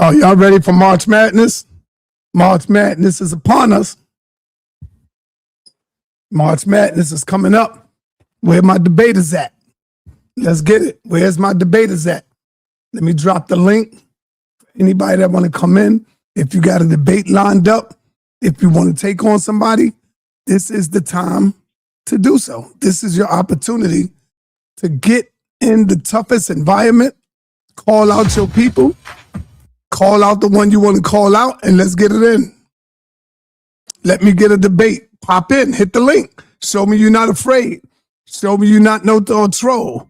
Oh, y'all ready for March Madness? March Madness is upon us. March Madness is coming up. Where my debaters at? Let's get it. Where's my debaters at? Let me drop the link. Anybody that want to come in, if you got a debate lined up, if you want to take on somebody, this is the time to do so. This is your opportunity to get in the toughest environment, call out your people, call out the one you want to call out, and let's get it in. Let me get a debate. Pop in, hit the link. Show me you're not afraid. Show me you're not no troll.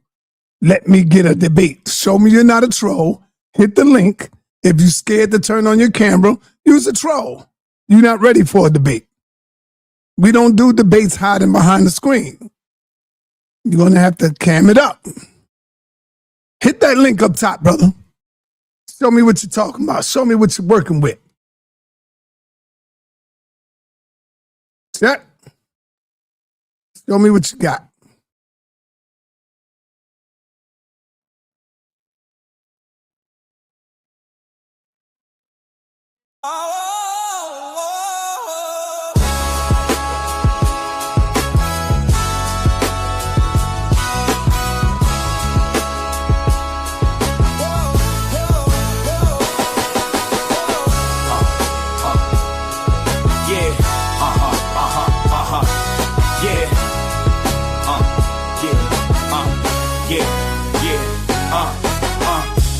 Let me get a debate. Show me you're not a troll. Hit the link. If you're scared to turn on your camera, use a troll. You're not ready for a debate. We don't do debates hiding behind the screen. You're going to have to cam it up. Hit that link up top, brother. Show me what you're talking about. Show me what you're working with. Check. Show me what you got.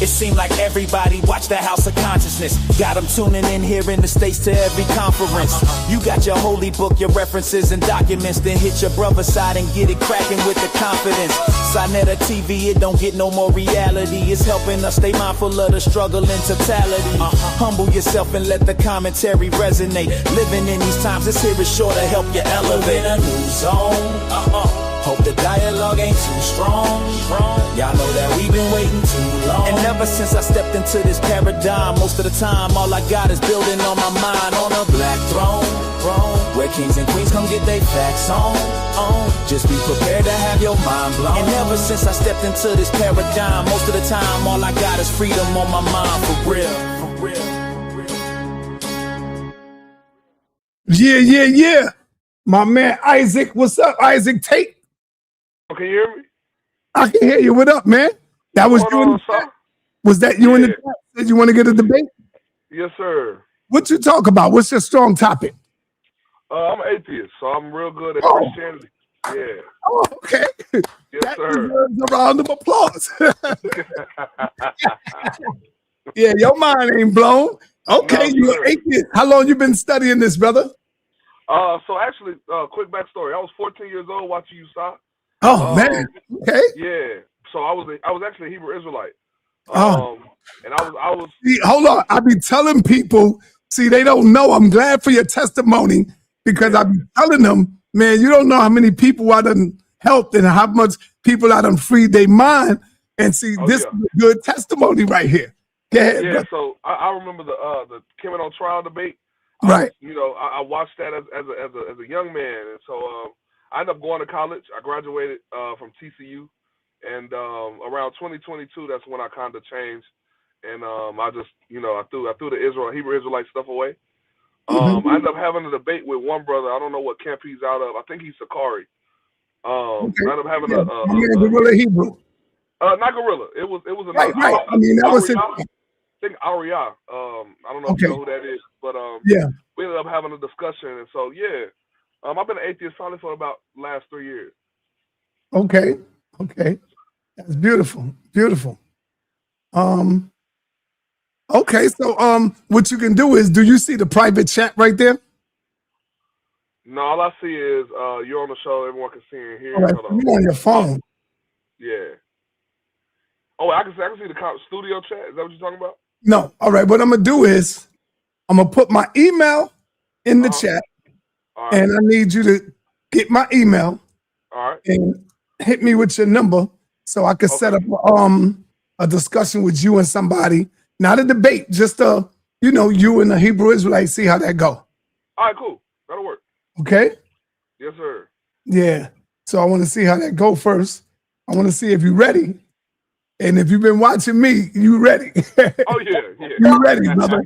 It seemed like everybody watched the House of Consciousness. Got them tuning in here in the States to every conference. You got your holy book, your references and documents. Then hit your brother's side and get it cracking with the confidence. Sa.neter TV, it don't get no more reality. It's helping us stay mindful of the struggle and totality. Humble yourself and let the commentary resonate. Living in these times, this here is sure to help you elevate. A new zone. Hope the dialogue ain't too strong. Y'all know that we've been waiting too long. And ever since I stepped into this paradigm, most of the time all I got is building on my mind. On a black throne, where kings and queens come get their facts on. Just be prepared to have your mind blown. And ever since I stepped into this paradigm, most of the time all I got is freedom on my mind. For real. Yeah. My man Isaac, what's up, Isaac Tate? Can you hear me? I can hear you. What up, man? That was you in the chat? Was that you in the chat? Did you want to get a debate? Yes, sir. What you talk about? What's your strong topic? I'm an atheist, so I'm real good at Christianity. Yeah. Oh, okay. Yes, that sir. deserves a round of applause. Yeah, your mind ain't blown. Okay, No, you're an atheist. How long you been studying this, brother? So actually, quick backstory. I was 14 years old watching you, Sa. Oh man. Okay. Yeah. So I was actually a Hebrew Israelite. And I was. See, hold on. I be telling people. See, they don't know. I'm glad for your testimony because I be telling them, man, you don't know how many people I done helped and how much people I done freed their mind. And see, this is a good testimony right here. Go ahead, yeah. brother. So I remember the Kim on trial debate. Right. I watched that as a young man, and so I ended up going to college. I graduated from TCU, and around 2022, that's when I kind of changed, and I just I threw the Hebrew Israelite stuff away. I ended up having a debate with one brother. I don't know what camp he's out of. I think he's Sakari. I ended up having a Gorilla Hebrew. Not Gorilla. It was right. I mean, that was it. I think Aria. I don't know if you know who that is, but we ended up having a discussion, and so I've been an atheist probably for about last 3 years. Okay, that's beautiful. Okay, so what you can do is, do you see the private chat right there? No, all I see is you're on the show. Everyone can see and hear. All right, you're on your phone. Yeah. Oh, I can see the studio chat. Is that what you're talking about? No. All right. What I'm gonna do is I'm gonna put my email in the chat, and I need you to get my email. All right. And hit me with your number so I can set up a discussion with you and somebody. Not a debate, just you and the Hebrew Israelite, see how that go. All right, cool. That'll work. Okay? Yes, sir. Yeah. So I want to see how that go first. I want to see if you're ready. And if you've been watching me, you ready. Oh, yeah. You ready, brother.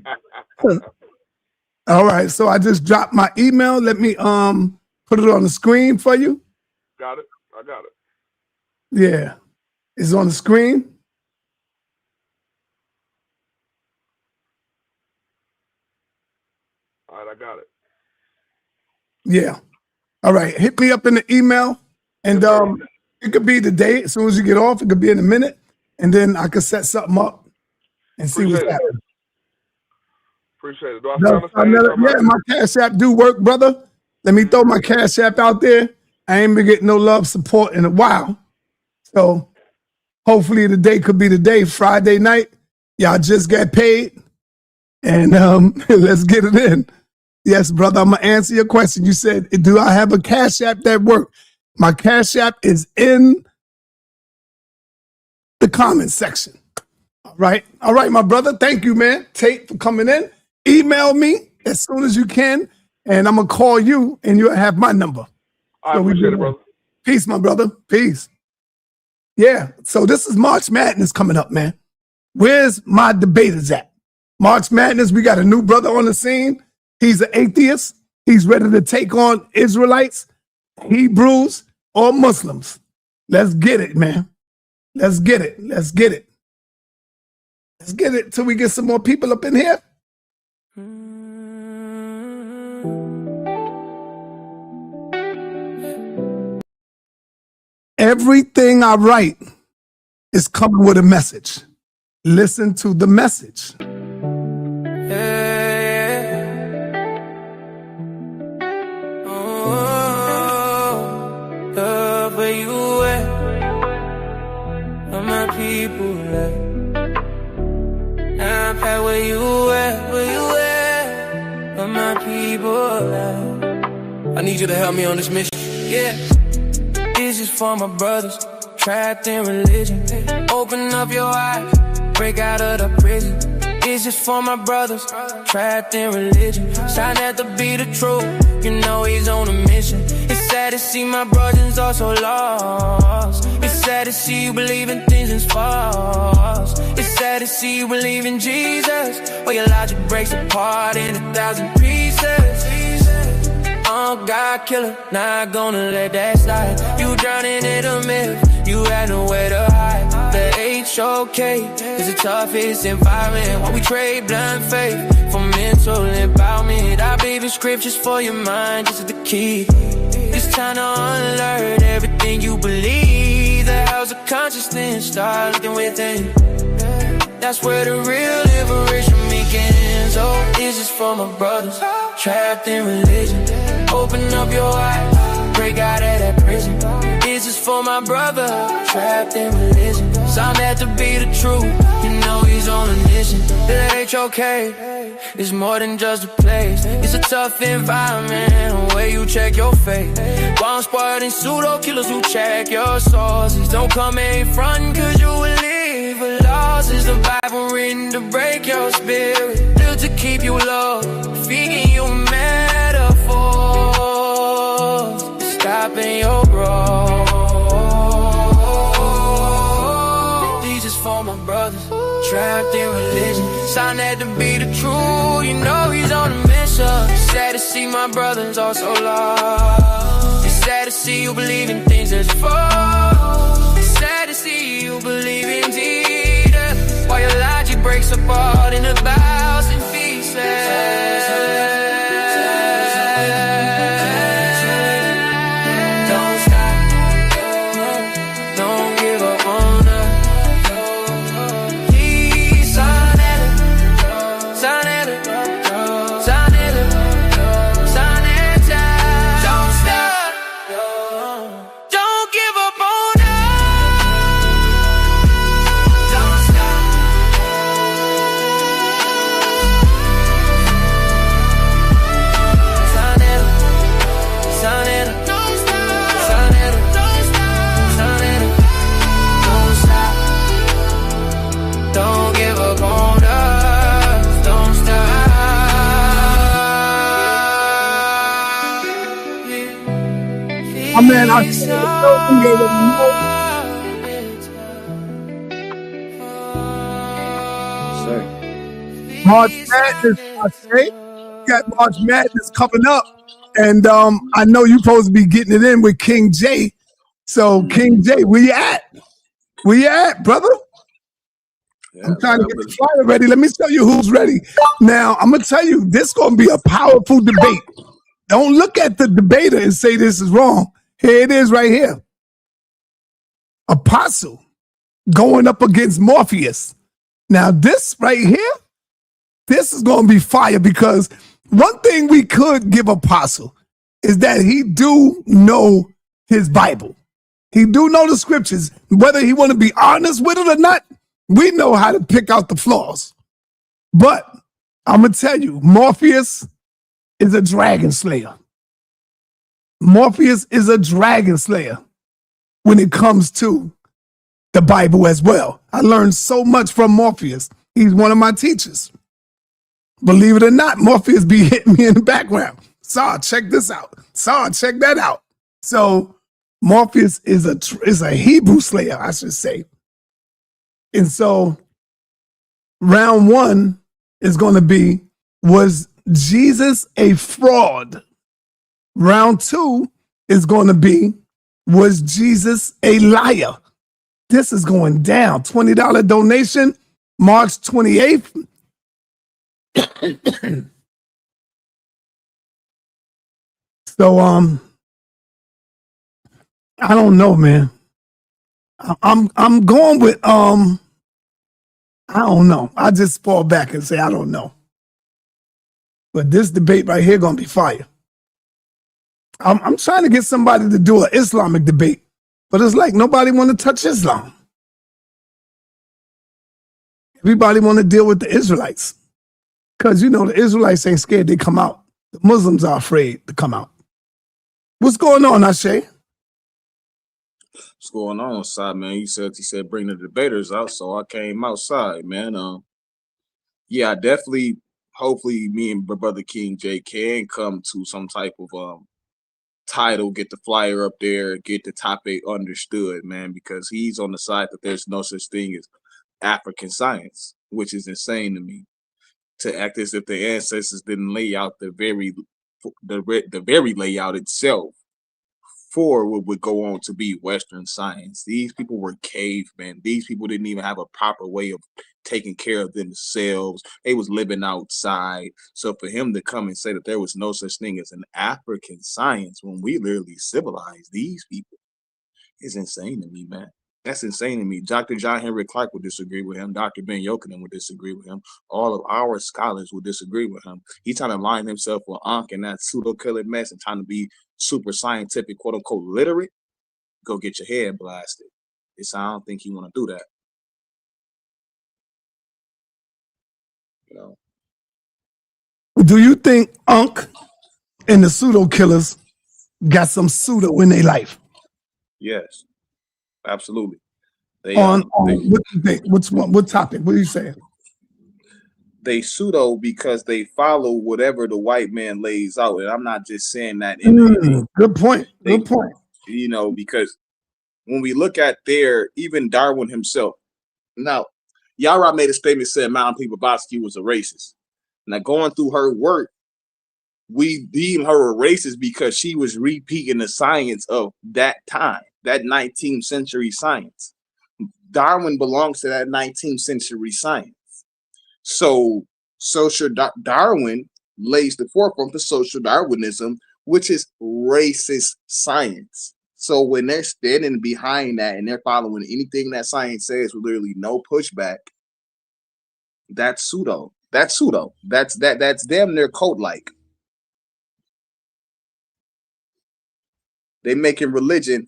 All right. So I just dropped my email. Let me put it on the screen for you. Got it. I got it. Yeah. It's on the screen. All right, I got it. Yeah. All right. Hit me up in the email. And it could be today. As soon as you get off, it could be in a minute. And then I could set something up and see what's happening. Appreciate it. Do I stay on the stage? Yeah, my Cash App do work, brother. Let me throw my Cash App out there. I ain't been getting no love support in a while. So hopefully today could be the day, Friday night. Y'all just got paid. And let's get it in. Yes, brother, I'm going to answer your question. You said, do I have a Cash App that work? My Cash App is in the comment section. All right, my brother. Thank you, man. Tate, for coming in. Email me as soon as you can, and I'm going to call you, and you'll have my number. I appreciate it, brother. Peace, my brother. Peace. Yeah, so this is March Madness coming up, man. Where's my debaters at? March Madness, we got a new brother on the scene. He's an atheist. He's ready to take on Israelites, Hebrews, or Muslims. Let's get it, man. Let's get it. Let's get it. Let's get it till we get some more people up in here. Everything I write is coming with a message. Listen to the message. Where you at? Where my people at? I'm at where you at? Where you at? Where my people at? I need you to help me on this mission. Yeah. This is for my brothers trapped in religion. Open up your eyes, break out of the prison. This is for my brothers trapped in religion. sa.neter be the truth, you know he's on a mission. It's sad to see my brothers all so lost. It's sad to see you believe in things that's false. It's sad to see you believe in Jesus, or your logic breaks apart in 1,000 pieces. Oh, God killer, not gonna let that slide. You drowning in a myth, you had nowhere to hide. The HOK is the toughest environment. When we trade blind faith for mental empowerment, I believe in scriptures for your mind, this is the key. It's time to unlearn everything you believe. The house of consciousness, start looking within. That's where the real liberation begins. Oh, this is for my brothers trapped in religion. Open up your eyes, break out of that prison. This is for my brother trapped in religion. sa.neter be the truth, you know he's on a mission. The HOK is more than just a place. It's a tough environment where you check your faith. Bomb squad and pseudo killers who check your sources. Don't come in front cause you will leave for losses. The Bible written to break your spirit, built to keep you low, feeding you metaphors, stopping your growth. These is for my brothers trapped in religion. sa.neter be the truth, you know he's on a mission. It's sad to see my brothers all so lost. It's sad to see you believe in things that's false. It's sad to see you believe in Jesus, while your logic breaks apart in 1,000 pieces. Oh, man, March Madness, I say. We got March Madness coming up. And I know you're supposed to be getting it in with King J. So, King J, where you at? Where you at, brother? Yeah, I'm trying to man, get the flyer ready. Let me tell you who's ready. Now, I'm going to tell you, this is going to be a powerful debate. Don't look at the debater and say this is wrong. Here it is right here. Apostle going up against Morpheus. Now, this right here, this is going to be fire because one thing we could give Apostle is that he do know his Bible. He do know the scriptures. Whether he want to be honest with it or not, we know how to pick out the flaws. But I'm going to tell you, Morpheus is a dragon slayer. Morpheus is a dragon slayer when it comes to the Bible as well. I learned so much from Morpheus. He's one of my teachers. Believe it or not, Morpheus be hitting me in the background. Saw, check this out. Saw, check that out. So Morpheus is a Hebrew slayer, I should say. And so round one is going to be, was Jesus a fraud? Round two is going to be, was Jesus a liar? This is going down. $20 donation, March 28th. So I don't know, man. I'm going with I don't know. I just fall back and say I don't know. But this debate right here gonna be fire. I'm trying to get somebody to do an Islamic debate, but it's like nobody want to touch Islam. Everybody want to deal with the Israelites. Because, you know, the Israelites ain't scared they come out. The Muslims are afraid to come out. What's going on, Ashe? what's going on outside, man? He said bring the debaters out, so I came outside, man. Yeah, I definitely, hopefully me and brother King J can come to some type of title, get the flyer up there, get the topic understood, man, because he's on the side that there's no such thing as African science, which is insane to me. To act as if the ancestors didn't lay out the very layout itself for what would go on to be Western science. These people were cavemen. These people didn't even have a proper way of taking care of themselves. They was living outside. So for him to come and say that there was no such thing as an African science when we literally civilized these people is insane to me, man. That's insane to me. Dr. John Henry Clark would disagree with him. Dr. Ben Yochanan would disagree with him. All of our scholars would disagree with him. He's trying to line himself with Ankh and that pseudo-killer mess and trying to be super scientific, quote-unquote, literate. Go get your head blasted. I don't think he want to do that. You know? Do you think Ankh and the pseudo-killers got some pseudo in their life? Yes. Absolutely. What do you think? What topic? What are you saying? They pseudo because they follow whatever the white man lays out. And I'm not just saying that. Good point. Good point. You know, because when we look at even Darwin himself. Now, Yara made a statement saying Madame Blavatsky was a racist. Now, going through her work, we deem her a racist because she was repeating the science of that time. That 19th century science. Darwin belongs to that 19th century science. So social Darwin lays the forefront to social Darwinism, which is racist science. So when they're standing behind that and they're following anything that science says with literally no pushback, that's pseudo. That's pseudo. That's damn near cult-like. They making religion.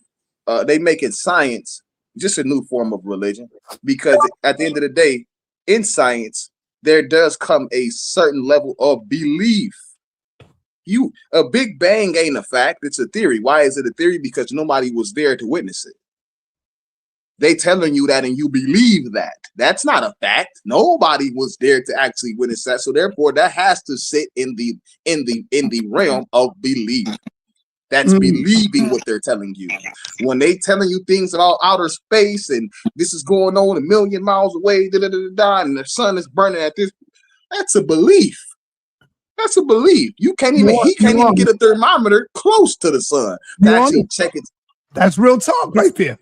They making science just a new form of religion, because at the end of the day, in science, there does come a certain level of belief. A Big Bang ain't a fact, it's a theory. Why is it a theory? Because nobody was there to witness it. They telling you that and you believe that. That's not a fact. Nobody was there to actually witness that. So therefore, that has to sit in the realm of belief. That's believing what they're telling you. When they telling you things about outer space and this is going on 1 million miles away, and the sun is burning at this, That's a belief. That's a belief. You can't even. He can't even get a thermometer close to the sun to actually check it. That's real talk right there.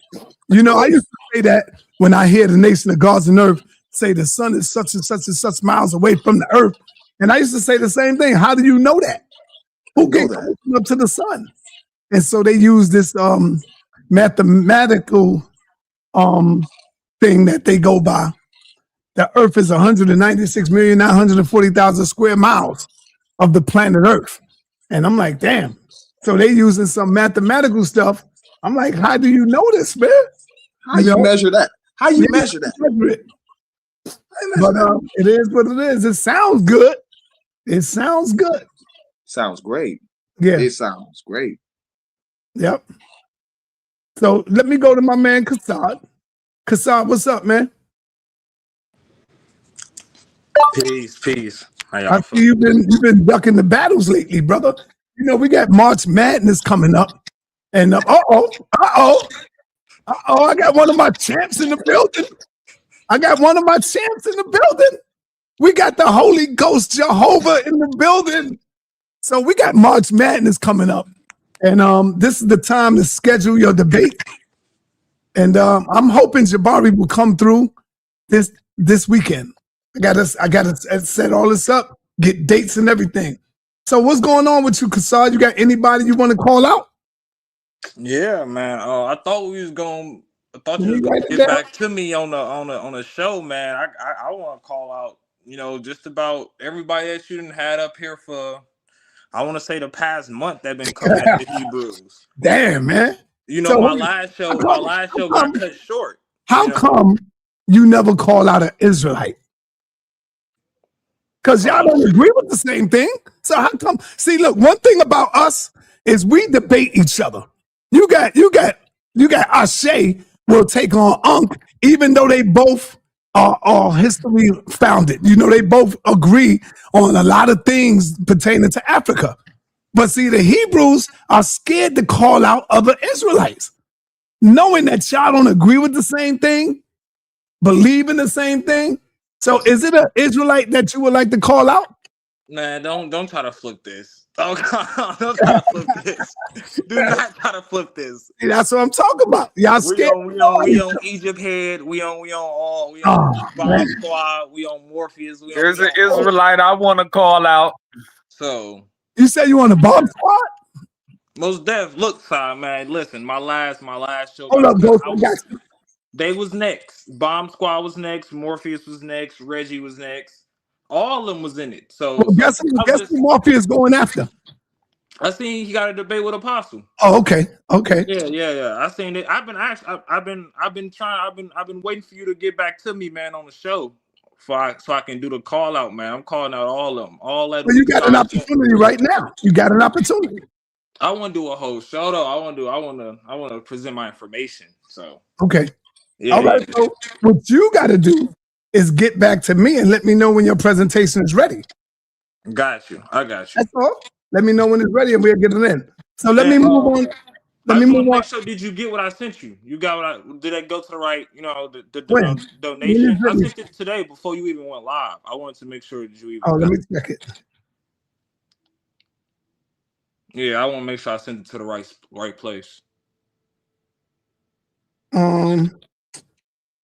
You know, I used to say that when I hear the nation of gods and earth say the sun is such and such and such miles away from the earth, and I used to say the same thing. How do you know that? Who can go up to the sun? And so they use this mathematical thing that they go by. The Earth is 196,940,000 square miles of the planet Earth. And I'm like, damn. So they using some mathematical stuff. I'm like, how do you know this, man? How you measure that? How you measure that? But it is what it is. It sounds good. It sounds good. Sounds great. Yeah. It sounds great. Yep. So let me go to my man Kassad. Kassad, what's up, man? Peace. How y'all I see you've been ducking the battles lately, brother. You know, we got March Madness coming up. And I got one of my champs in the building. We got the Holy Ghost Jehovah in the building. So we got March Madness coming up. And this is the time to schedule your debate. And I'm hoping Jabari will come through this weekend. I gotta set all this up, get dates and everything. So what's going on with you, Kassad? You got anybody you want to call out? Yeah, man. I thought you was gonna get back to me on the show, man. I want to call out, just about everybody that you didn't had up here for. I want to say the past month that been coming at the Hebrews. Damn, man. So my last show got cut short. How come you never call out an Israelite? Because y'all don't agree with the same thing. So how come? See, look, one thing about us is we debate each other. You got Ashe will take on Ankh, even though they both are history founded. They both agree on a lot of things pertaining to Africa. But see, the Hebrews are scared to call out other Israelites, knowing that y'all don't agree with the same thing, believe in the same thing. So is it an Israelite that you would like to call out? Man, don't try to flip this. Don't try to flip this. Do not try to flip this. See, that's what I'm talking about. Y'all scared. We on Egypt Head. We on Bomb Squad. We on Morpheus. There's an Israelite I want to call out. So you said you on the Bomb Squad? Most def. Look, side man. Listen, my last show. Hold up, Ghost. I got you. They was next. Bomb Squad was next. Morpheus was next. Reggie was next. All of them was in it. So guess who Morpheus going after? I seen he got a debate with Apostle. Oh, okay. Yeah. I seen it. I've been waiting for you to get back to me, man, on the show, so I can do the call out, man. I'm calling out all of them. All that. Well, you got an opportunity right now. You got an opportunity. I want to do a whole show though. I want to present my information. So okay. Yeah, all right. So what you got to do is get back to me and let me know when your presentation is ready. Got you. I got you. That's all. Let me know when it's ready and we'll get it in. So let me move on. Let me move on. So did you get what I sent you? You got what did that go to the right, the donation? I sent it today before you even went live. I wanted to make sure that you even let me check it. Yeah, I want to make sure I sent it to the right place. Let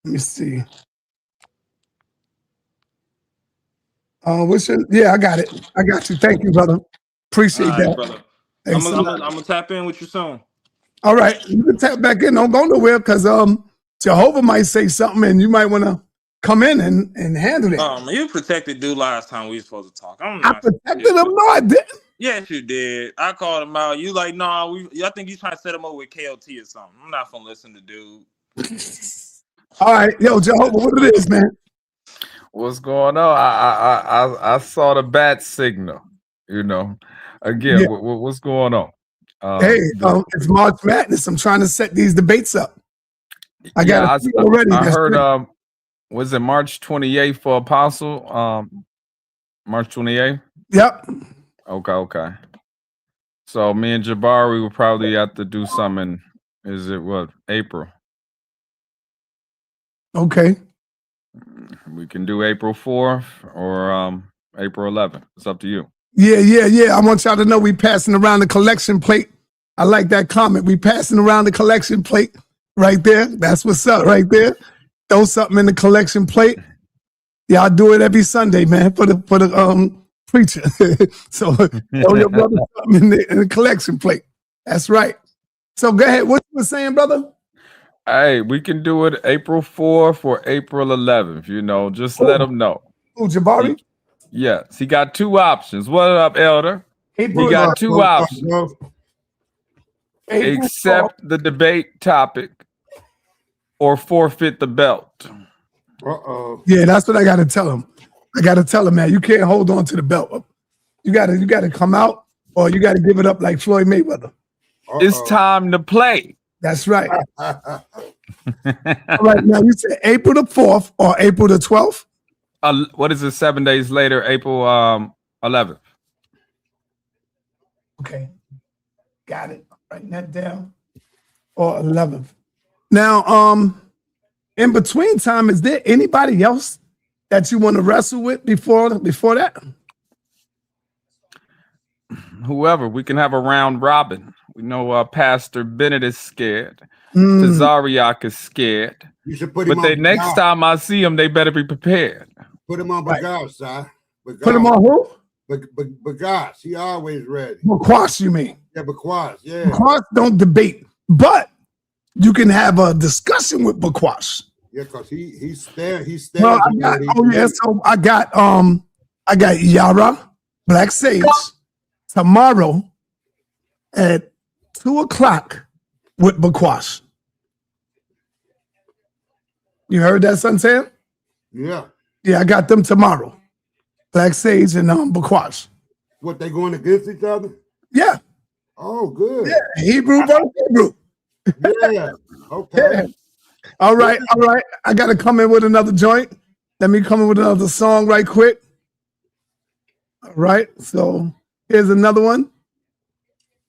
me see. I got it. I got you. Thank you, brother. Appreciate that, brother. I'm gonna tap in with you soon. All right, you can tap back in. Don't go nowhere because Jehovah might say something and you might want to come in and handle it. You protected dude last time we were supposed to talk. I protected him. No, I didn't. Yes, you did. I called him out. You like, no, I think you trying to set him up with KLT or something. I'm not gonna listen to dude. All right, yo, Jehovah, what it is, man? What's going on? I saw the bat signal. Again, what's going on? It's March Madness. I'm trying to set these debates up. I got it already. I heard. Was it March 28th for Apostle? March 28th. Yep. Okay. So me and Jabari will probably have to do something. Is it what, April? Okay. We can do April 4th or April 11th. It's up to you. Yeah. I want y'all to know we passing around the collection plate. I like that comment. We passing around the collection plate right there. That's what's up right there. Throw something in the collection plate. Y'all do it every Sunday, man, for the preacher. So throw your brother something in the collection plate. That's right. So go ahead. What you were saying, brother? Hey, we can do it April 4th or April 11th. You know, just let them know. Oh, Jabari? Yes, he got two options. What up, Elder? April, he got two options. April Accept the debate topic or forfeit the belt. Yeah, that's what I got to tell him. I got to tell him, man, you can't hold on to the belt. You got to come out, or you got to give it up like Floyd Mayweather. It's time to play. That's right. All right, now you said April the 4th or April the 12th? What is it, 7 days later, April 11th? Okay, got it. Writing that down. Or 11th. Now, in between time, is there anybody else that you want to wrestle with before that? Whoever. We can have a round robin. We know Pastor Bennett is scared. Tazariak is scared. You should put him but on. Next time I see him, they better be prepared. Put him on Bagash, sir. Put him on who? Bagash. He always ready. Bakwash, you mean? Yeah, Bakwash. Yeah. Bakwash don't debate, but you can have a discussion with Bakwash. Yeah, because he's there. Well, I got Yara, Black Sage, tomorrow at 2:00 with Bakwash. You heard that, Sanchez? Yeah. Yeah, I got them tomorrow. Black Sage and Bakwash. What, they going against each other? Yeah. Oh, good. Yeah, Hebrew versus Hebrew. Yeah. Okay. Yeah. All right. I got to come in with another joint. Let me come in with another song right quick. All right. So here's another one.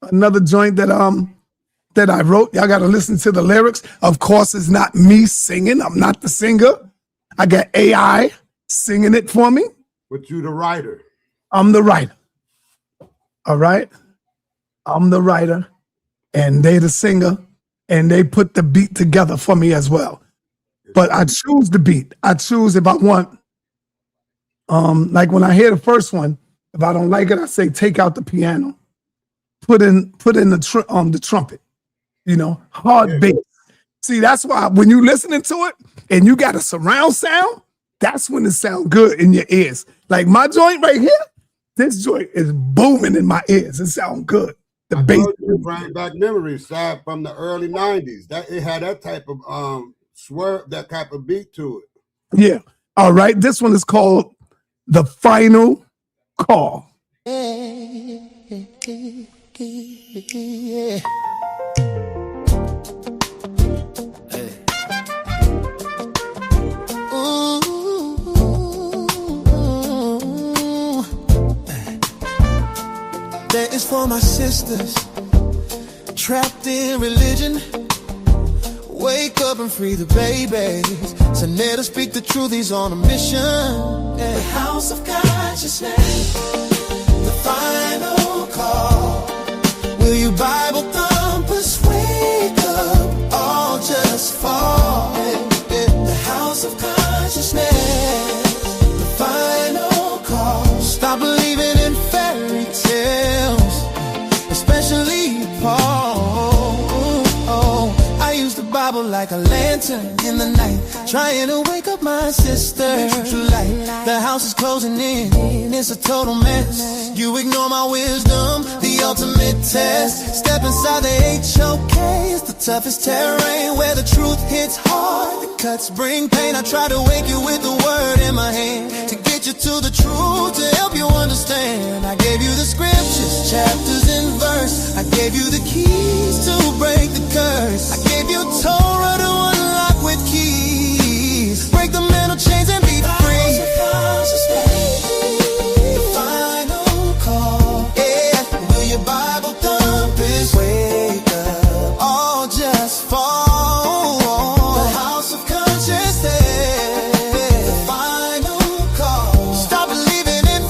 Another joint that I wrote. Y'all got to listen to the lyrics. Of course, it's not me singing. I'm not the singer. I got AI singing it for me. But you the writer. I'm the writer. All right. I'm the writer, and they the singer, and they put the beat together for me as well. But I choose the beat. I choose if I want. Like when I hear the first one, if I don't like it, I say take out the piano, put in the trumpet. You know, hard bass. See, that's why when you listening to it and you got a surround sound, that's when it sounds good in your ears. Like my joint right here, this joint is booming in my ears. It sounds good. The bass bring back memories, side from the early 90s. That it had that type of swerve, that type of beat to it. Yeah. All right. This one is called The Final Call. That is for my sisters trapped in religion. Wake up and free the babies. sa.neter speak the truth, he's on a mission. The house of consciousness, the final call. Will you Bible thumpers wake up, all just fall? The house of consciousness, the final call. Stop believing in fairy tales, especially Paul. I use the Bible like a lantern in the night, trying to wake up my sister. True light, the house is closing in, it's a total mess. You ignore my wisdom, the ultimate test. Step inside the HOK, it's the toughest terrain, where the truth hits hard, the cuts bring pain. I try to wake you with the word in my hand, to get you to the truth, to help you understand. I gave you the scriptures, chapters and verse. I gave you the keys to break the curse. I gave you Torah to unlock with keys. Break the mental chains and be free. The final call. Yeah, will your Bible thumpers wake up, all just fall? The house of consciousness, the final call. Stop believing in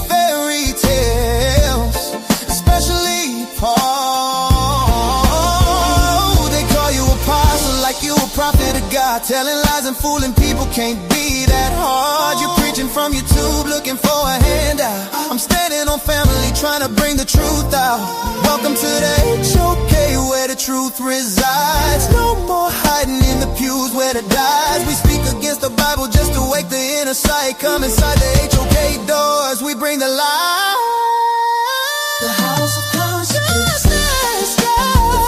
Telling lies and fooling people can't be that hard. You're preaching from YouTube looking for a handout. I'm standing on family trying to bring the truth out. Welcome to the HOK where the truth resides. No more hiding in the pews where the dies. We speak against the Bible just to wake the inner sight. Come inside the HOK doors, we bring the light. The house of conscience, the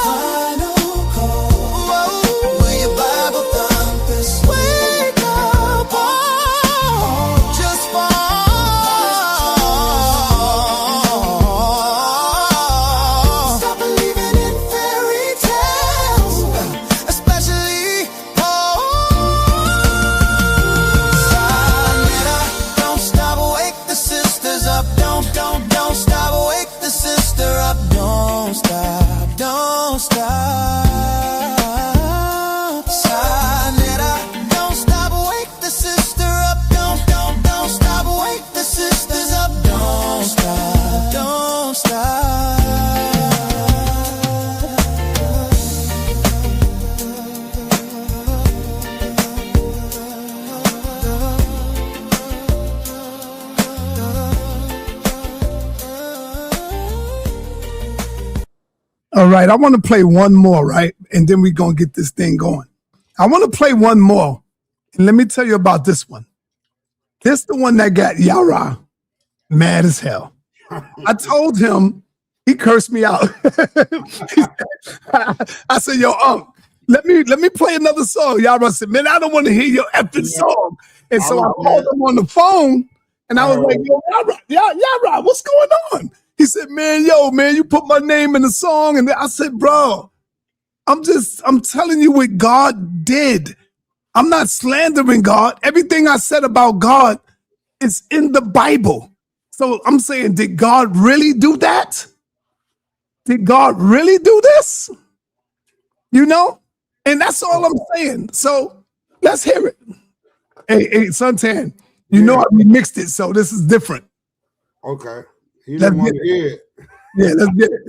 final call. Will your Bible thumpers wake up all just fall. Stop believing in fairy tales, especially sa.neter. Don't stop, wake the sisters up. Don't stop, wake the sister up. Don't stop. Sa.neter. Don't stop, wake the sister up. Don't stop, wake the sisters up. Don't stop. All right, I want to play one more, right? And then we're going to get this thing going. I want to play one more. And let me tell you about this one. This the one that got Yara mad as hell. I told him, he cursed me out. I said, yo, let me play another song. Yara said, man, I don't want to hear your effing song. And so I called him on the phone, and I was like, yo, Yara, what's going on? He said, man, you put my name in the song. And I said, bro, I'm telling you what God did. I'm not slandering God. Everything I said about God is in the Bible. So I'm saying, did God really do that? Did God really do this? You know? And that's all I'm saying. So let's hear it. Hey, Suntan, you know I remixed it, so this is different. Okay. He didn't want to hear it. Yeah, let's get it.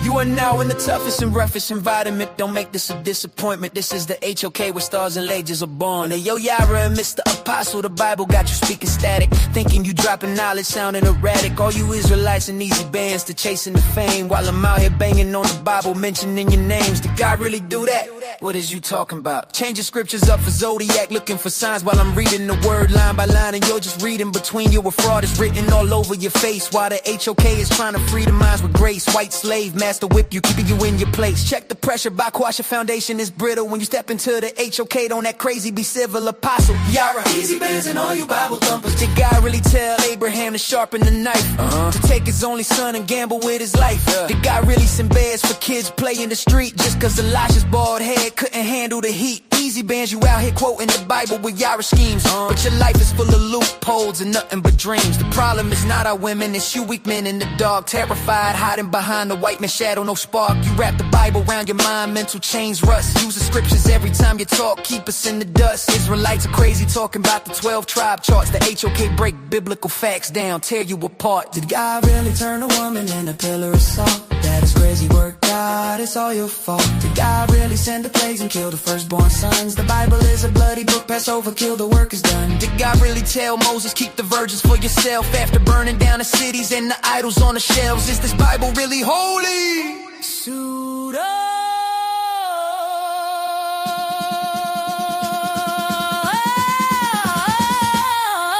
You are now in the toughest and roughest environment. Don't make this a disappointment. This is the HOK where stars and legends are born. Hey, yo, Yara and Mr. Apostle, the Bible got you speaking static, thinking you dropping knowledge, sounding erratic. All you Israelites in easy bands to chasing the fame, while I'm out here banging on the Bible, mentioning your names. Did God really do that? What is you talking about? Changing scriptures up for Zodiac, looking for signs while I'm reading the word line by line, and you're just reading between you. A fraud is written all over your face, while the HOK is trying to free the minds with grace. White slave, master whip you, keeping you in your place. Check the pressure, Bakwash, your foundation is brittle. When you step into the HOK, don't act crazy, be civil. Apostle Yara, easy bands and all you Bible thumpers. Did God really tell Abraham to sharpen the knife? To take his only son and gamble with his life? Did God really send bears for kids play in the street just cause Elisha's bald head couldn't handle the heat? Easy bands, you out here quoting the Bible with Yara schemes, but your life is full of loopholes and nothing but dreams. The problem is not our women, it's you weak men in the dark, terrified, hiding behind the white man's shadow, no spark. You wrap the Bible around your mind, mental chains rust. Use the scriptures every time you talk, keep us in the dust. Israelites are crazy, talking about the 12 tribe charts. The HOK break biblical facts down, tear you apart. Did God really turn a woman in a pillar of salt? That is crazy work, God, it's all your fault. Did God really send the plagues and kill the firstborn sons? The Bible is a bloody book, Passover, kill, the work is done. Did God really tell Moses, keep the virgins for yourself after burning down the cities and the idols on the shelves? Is this Bible really holy? Suit up.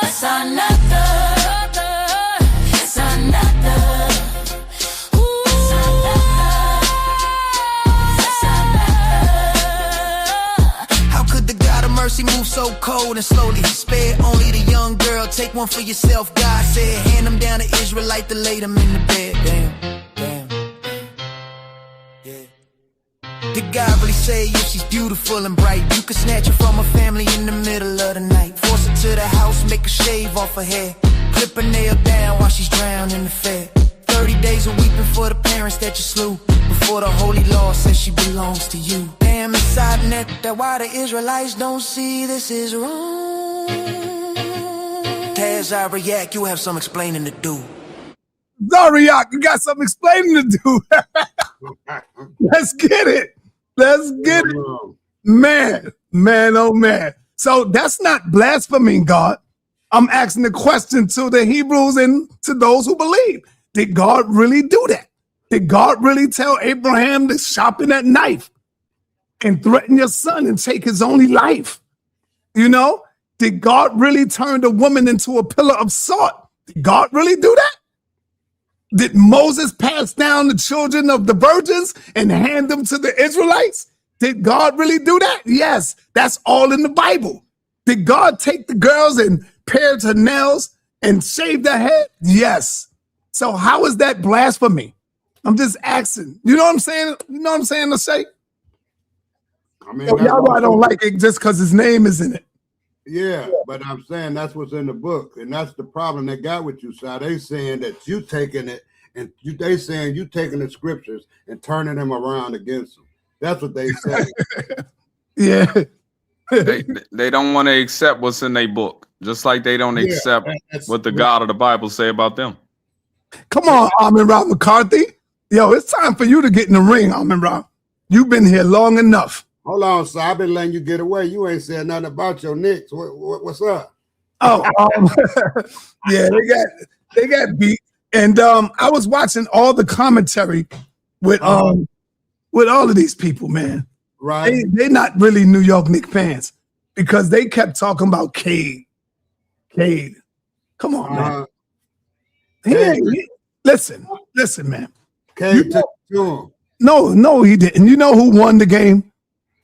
Sa.neter. Mercy moves so cold and slowly. Spare only the young girl. Take one for yourself, God said. Hand them down to Israelite to lay them in the bed. Damn. Yeah. Did God really say if she's beautiful and bright, you could snatch her from her family in the middle of the night? Force her to the house, make her shave off her hair, clip her nail down while she's drowned in the fed. 30 days of weeping for the parents that you slew, before the holy law says she belongs to you. Damn, it's sa.neter, why the Israelites don't see this is wrong. Tell Zariak, you have some explaining to do. Zariak, you got some explaining to do. Let's get it. Let's get it. Man, oh man. So that's not blaspheming God. I'm asking the question to the Hebrews and to those who believe. Did God really do that? Did God really tell Abraham to sharpen that knife and threaten your son and take his only life? You know, did God really turn the woman into a pillar of salt? Did God really do that? Did Moses pass down the children of the virgins and hand them to the Israelites? Did God really do that? Yes, that's all in the Bible. Did God take the girls and pare her nails and shave their head? Yes. So how is that blasphemy? I'm just asking. You know what I'm saying? You know what I'm saying to say? I mean, So y'all I don't like it just because his name is in it. Yeah, but I'm saying that's what's in the book, and that's the problem they got with you, Si. They saying that you taking it, and they saying you taking the scriptures and turning them around against them. That's what they say. Yeah. They don't want to accept what's in their book, just like they don't accept what the God of the Bible say about them. Come on, Amon-Ra McCarthy. Yo, it's time for you to get in the ring, Amon-Ra. You've been here long enough. Hold on, Si. I've been letting you get away. You ain't said nothing about your Knicks. What's up? Oh, yeah, they got beat. And I was watching all the commentary with all of these people, man. Right. They're not really New York Knicks fans because they kept talking about Cade. Come on, man. Listen, man. Cade took it to him. No, he didn't. You know who won the game?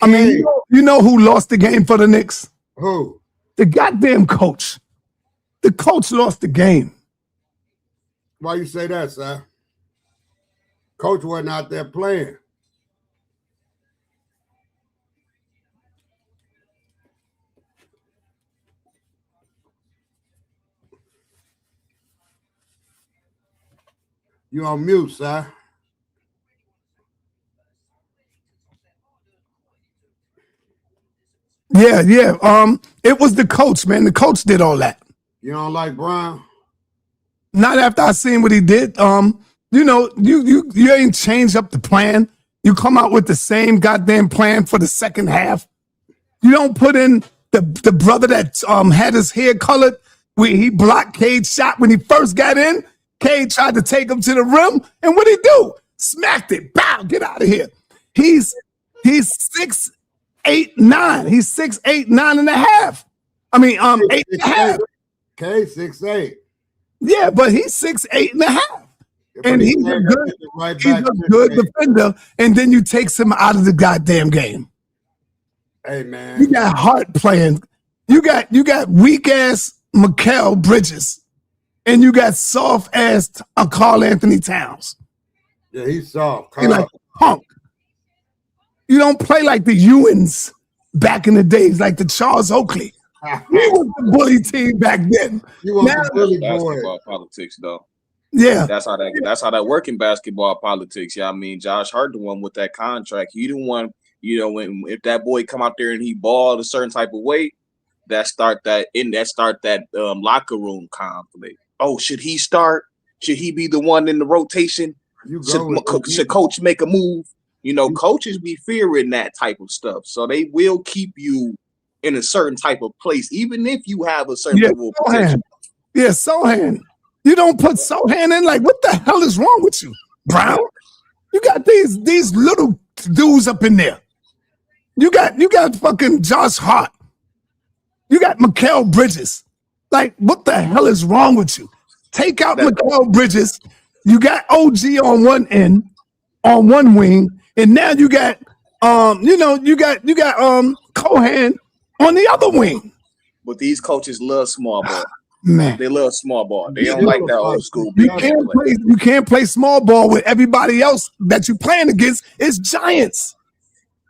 I mean, you know who lost the game for the Knicks? Who? The goddamn coach. The coach lost the game. Why you say that, Si? Coach wasn't out there playing. You on mute, Si. Yeah. It was the coach, man. The coach did all that. You don't like Brown? Not after I seen what he did. You know, you ain't changed up the plan. You come out with the same goddamn plan for the second half. You don't put in the brother that had his hair colored where he blocked Cade's shot when he first got in. Cade tried to take him to the rim, and what'd he do? Smacked it. Bow, get out of here. He's 6'8", 9. He's 6'8", 9.5. I mean, 8.5. Cade 6'8". Yeah, but he's 6'8 and a half. And he's a good defender. And then you take him out of the goddamn game. Hey, man. You got Hart playing. You got weak ass Mikal Bridges. And you got soft ass Karl Anthony Towns. Yeah, he's soft. He's like punk. You don't play like the Ewans back in the days, like the Charles Oakley. He was the bully team back then. You want the bully basketball politics, though. Yeah, that's how that work in basketball politics. Yeah, I mean, Josh Hart the one with that contract. He the one, you know, if that boy come out there and he balled a certain type of way, that start that locker room conflict. Oh, should he start? Should he be the one in the rotation? Should coach make a move? You know, coaches be fearing that type of stuff, so they will keep you in a certain type of place, even if you have a certain level of potential. Yeah, Sohan. You don't put Sohan in. Like, what the hell is wrong with you, Brown? You got these little dudes up in there. You got fucking Josh Hart. You got Mikal Bridges. Like, what the hell is wrong with you? Take out Mikal Bridges. You got OG on one end, on one wing, and now you got Cohan on the other wing. But these coaches love small ball. Man, they love small ball. They don't like that old school. You can't play small ball with everybody else that you're playing against. It's giants.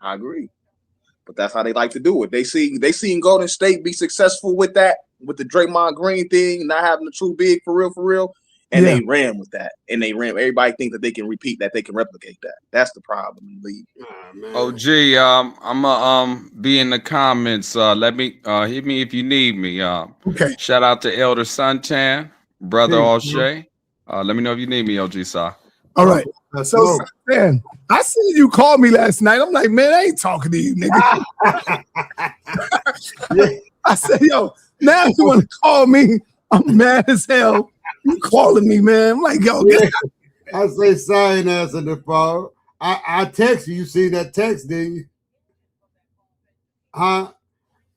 I agree, but that's how they like to do it. They seen Golden State be successful with that, with the Draymond Green thing, not having a true big for real. And they ran with that. And they ran. Everybody thinks that they can repeat that, they can replicate that. That's the problem in the league. OG, I'm gonna be in the comments. Let me hit me if you need me. Okay. Shout out to Elder Suntan, brother O'Shea. Let me know if you need me, OG Si. All right. So, man, I seen you call me last night. I'm like, man, I ain't talking to you, nigga. I said, yo, now you want to call me? I'm mad as hell. You calling me, man? I'm like, yo, I say, sign answer the phone. I text you. You see that text, didn't you? Huh?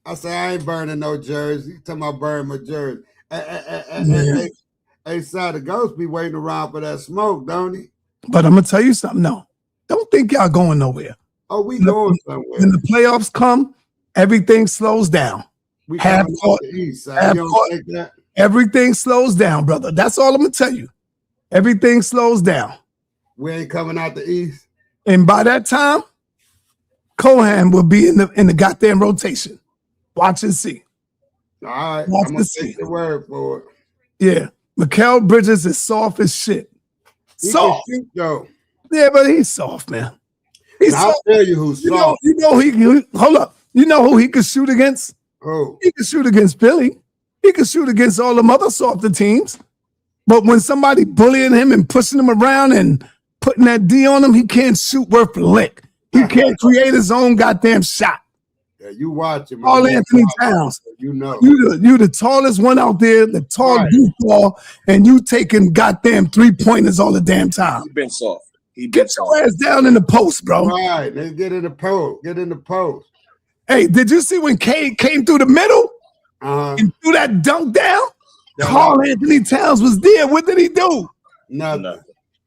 I say, I ain't burning no jersey. You talking about burning my jersey. Hey, side the ghost be waiting around for that smoke, don't he? But I'm gonna tell you something. No, don't think y'all going nowhere. Oh, we going somewhere. When the playoffs come, everything slows down. We coming out the east side. You don't think that? Everything slows down, brother. That's all I'm gonna tell you. Everything slows down. We ain't coming out the east. And by that time, Cohan will be in the goddamn rotation. Watch and see. All right, Watch I'm gonna take the word for it. Yeah, Mikal Bridges is soft as shit. Soft, shoot, though. Yeah, but he's soft, man. He's I'll soft. tell you who's soft. You know hold up. You know who he could shoot against? Who? He could shoot against Philly. He could shoot against all them other softer teams. But when somebody bullying him and pushing him around and putting that D on him, he can't shoot worth a lick. He can't create his own goddamn shot. Yeah, you watch him. All Anthony Towns. You know. You the tallest one out there, the tall goofball, and you taking goddamn 3-pointers all the damn time. He's been soft. Get your ass down in the post, bro. Right. Let's get in the post. Get in the post. Hey, did you see when Cade came through the middle and threw that dunk down? Carl Anthony Towns was there. What did he do? Nothing.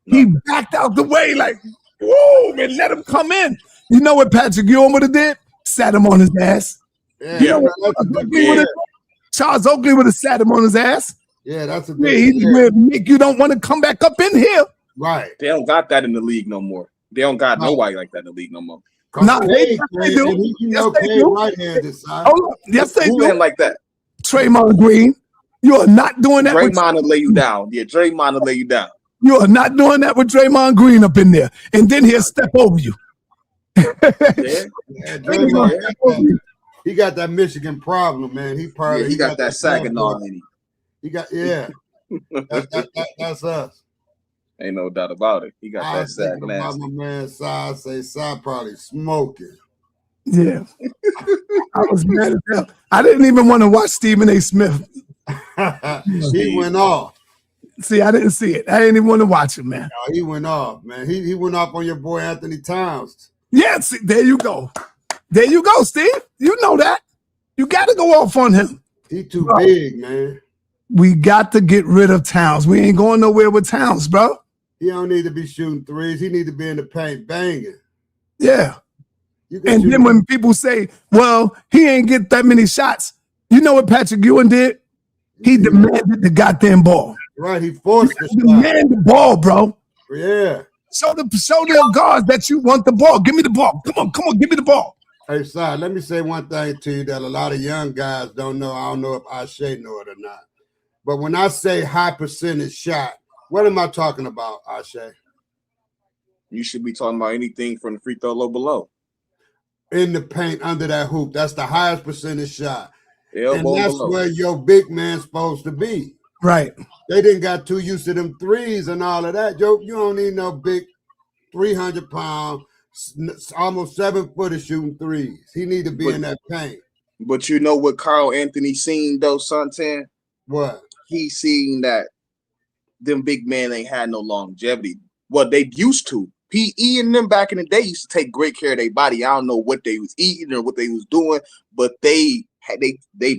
He backed out the way like, whoa, man, let him come in. You know what Patrick Ewing would have did? Sat him on his ass. Yeah, Charles Oakley would have sat him on his ass. Yeah, that's a good he would make you don't want to come back up in here. Right. They don't got that in the league no more. They don't got nobody like that in the league no more. Nah, they do. Yes, they do. Right-handed side. Yes, they Who do. like that? Draymond Green. You are not doing that. Draymond will lay you down. Yeah, Draymond will lay you down. You are not doing that with Draymond Green up in there. And then he'll step over you. He got that Michigan problem, man. He got that Saginaw in him. He got that's us. Ain't no doubt about it. He got that Saginaw. My man Sai probably smoking. Yeah. I was mad at hell. I didn't even want to watch Stephen A. Smith. He went off. See, I didn't see it. I didn't even want to watch it, man. No, he went off, man. He went off on your boy Anthony Towns. Yeah, see, there you go. There you go, Steve. You know that. You got to go off on him. He too big, man. We got to get rid of Towns. We ain't going nowhere with Towns, bro. He don't need to be shooting threes. He need to be in the paint banging. Yeah. And then when people say, well, he ain't get that many shots, you know what Patrick Ewing did? He demanded the goddamn ball. Right, he forced the demand the ball, bro. Yeah. Show the guards that you want the ball. Give me the ball. Come on, give me the ball. Hey, Si, let me say one thing to you that a lot of young guys don't know. I don't know if Ashe know it or not. But when I say high percentage shot, what am I talking about, Ashe? You should be talking about anything from the free throw low below. In the paint, under that hoop. That's the highest percentage shot. Elbow and that's below. where your big man's supposed to be. Right. They didn't got too used to them threes and all of that. You don't need no big 300-pound, almost 7-footer shooting threes. He need to be in that paint. But you know what Carl Anthony seen though, Suntan? What? He seen that them big men ain't had no longevity. Well, they used to. PE and them back in the day used to take great care of their body. I don't know what they was eating or what they was doing, but they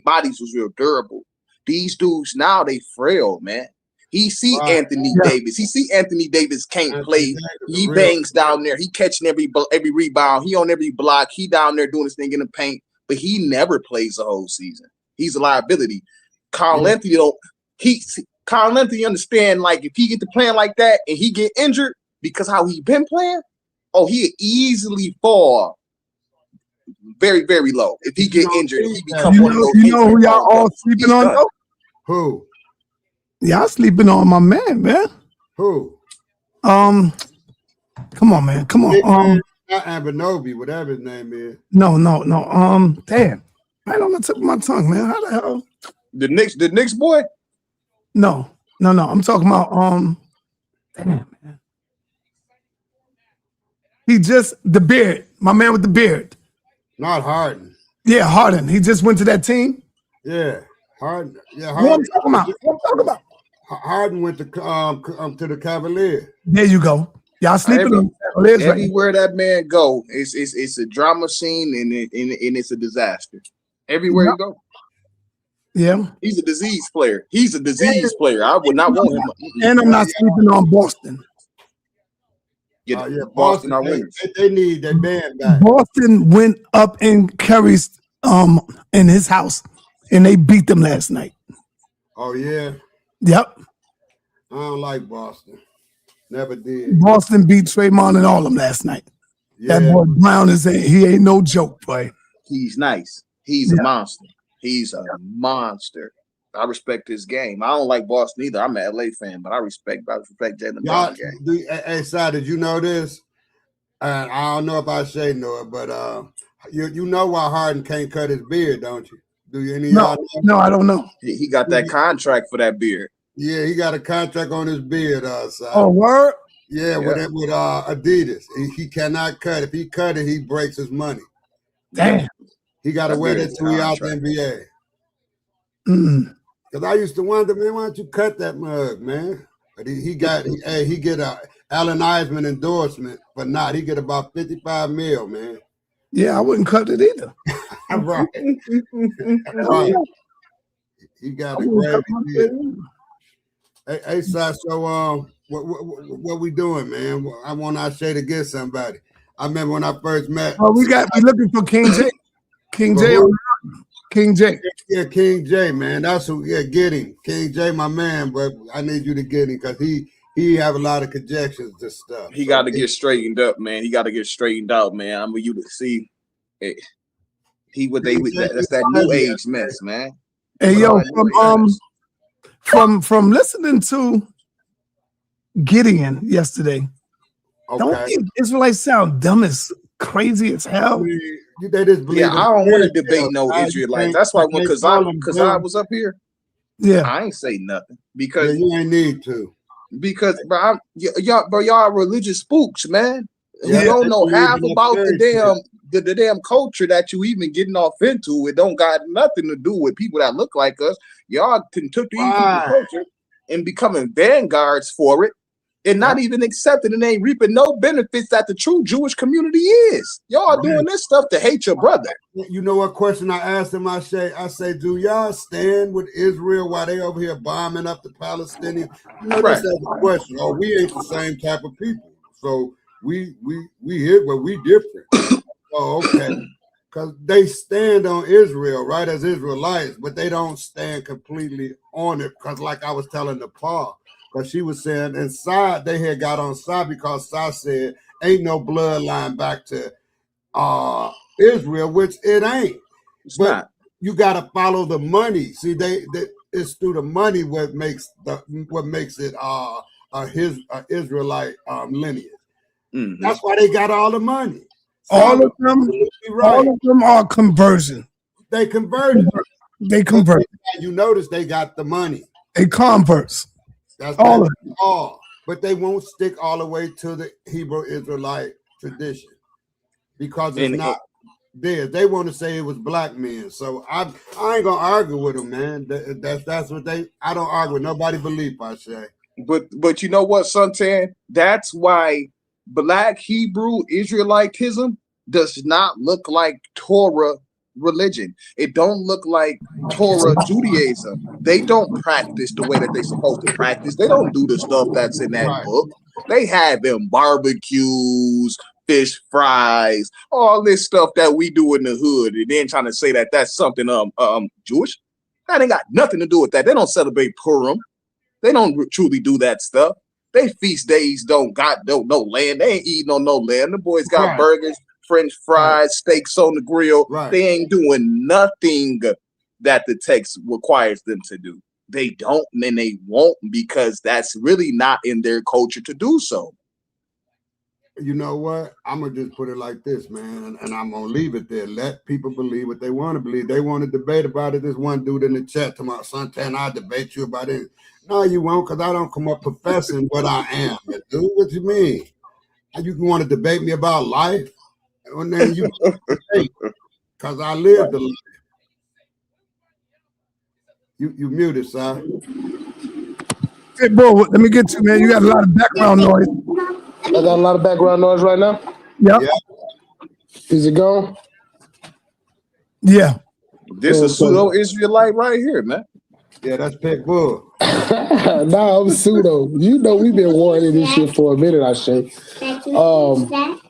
bodies was real durable. These dudes now they frail, man. He see Anthony Davis. He see Anthony Davis can't play. He bangs down there. He catching every rebound. He on every block. He down there doing his thing in the paint, but he never plays the whole season. He's a liability. Carl Anthony don't. Carl Anthony understand, like, if he get to playing like that and he get injured because how he been playing, he easily fall very, very low. If he get injured, he become one of those. You know who y'all all sleeping on though? Who? Y'all sleeping on my man. Who? Come on, man. Come on. Not Abinobi, whatever his name is. No. Damn. Right on the tip of my tongue, man. How the hell? The Knicks boy? No. I'm talking about damn, man. He just the beard. My man with the beard. Not Harden. Yeah, Harden. He just went to that team. Yeah, Harden. Yeah, What I'm talking about. Harden went to the Cavaliers. There you go. Y'all sleeping on Cavaliers, right? Everywhere that man go, it's a drama scene and it's a disaster. Everywhere you go. Yeah. He's a disease player. Player. I would not want him. And I'm not sleeping on Boston. Yeah, Boston are winners. They need their band back. Boston went up in Curry's in his house and they beat them last night. Oh yeah. Yep. I don't like Boston. Never did. Boston beat Draymond and all of them last night. Yeah. That boy Brown he ain't no joke, boy. He's nice. He's a monster. He's a monster. I respect his game. I don't like Boston either. I'm an LA fan, but I respect Jalen Brown's game. Hey, Si, did you know this? I don't know if I say know it, but you know why Harden can't cut his beard, don't you? Do you? No, I don't know. He got that contract for that beard. Yeah, he got a contract on his beard. Si. Oh, word? Yeah, with Adidas. He cannot cut. If he cut it, he breaks his money. Damn. He got to wear that till he out the NBA. Because I used to wonder, man, why don't you cut that mug, man? But he get a Allen Iverson endorsement, but not. He get about 55 mil, man. Yeah, I wouldn't cut it either. Right. Right. He got a great deal. Hey, Si, so what we doing, man? I want our Shay to get somebody. I remember when I first met. Oh, we looking for King J. King J. Yeah, King J, man. That's who. Yeah, get him. King J, my man. But I need you to get him because he have a lot of conjectures to stuff. He got to get straightened up, man. He got to get straightened out, man. I mean, you to see it. That's that new age mess, man. Hey, yo, from listening to Gideon yesterday, don't these Israelites sound dumb as crazy as hell? They just believe I don't want to debate no Israelites. That's why because I was up here. Yeah, I ain't say nothing because you ain't need to. Because y'all are religious spooks, man. You don't know half about the damn culture that you even getting off into. It don't got nothing to do with people that look like us. Y'all took the culture and becoming vanguards for it. And not even accepting and ain't reaping no benefits that the true Jewish community is. Y'all doing this stuff to hate your brother. You know what question I asked him? I say, do y'all stand with Israel while they over here bombing up the Palestinians? You know, that's the question. Oh, we ain't the same type of people. So we here, but we different. Oh, okay. Because they stand on Israel, right, as Israelites, but they don't stand completely on it. Because like I was telling Nepal, because she was saying inside they had got on side because Sa said ain't no bloodline back to Israel, which it ain't. It's but not. You got to follow the money. See, it's through the money what makes it his Israelite lineage. Mm-hmm. That's why they got all the money. All of them are conversion. They converted. They convert. You notice they got the money. They converts. That's all. But they won't stick all the way to the Hebrew Israelite tradition because it's not theirs. They want to say it was black men. So I ain't gonna argue with them, man. That's what they. I don't argue with nobody belief. I say. But you know what, Suntan? That's why Black Hebrew Israelitism does not look like Torah religion. It don't look like Torah Judaism. They don't practice the way that they're supposed to practice. They don't do the stuff that's in that book. They have them barbecues, fish fries, all this stuff that we do in the hood, and then trying to say that that's something Jewish. That ain't got nothing to do with that. They don't celebrate Purim. They don't truly do that stuff. They feast days don't no land. They ain't eating on no land. The boys got burgers, French fries, steaks on the grill. They ain't doing nothing that the text requires them to do. they don't and they won't because that's really not in their culture to do so. You know what? I'm gonna just put it like this, man, and I'm gonna leave it there. Let people believe what they want to believe. They want to debate about it. This one dude in the chat talking about Santana, I'll debate you about it. No, you won't, because I don't come up professing what I am. Dude, what you mean? You want to debate me about life? And then you because I lived the life. You muted, sir. Hey, bro, let me get you, man. You got a lot of background noise. I got a lot of background noise right now. Yep. Yeah. Is it gone? Yeah. This is pseudo-Israelite right here, man. Yeah, that's Pit Bull. Nah, I'm pseudo. You know we've been warning this shit for a minute, I say.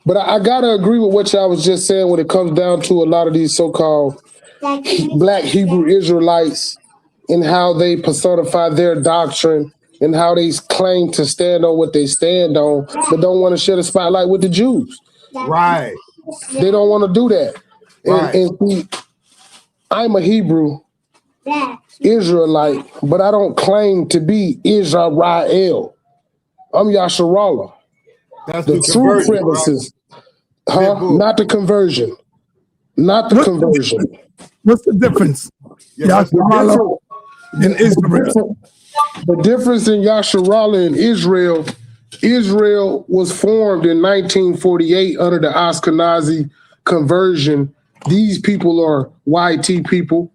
But I gotta agree with what y'all was just saying when it comes down to a lot of these so-called Black Hebrew Israelites and how they personify their doctrine and how they claim to stand on what they stand on, but don't want to share the spotlight with the Jews. Right. They don't want to do that. Right. And see, I'm a Hebrew Israelite, but I don't claim to be Israel. I'm Yasharallah. That's the true premises. Right? Not the conversion. Not the conversion. What's the difference? Yasharallah in Israel. The difference in Yasharallah and Israel was formed in 1948 under the Ashkenazi conversion. These people are YT people.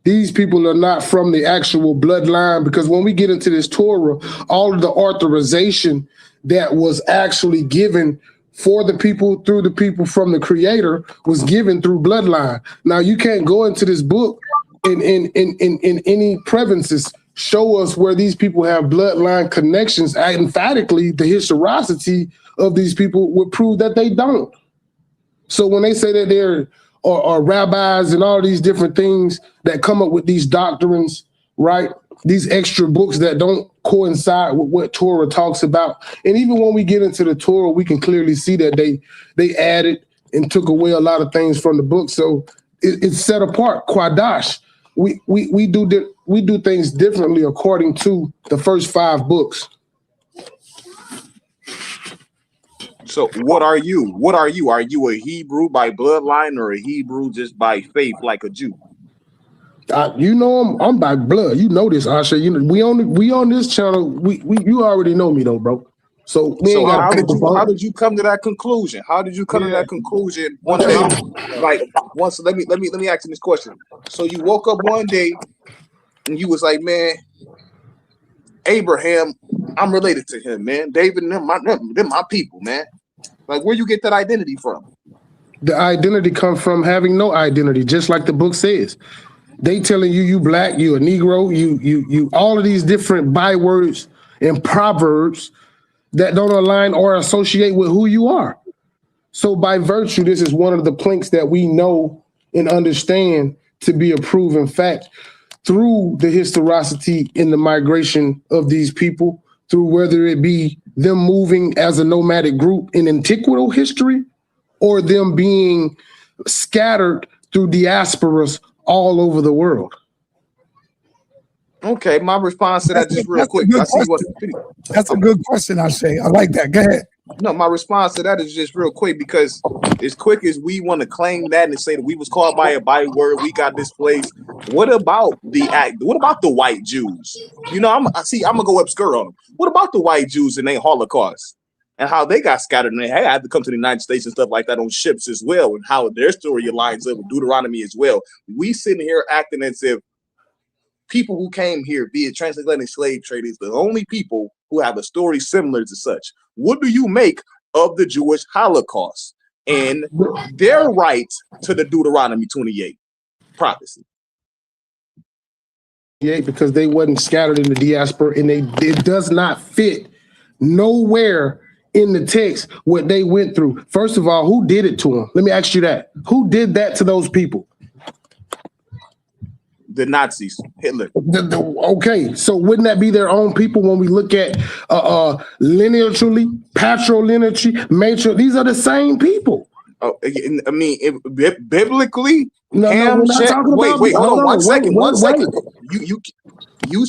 These people are not from the actual bloodline, because when we get into this Torah, all of the authorization that was actually given for the people, through the people from the Creator, was given through bloodline. Now, you can't go into this book in any provinces show us where these people have bloodline connections. Emphatically, the historicity of these people would prove that they don't. So when they say that they're or rabbis and all these different things that come up with these doctrines, right? These extra books that don't coincide with what Torah talks about. And even when we get into the Torah, we can clearly see that they added and took away a lot of things from the book. So it's set apart. Quadash. We do things differently according to the first 5 books. So what are you? What are you? Are you a Hebrew by bloodline or a Hebrew just by faith, like a Jew? You know I'm by blood. You know this, Asha. You know we on this channel. You already know me though, bro. So how did you come to that conclusion? How did you come to that conclusion one day? Let me ask you this question. So you woke up one day and you was like, man, Abraham, I'm related to him, man. David and them my people, man. Like, where you get that identity from? The identity comes from having no identity, just like the book says. They telling you black, you a Negro, you all of these different bywords and proverbs that don't align or associate with who you are. So by virtue, this is one of the planks that we know and understand to be a proven fact through the historicity in the migration of these people, through whether it be them moving as a nomadic group in antiqual history or them being scattered through diasporas all over the world. Okay, my response to that just real quick. That's a good question, I say. I like that. Go ahead. No, my response to that is just real quick, because as quick as we want to claim that and say that we was called by a byword, we got displaced. What about the white Jews? You know, I'm gonna go obscure on them. What about the white Jews and their Holocaust and how they got scattered and they had to come to the United States and stuff like that on ships as well, and how their story aligns up with Deuteronomy as well? We sitting here acting as if people who came here, be it transatlantic slave traders, the only people who have a story similar to such. What do you make of the Jewish Holocaust and their right to the Deuteronomy 28 prophecy? Yeah, because they wasn't scattered in the diaspora, and it does not fit nowhere in the text what they went through. First of all, who did it to them? Let me ask you that. Who did that to those people? The Nazis, Hitler. Okay, so wouldn't that be their own people when we look at linearly, patrilineage, matrix? These are the same people. Oh, I mean, biblically, no, we're not talking about. Wait, hold on, one second. You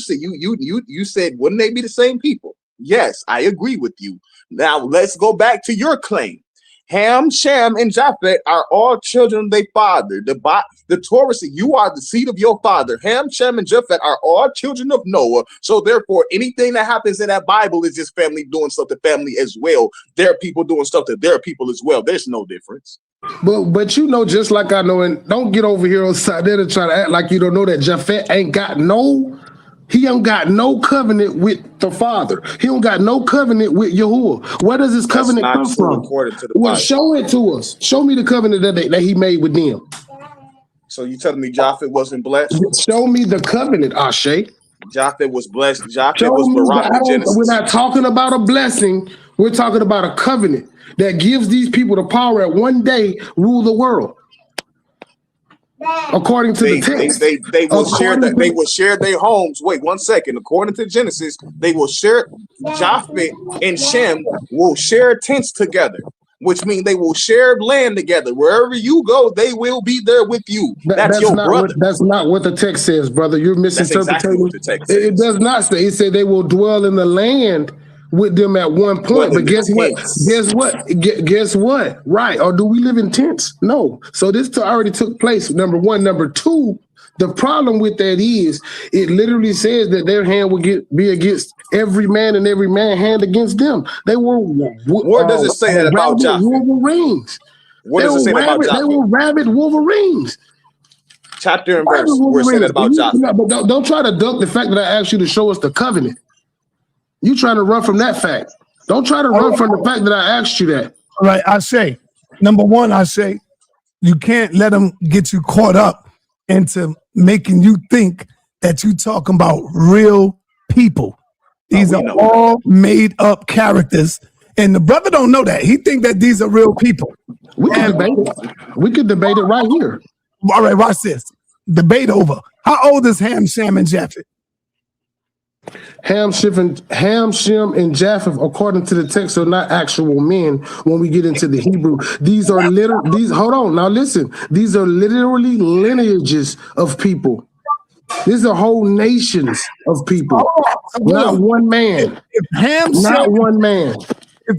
said, wouldn't they be the same people? Yes, I agree with you. Now let's go back to your claim. Ham, Shem, and Japheth are all children of their father. The Torah says you are the seed of your father. Ham, Shem, and Japheth are all children of Noah. So therefore, anything that happens in that Bible is just family doing stuff to family as well. Their people doing stuff to their people as well. There's no difference. But you know, just like I know, and don't get over here on sa.neter to try to act like you don't know that Japheth ain't got no covenant with the Father. He don't got no covenant with Yahuwah. Where does his covenant come from? Well, show it to us. Show me the covenant that he made with them. So you telling me Japheth wasn't blessed? Show me the covenant, Ashe. Japheth was blessed. Japheth was Barak in Genesis. We're not talking about a blessing. We're talking about a covenant that gives these people the power at one day rule the world. According to the text, they will share their homes. Wait 1 second. According to Genesis, they will share. Japheth and Shem will share tents together, which means they will share land together. Wherever you go, they will be there with you. That's your brother. That's not what the text says, brother. You're misinterpreting. Exactly what the text says. It does not say. It said they will dwell in the land with them at one point. But guess what? Guess what? Right. Or do we live in tents? No. So this already took place, number one. Number two, the problem with that is it literally says that their hand will be against every man and every man hand against them. They were where does it say that about Wolverines? Where does it say that about Japheth? They were rabid Wolverines. Chapter and verse. Where it said that about Japheth? But don't try to duck the fact that I asked you to show us the covenant. You trying to run from that fact. Don't try to run from the fact that I asked you that. All right, I say, number one, you can't let them get you caught up into making you think that you talking about real people. These are all made up characters. And the brother don't know that. He think that these are real people. We can debate it. We could debate it right here. All right, watch this. Debate over. How old is Ham, Shem, and Japheth? Ham, Shem, and Japheth, according to the text, are not actual men. When we get into the Hebrew, these are hold on, now listen. These are literally lineages of people. These are whole nations of people, not one man. If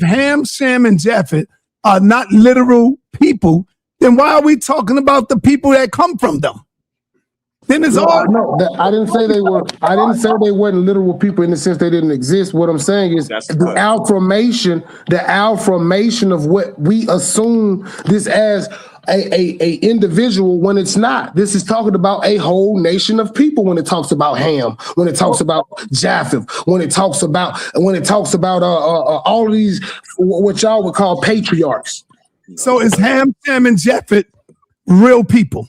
Ham, Shem, and Japheth are not literal people, then why are we talking about the people that come from them? Then it's all. No, I didn't say they were. I didn't say they weren't literal people in the sense they didn't exist. What I'm saying is the affirmation of what we assume this as a individual when it's not. This is talking about a whole nation of people when it talks about Ham, when it talks about Japheth, when it talks about all of these what y'all would call patriarchs. So is Ham, Shem, and Japheth real people?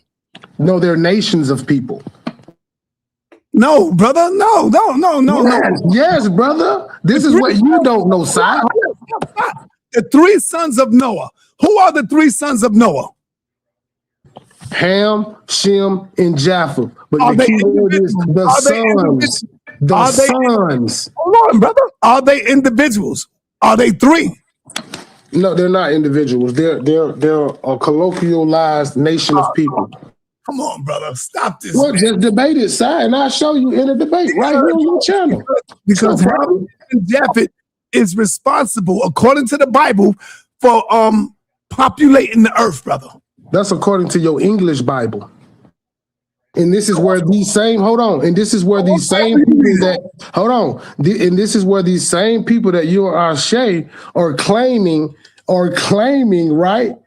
No, they're nations of people. No, brother. No. Yes, brother. This is what you don't know, Si. The three sons of Noah. Who are the three sons of Noah? Ham, Shem, and Japheth. But the key word is the sons. The sons. Hold on, brother. Are they individuals? Are they three? No, they're not individuals. They're a colloquialized nation of people. Come on, brother. Stop this. Well, just debate it, Si, and I'll show you in a debate right here on your channel. Because Ham and Japheth is responsible, according to the Bible, for populating the earth, brother. That's according to your English Bible. And this is where these same and this is where these same people that you and Ashe are claiming, right?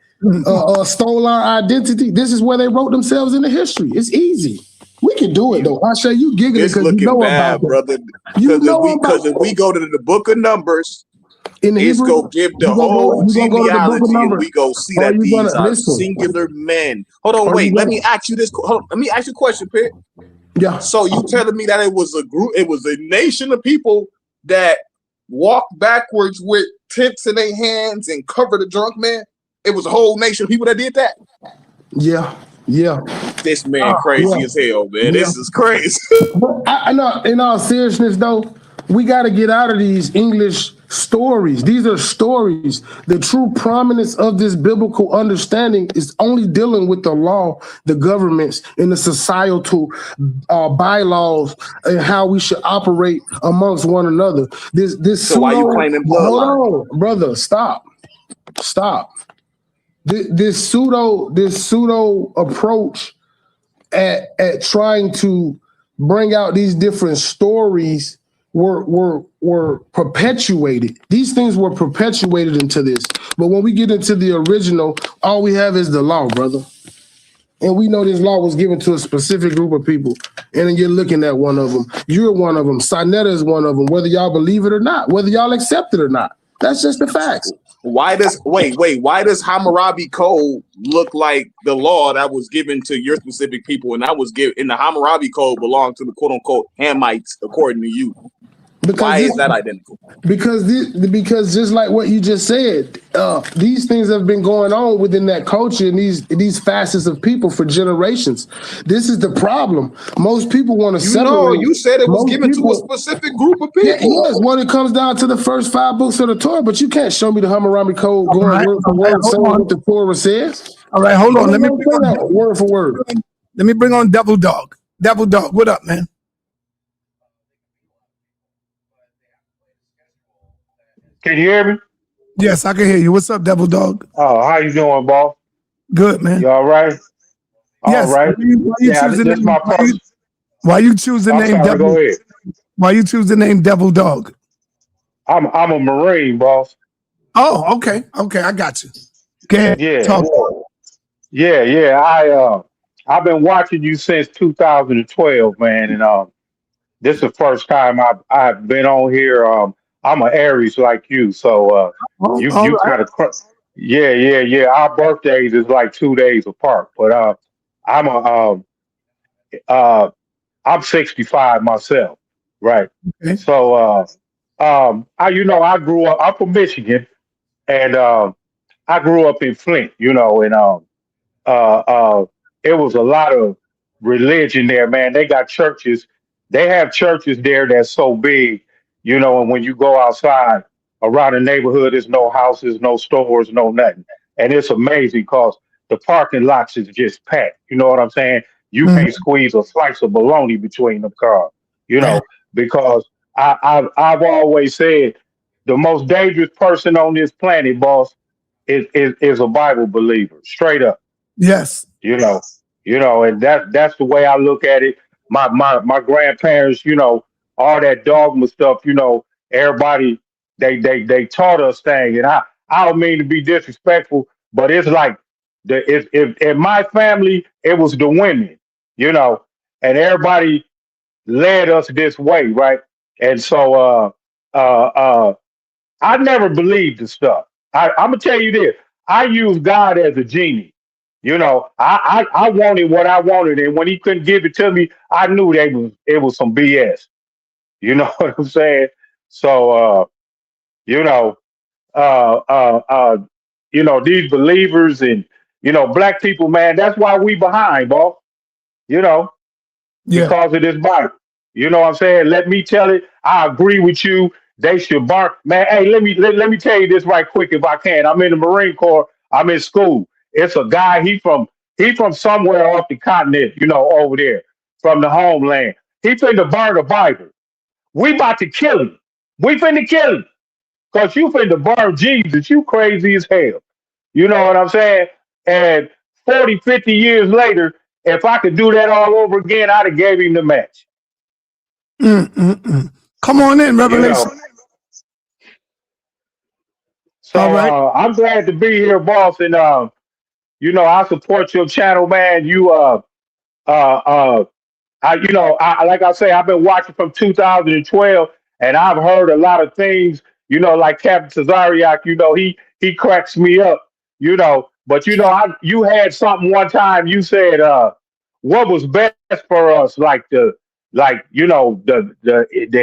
Stole our identity. This is where they wrote themselves into history. It's easy. We can do it though. Ashe, you giggling because you know bad, about brother. Because if we go to the book of Numbers, in the it's Hebrew, go give the whole genealogy, and we go see that these are singular men. Hold on, wait. Let me ask you this. Let me ask you a question, Pitt. Yeah. So you telling me that it was a group? It was a nation of people that walked backwards with tents in their hands and covered a drunk man? It was a whole nation of people that did that? Yeah. This man crazy as hell, man. This is crazy. I know. In all seriousness, though, we got to get out of these English stories. These are stories. The true prominence of this biblical understanding is only dealing with the law, the governments, and the societal bylaws and how we should operate amongst one another. This So why you claiming bloodline? Hold on, brother. Stop. This pseudo approach at trying to bring out these different stories were perpetuated. These things were perpetuated into this. But when we get into the original, all we have is the law, brother. And we know this law was given to a specific group of people. And then you're looking at one of them. You're one of them. Sa.neter is one of them, whether y'all believe it or not, whether y'all accept it or not. That's just the facts. Why does Hammurabi Code look like the law that was given to your specific people, and that was given in the Hammurabi Code belonged to the quote unquote Hamites, according to you? Why is that identical? Because just like what you just said, these things have been going on within that culture and these facets of people for generations. This is the problem. Most people want to separate. No, you said it was given to a specific group of people. Yes, when it comes down to the first 5 books of the Torah, but you can't show me the Hammurabi Code going word for word saying what the Torah says. All right, hold on. Let me bring on word for word. Let me bring on Devil Dog. Devil Dog, what up, man? Can you hear me? Yes, I can hear you. What's up, Devil Dog? Oh, how you doing, boss? Good, man. You all right? Yes. All right. Why you choose the name Devil? Go ahead. Why you choose the name Devil Dog? I'm a Marine, boss. Oh, okay. Okay, I got you. Go ahead. Yeah. Talk. Yeah. I've been watching you since 2012, man, and this is the first time I've been on here. I'm an Aries like you, so you kind of yeah. Our birthdays is like 2 days apart, but I'm 65 myself, right? Okay. So I grew up. I'm from Michigan, and I grew up in Flint, and it was a lot of religion there, man. They got churches. They have churches there that's so big, and when you go outside around the neighborhood, there's no houses, no stores, no nothing. And it's amazing because the parking lots is just packed. You know what I'm saying? You can't squeeze a slice of bologna between the cars, because I've always said the most dangerous person on this planet, boss, is a Bible believer, straight up. Yes. And that's the way I look at it. My grandparents, all that dogma stuff, everybody they taught us things, and I don't mean to be disrespectful, but it's like if in my family it was the women, and everybody led us this way, right? And so I never believed the stuff. I'm gonna tell you this. I use God as a genie. I wanted what I wanted, and when he couldn't give it to me, I knew it was some BS. You know what I'm saying? So these believers and black people, man, that's why we behind, boss. Because of this Bible. You know what I'm saying? Let me tell it. I agree with you. They should bark, man. Hey, let me tell you this right quick if I can. I'm in the Marine Corps. I'm in school. It's a guy. He from somewhere off the continent, over there from the homeland. He finna burn the Bible. We about to kill him. We finna kill him because you finna burn Jesus. You crazy as hell. You know what I'm saying? And 40, 50 years later, if I could do that all over again, I'd have gave him the match. Come on in, Revelation. So I'm glad to be here, boss, and I support your channel, man. Like I say, I've been watching from 2012, and I've heard a lot of things. Like Captain Tazariak, he cracks me up. But you had something one time. You said, what was best for us, like the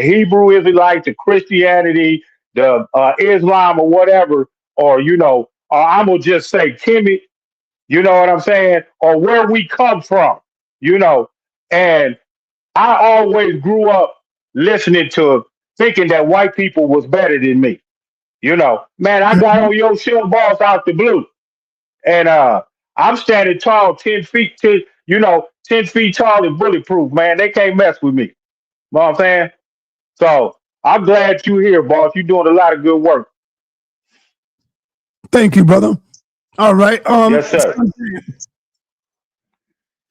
Hebrew Israelite, the Christianity, the Islam, or whatever, or I'm gonna just say Kemet. You know what I'm saying? Or where we come from. And I always grew up listening to thinking that white people was better than me. You know, man, I got on your show, boss, out the blue, and I'm standing tall, 10 feet, 10 feet tall and bulletproof. Man, they can't mess with me. You know what I'm saying? So I'm glad you're here, boss. You're doing a lot of good work. Thank you, brother. All right. Yes, sir.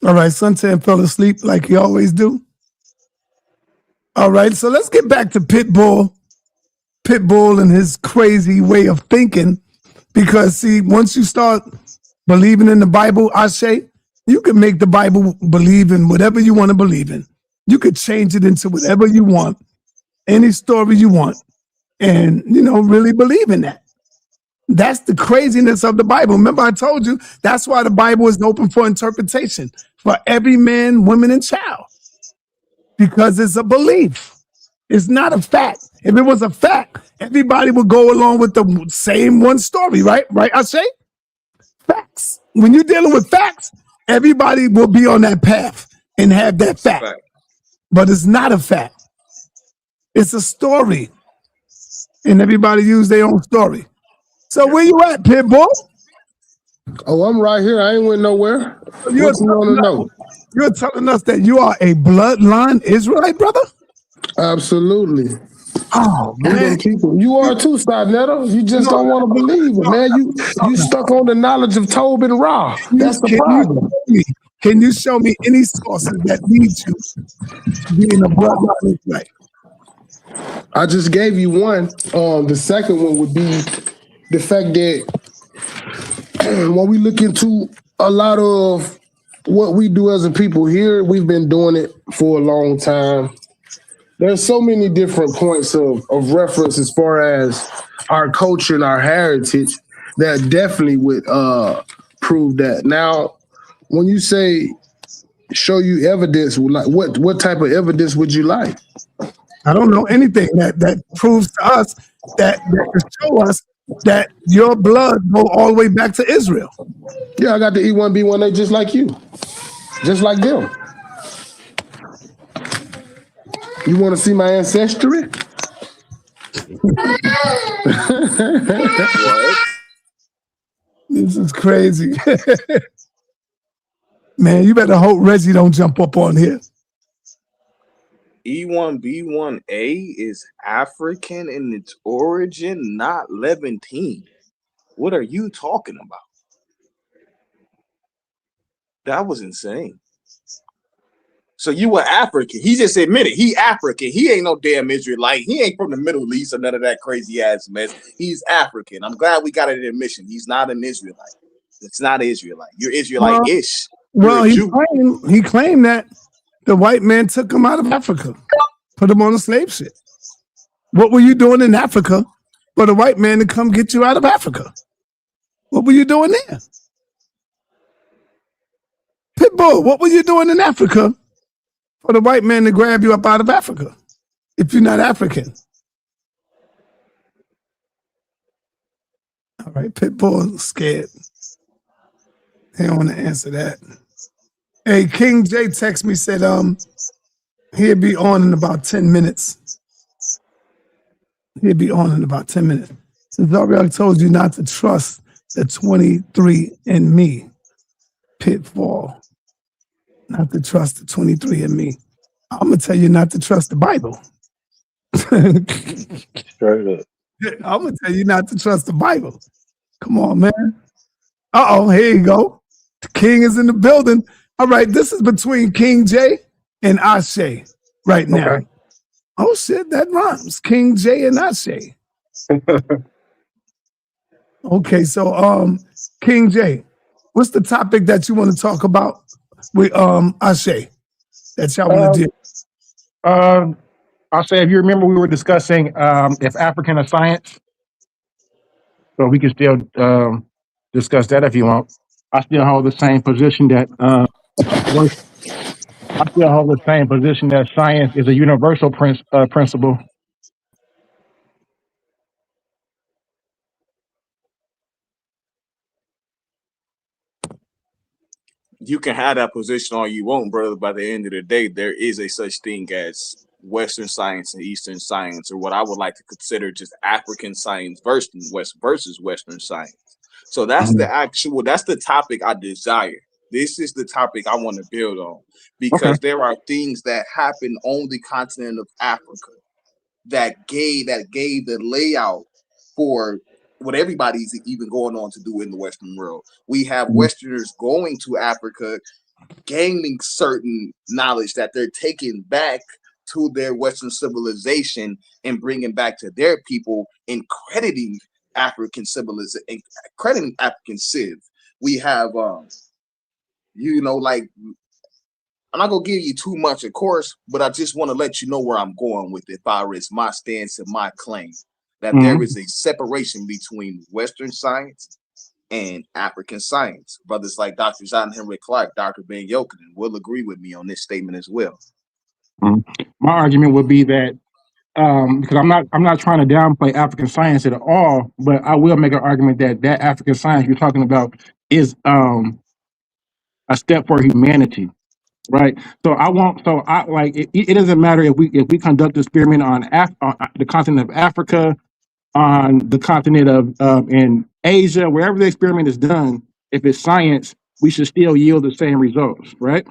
All right, Suntan fell asleep like he always do. All right, so let's get back to Pitbull and his crazy way of thinking. Because see, once you start believing in the Bible, Ashe, you can make the Bible believe in whatever you want to believe in. You could change it into whatever you want, any story you want, and really believe in that. That's the craziness of the Bible. Remember, I told you that's why the Bible is open for interpretation for every man, woman, and child. Because it's a belief. It's not a fact. If it was a fact, everybody would go along with the same one story, right? Right, I say? Facts. When you're dealing with facts, everybody will be on that path and have that fact. But it's not a fact. It's a story. And everybody use their own story. So where you at, Pitbull? Oh, I'm right here. I ain't went nowhere. What you want to know? You're telling us that you are a bloodline Israelite, brother? Absolutely. Oh, man. You are too, sa.neter. You just don't want to believe it, man. You stuck on the knowledge of Tob and Ra. That's the problem. Can you show me any sources that lead you to being a bloodline Israelite? I just gave you one. The second one would be the fact that when we look into a lot of what we do as a people here, we've been doing it for a long time. There's so many different points of reference as far as our culture and our heritage that definitely would prove that. Now, when you say show you evidence, like what type of evidence would you like? I don't know anything that proves to us that can show us that your blood go all the way back to Israel. Yeah, I got the E1B1A just like you. Just like them. You want to see my ancestry? What? This is crazy. Man, you better hope Reggie don't jump up on here. E1B1A is African in its origin, not Levantine. What are you talking about? That was insane. So you were African. He just admitted he African. He ain't no damn Israelite. He ain't from the Middle East or none of that crazy ass mess. He's African. I'm glad we got an admission. He's not an Israelite. It's not Israelite. You're Israelite-ish. Well, he claimed that the white man took him out of Africa, put him on a slave ship. What were you doing in Africa for the white man to come get you out of Africa? What were you doing there? Pitbull, what were you doing in Africa for the white man to grab you up out of Africa if you're not African? All right, Pitbull scared. He don't want to answer that. Hey, King J text me, said he'll be on in about 10 minutes. He'll be on in about 10 minutes. Since already told you not to trust the 23andMe pitfall. Not to trust the 23andMe. I'm going to tell you not to trust the Bible. Straight up. I'm going to tell you not to trust the Bible. Come on, man. Uh-oh, here you go. The king is in the building. All right, this is between King J and Ashe right now. Okay. Oh, shit, that rhymes. King J and Ashe. Okay, so King J, what's the topic that you want to talk about with Ashe that y'all want to do? I'll say, if you remember, we were discussing if African is science. So we can still discuss that if you want. I still hold the same position that science is a universal principle. You can have that position all you want, brother. By the end of the day, there is a such thing as Western science and Eastern science, or what I would like to consider just African science versus Western science. So that's that's the topic I desire. This is the topic I want to build on, because there are things that happen on the continent of Africa that gave the layout for what everybody's even going on to do in the Western world. We have Westerners going to Africa, gaining certain knowledge that they're taking back to their Western civilization and bringing back to their people, and crediting African civilization and crediting African civ. We have, like, I'm not gonna give you too much, of course, but I just want to let you know where I'm going with it, as far as my stance and my claim that there is a separation between Western science and African science. Brothers like Dr. John Henry Clark, Dr. Ben Yochanan will agree with me on this statement as well. My argument would be that because I'm not trying to downplay African science at all, but I will make an argument that African science you're talking about is a step for humanity, right? So it doesn't matter if we conduct an experiment on the continent of Africa, on the continent of in Asia, wherever the experiment is done. If it's science, we should still yield the same results, right?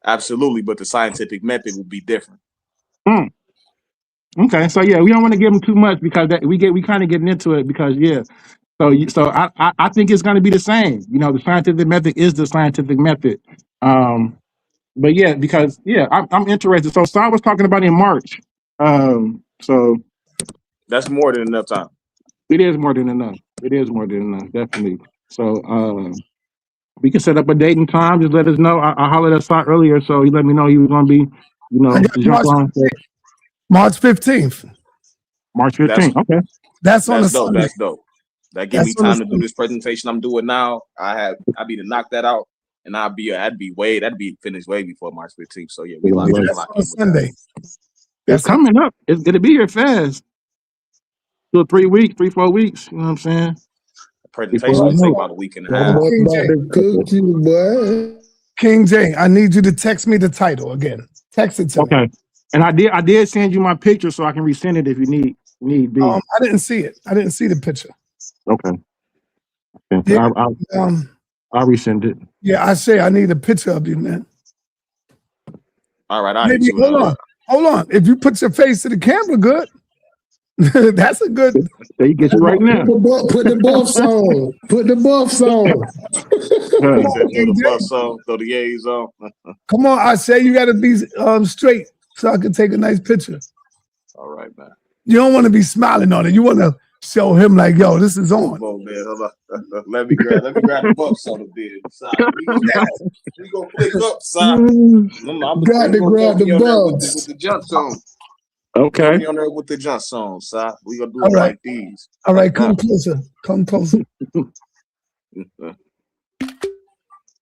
Absolutely, but the scientific method will be different. Okay, so yeah, we don't want to give them too much because we kind of getting into it because So I think it's going to be the same. The scientific method is the scientific method. But yeah, because I'm interested. So I was talking about in March. So that's more than enough time. It is more than enough. It is more than enough, definitely. So we can set up a date and time. Just let us know. I hollered at Scott earlier, so he let me know he was going to be, jump on. March 15th. March 15th. Okay. That's on the Sunday. That's dope. That gives me time to do this presentation I'm doing now. I'll be to knock that out, and that'd be finished way before March 15th. So yeah, we lock on Sunday. It's coming up. It'll be here fast. 2 or 3 weeks, 3-4 weeks. You know what I'm saying? The presentation will take about a week and a half. King J, I need you to text me the title again. Text it to me. Okay. And I did send you my picture so I can resend it if you need be. I didn't see it. I didn't see the picture. Okay. Yeah, I'll resend it. Yeah, I need a picture of you, man. All right. Hold on. If you put your face to the camera, good. That's a good. There you get you right now. Put the buffs on. Put the buffs on. Throw the A's on. Come on, I say you got to be straight so I can take a nice picture. All right, man. You don't want to be smiling on it. You want to show him like, yo, this is on. Hold on, man. Let me grab the buffs on the bed. We gonna click up, son. Got to grab the buffs with the jumps on. Okay. Be on there with the jumps on, son. We gonna do it like these. All right, come closer. Come closer.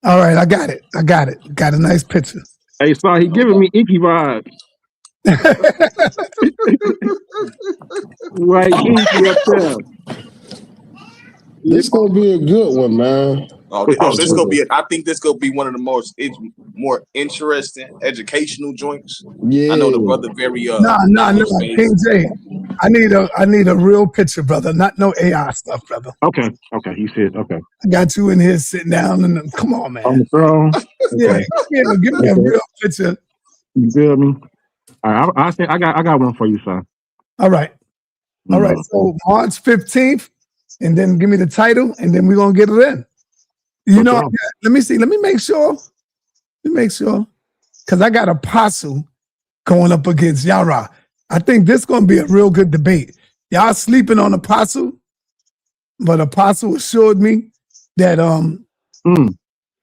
All right, I got it. Got a nice picture. Hey, so he giving me Inky vibes. Right, Inky up there. This gonna be a good one, man. This gonna be. I think this gonna be one of the more interesting educational joints. Yeah, I know the brother very. No. King J, I need a real picture, brother. Not no AI stuff, brother. Okay. He said okay. I got you in here sitting down, and come on, man. On the throne. Yeah, give me a real picture. You feel me? All right, I got one for you, son. All right. So March 15th, and then give me the title, and then we're gonna get it in. Let me see. Let me make sure. Because I got Apostle going up against Yara. I think this is going to be a real good debate. Y'all sleeping on Apostle, but Apostle assured me that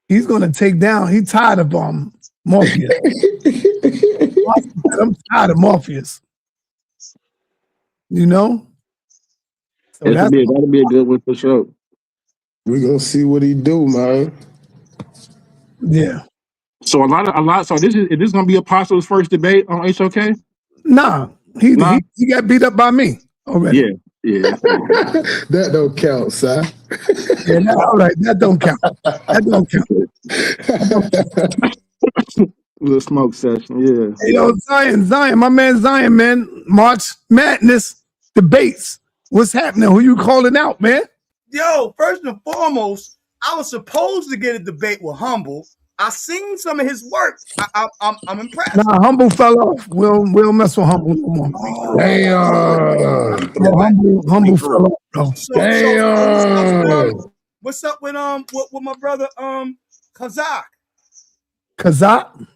he's going to take down. He's tired of Morpheus. I'm tired of Morpheus. So that'll be a good one for sure. We're gonna see what he do, man. Yeah. So a lot. So is this gonna be Apostle's first debate on HOK? Nah, he got beat up by me already. Yeah. That don't count, son. All right, that don't count. Little smoke session, yeah. Hey, yo, Zion, my man Zion, man. March Madness debates. What's happening? Who you calling out, man? Yo, first and foremost, I was supposed to get a debate with Humble. I seen some of his work. I'm impressed. Nah, Humble fell off. We'll mess with Humble no more. Damn. Humble fell off, bro. Damn. What's up with my brother Kazak? Kazak?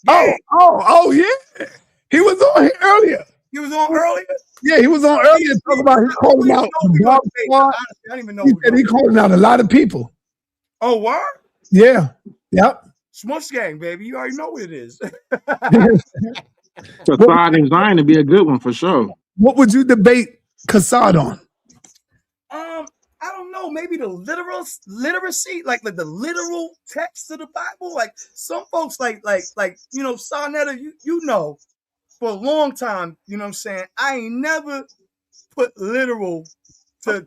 Yeah. Oh, yeah. He was on here earlier. He was on earlier? Yeah, he was on earlier talking about he calling out the Bob Squad. I don't even know. He said he calling out a lot of people. Oh, what? Yeah. Yep. Smush Gang, baby. You already know what it is. So Todd and Zion to be a good one for sure. What would you debate Kassad on? I don't know. Maybe the literacy, like the literal text of the Bible. Like some folks, like sa.neter, you know, for a long time, you know what I'm saying? I ain't never put literal to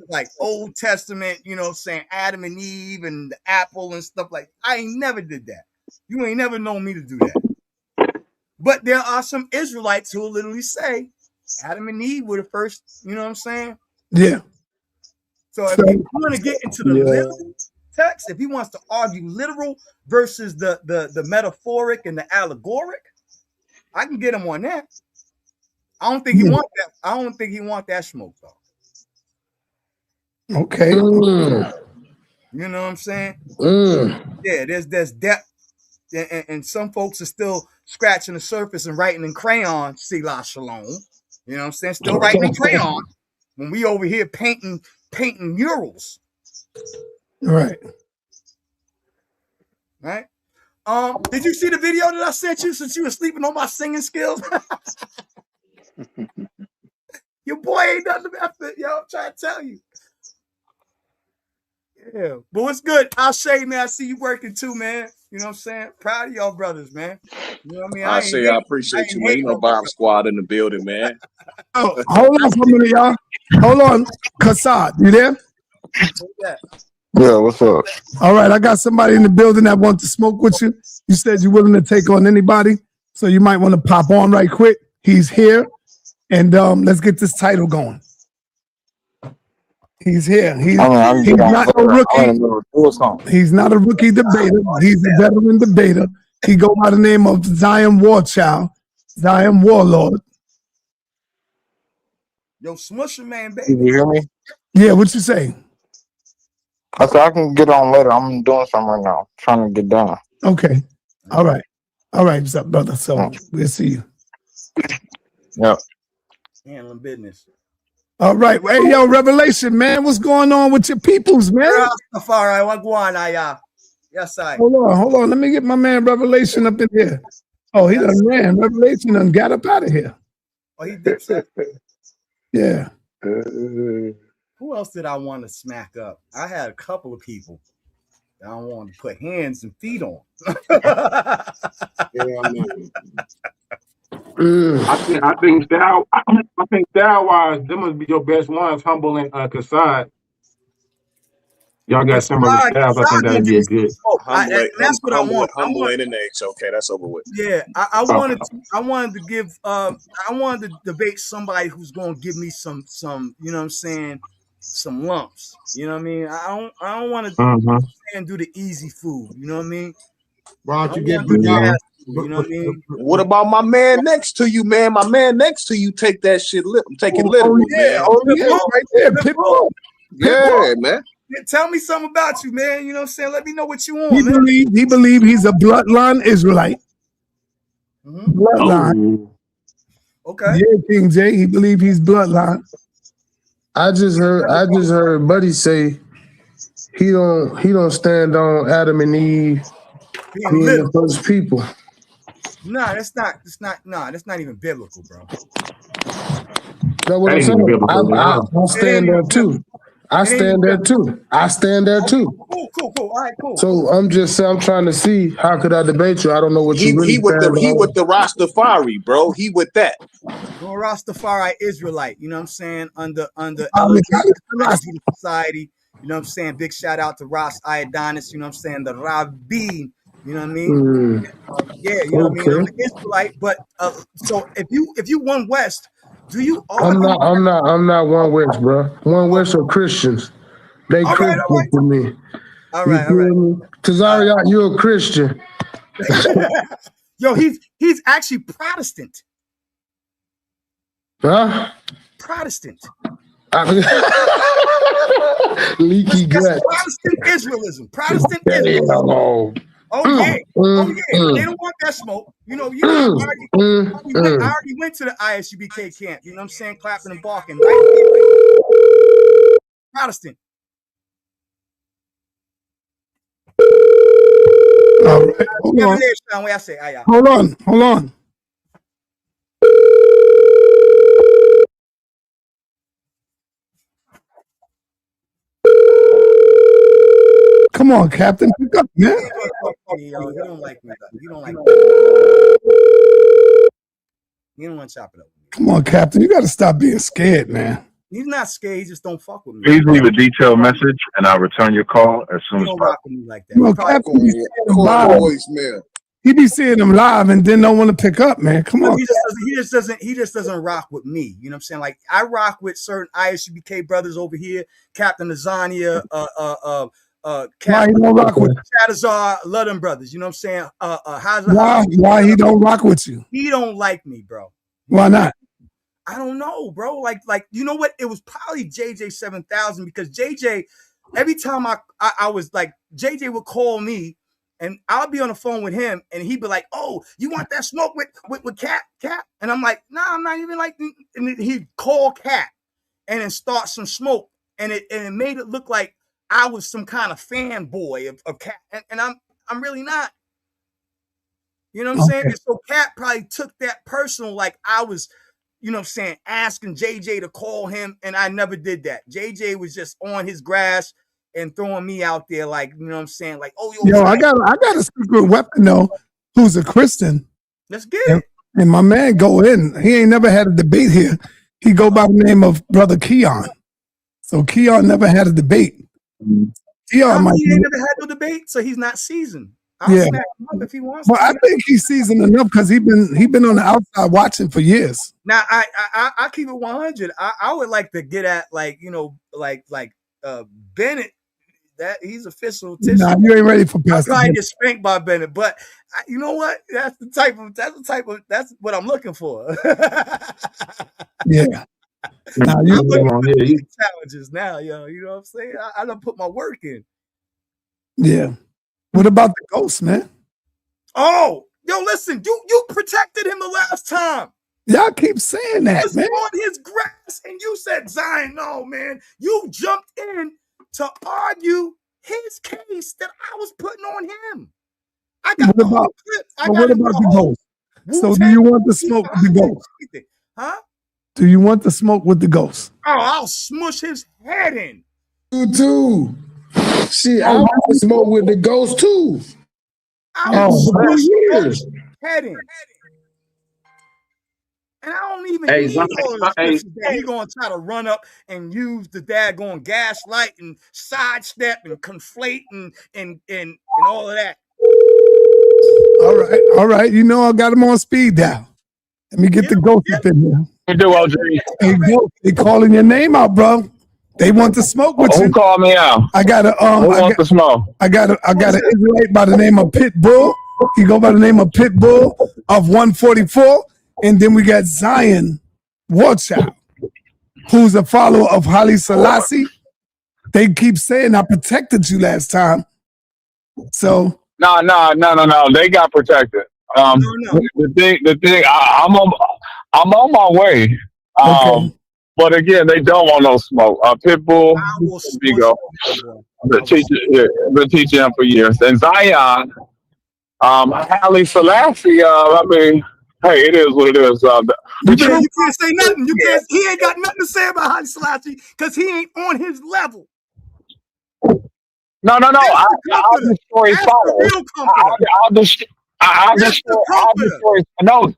like Old Testament, you know what I'm saying? Adam and Eve and the apple and stuff like I ain't never did that. You ain't never known me to do that. But there are some Israelites who will literally say Adam and Eve were the first, you know what I'm saying? Yeah. So if you want to get into the literal text, if he wants to argue literal versus the metaphoric and the allegoric, I can get him on that. I don't think he want that. I don't think he want that smoke though. Okay. You know what I'm saying? Yeah, there's depth, and some folks are still scratching the surface and writing in crayon. Selah Shalom. You know what I'm saying? Still writing in crayon when we over here painting murals. Right. Right. Did you see the video that I sent you since you were sleeping on my singing skills? Your boy ain't done the effort, yo. I'm trying to tell you. Yeah, but what's good? I'll say, man, I see you working too, man. You know what I'm saying? Proud of y'all brothers, man. You know what I mean? I appreciate you, man. You know, Bomb Squad in the building, man. Oh, hold on for a minute, y'all. Hold on. Kassad, you there? Yeah, what's up? All right, I got somebody in the building that wants to smoke with you. You said you're willing to take on anybody, so you might want to pop on right quick. He's here, and let's get this title going. He's here. He's not a rookie. He's not a rookie debater. He's a veteran debater. He go by the name of Zion Warchild, Zion Warlord. Yo, Smusher, man, baby. You hear me? Yeah, what you say? I said I can get on later. I'm doing something right now. Trying to get done. Okay. All right. What's up, brother? So we'll see you. Yep. Handling business. All right. Hey, yo, Revelation, man. What's going on with your peoples, man? Yes, I. Hold on. Let me get my man Revelation up in here. Oh, he done ran. Revelation done got up out of here. Oh, he did that. Yeah. Who else did I want to smack up? I had a couple of people that I wanted to put hands and feet on. I think style-wise, them must be your best ones, Humble and Kassad. Y'all got similar styles. I think that'd be a good. That's what I want. Humble ain't an H. Okay, that's over with. Yeah, I wanted to give. I wanted to debate somebody who's going to give me some. You know what I'm saying? Some lumps. You know what I mean? I don't want to do the easy food. You know what I mean? Why don't you get you know what I mean? What about my man next to you, man? My man next to you take that shit literal, man. Right there, Pitbull. Yeah, man. Tell me something about you, man. You know what I'm saying? Let me know what you want. He believe he's a bloodline Israelite. Bloodline. Okay. Yeah, King J. He believe he's bloodline. I just heard Buddy say he don't stand on Adam and Eve being the first people. Nah, that's not even biblical, bro. That's what I'm saying. I stand there too. I stand there too. Cool. All right, cool. So I'm trying to see how could I debate you. I don't know what you really he with the Rastafari, bro. He with that. No Rastafari Israelite, you know what I'm saying? Under elevated society, you know what I'm saying? Big shout out to Ras Iodonis, you know what I'm saying? The Rabbi, you You know what I mean? Yeah, you know what I mean. I'm an Israelite, but so if you one West, do you argue? I'm not one West, bro. One West are Christians. They Christian for me. All right. Tazariak, you're a Christian. Yo, he's actually Protestant. Huh? Protestant. Leaky gut. Protestant Israelism. Protestant Israelism. Oh yeah. They don't want that smoke. I already went to the ISUBK camp. You know what I'm saying? Clapping and barking. Right? Protestant. All right. Hold on. Come on, Captain. Pick up, man. You don't like me. You don't like me. You don't want to chop it up. Come on, Captain. You got to stop being scared, man. He's not scared. He just don't fuck with me. Please leave a detailed message, and I'll return your call as soon as possible. Like that. No, Captain be seeing them live. He be seeing them live and then don't want to pick up, man. Come on. He just doesn't rock with me. You know what I'm saying? Like I rock with certain ISUBK brothers over here, Captain Lasagna, why he don't rock with Chatazar, love them brothers. You know what I'm saying? Why he don't rock with you? He don't like me, bro. Why not? I don't know, bro. Like you know what? It was probably JJ 7000 because JJ, every time I was like, JJ would call me and I'll be on the phone with him and he'd be like, "Oh, you want that smoke with Cap?" And I'm like, "Nah, I'm not even like." And he'd call Cap and then start some smoke and it made it look like I was some kind of fanboy of Cap, and I'm really not. You know what I'm saying? And so Cap probably took that personal, like I was, you know what I'm saying, asking JJ to call him, and I never did that. JJ was just on his grass and throwing me out there, like, you know what I'm saying, like, oh yo, I got a secret weapon though, who's a Christian. Let's get it. And my man go in. He ain't never had a debate here. He go by the name of Brother Keon. So Keon never had a debate. He ain't never had no debate, so he's not seasoned. I'll smack him up if he wants. Well, I think he's seasoned enough because he been on the outside watching for years. Now I keep it 100. I would like to get at like Bennett. That he's official. Nah, you ain't ready for Pastor. I'm trying to get spanked by Bennett, but you know what? That's what I'm looking for. Yeah. Now you challenges now, yo. You know what I'm saying? I done put my work in. Yeah. What about the ghost, man? Oh, yo, listen, you protected him the last time. Y'all keep saying that, man. On his grass, and you said, Zion, no, man. You jumped in to argue his case that I was putting on him. I got what about the ghost? So do you want the smoke with the ghost? Huh? Do you want the smoke with the ghost? Oh, I'll smush his head in. You too. Shit, I want to smoke with the ghost too. I'll smush his head in. And I don't even need all the scriptures that he's going to try to run up and use the daggone gaslight and sidestep and conflate and all of that. All right. You know I got him on speed dial. Let me get the ghost up in here. You do, OG. Hey, ghost, they calling your name out, bro. They want to smoke with you. Who called me out? I got a Who wants to smoke? I got an Israelite by the name of Pitbull. He go by the name of Pitbull of 144. And then we got Zion Warchild, who's a follower of Haile Selassie. They keep saying I protected you last time. So No. They got protected. The thing. I'm on my way. Okay. But again, they don't want no smoke. Pitbull, Vigo. Been teaching him for years. And Zion, Haile Selassie. I mean, hey, it is what it is. You can't say nothing. He ain't got nothing to say about Haile Selassie because he ain't on his level. No. I'll destroy his followers. I'll destroy. No.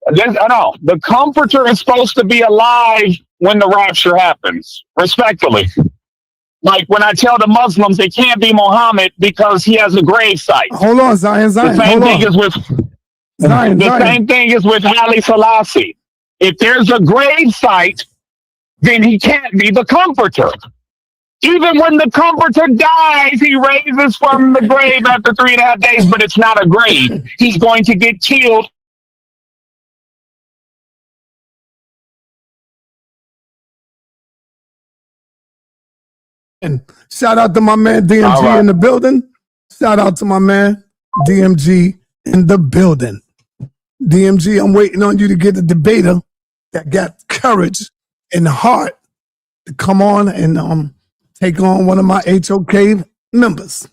The comforter is supposed to be alive when the rapture happens. Respectfully. Like when I tell the Muslims it can't be Muhammad because he has a grave site. Hold on, Zion, The same thing is with the same thing is with Haile Selassie. If there's a grave site, then he can't be the comforter. Even when the comforter dies, he raises from the grave after 3.5 days, but it's not a grave. He's going to get killed. And shout out to my man DMG in the building. Shout out to my man DMG in the building. DMG, I'm waiting on you to get a debater that got courage and the heart to come on and take on one of my HOK members.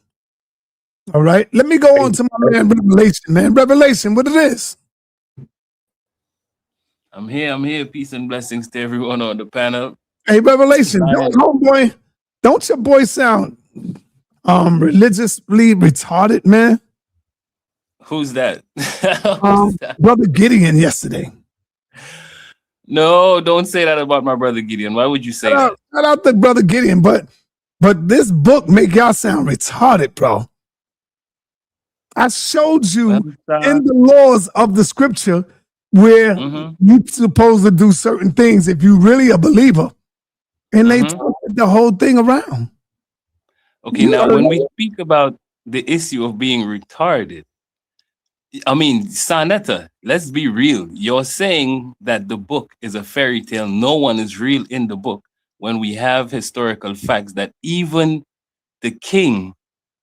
All right, let me go on to my man Revelation, man. Revelation, what it is? I'm here. Peace and blessings to everyone on the panel. Hey, Revelation, don't your boy sound religiously retarded, man? Who's that? Brother Gideon yesterday. No, don't say that about my brother Gideon. Why would you say that? Shout out to Brother Gideon, but this book make y'all sound retarded, bro. I showed you in the laws of the scripture where you're supposed to do certain things if you really a believer. And they turned the whole thing around. Okay, now when we speak about the issue of being retarded, I mean, sa.neter, let's be real. You're saying that the book is a fairy tale. No one is real in the book when we have historical facts that even the king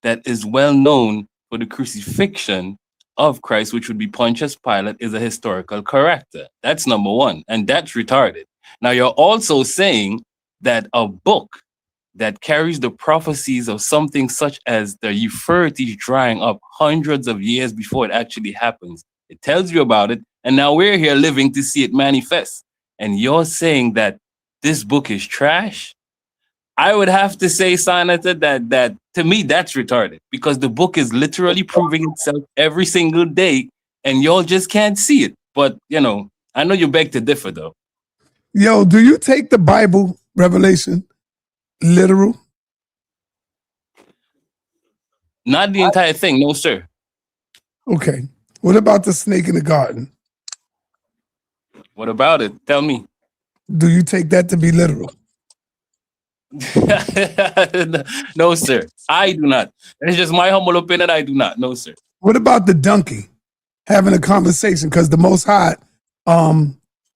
that is well known for the crucifixion of Christ, which would be Pontius Pilate, is a historical character. That's number one, and that's retarded. Now, you're also saying that a book that carries the prophecies of something such as the Euphrates drying up hundreds of years before it actually happens. It tells you about it, and now we're here living to see it manifest. And you're saying that this book is trash? I would have to say, sa.neter, that to me, that's retarded, because the book is literally proving itself every single day, and y'all just can't see it. But, you know, I know you beg to differ, though. Yo, do you take the Bible, Revelation, literal? Not the entire thing, no, sir. Okay. What about the snake in the garden? What about it? Tell me. Do you take that to be literal? No, sir. I do not. It's just my humble opinion. I do not. No, sir. What about the donkey having a conversation? Because the Most High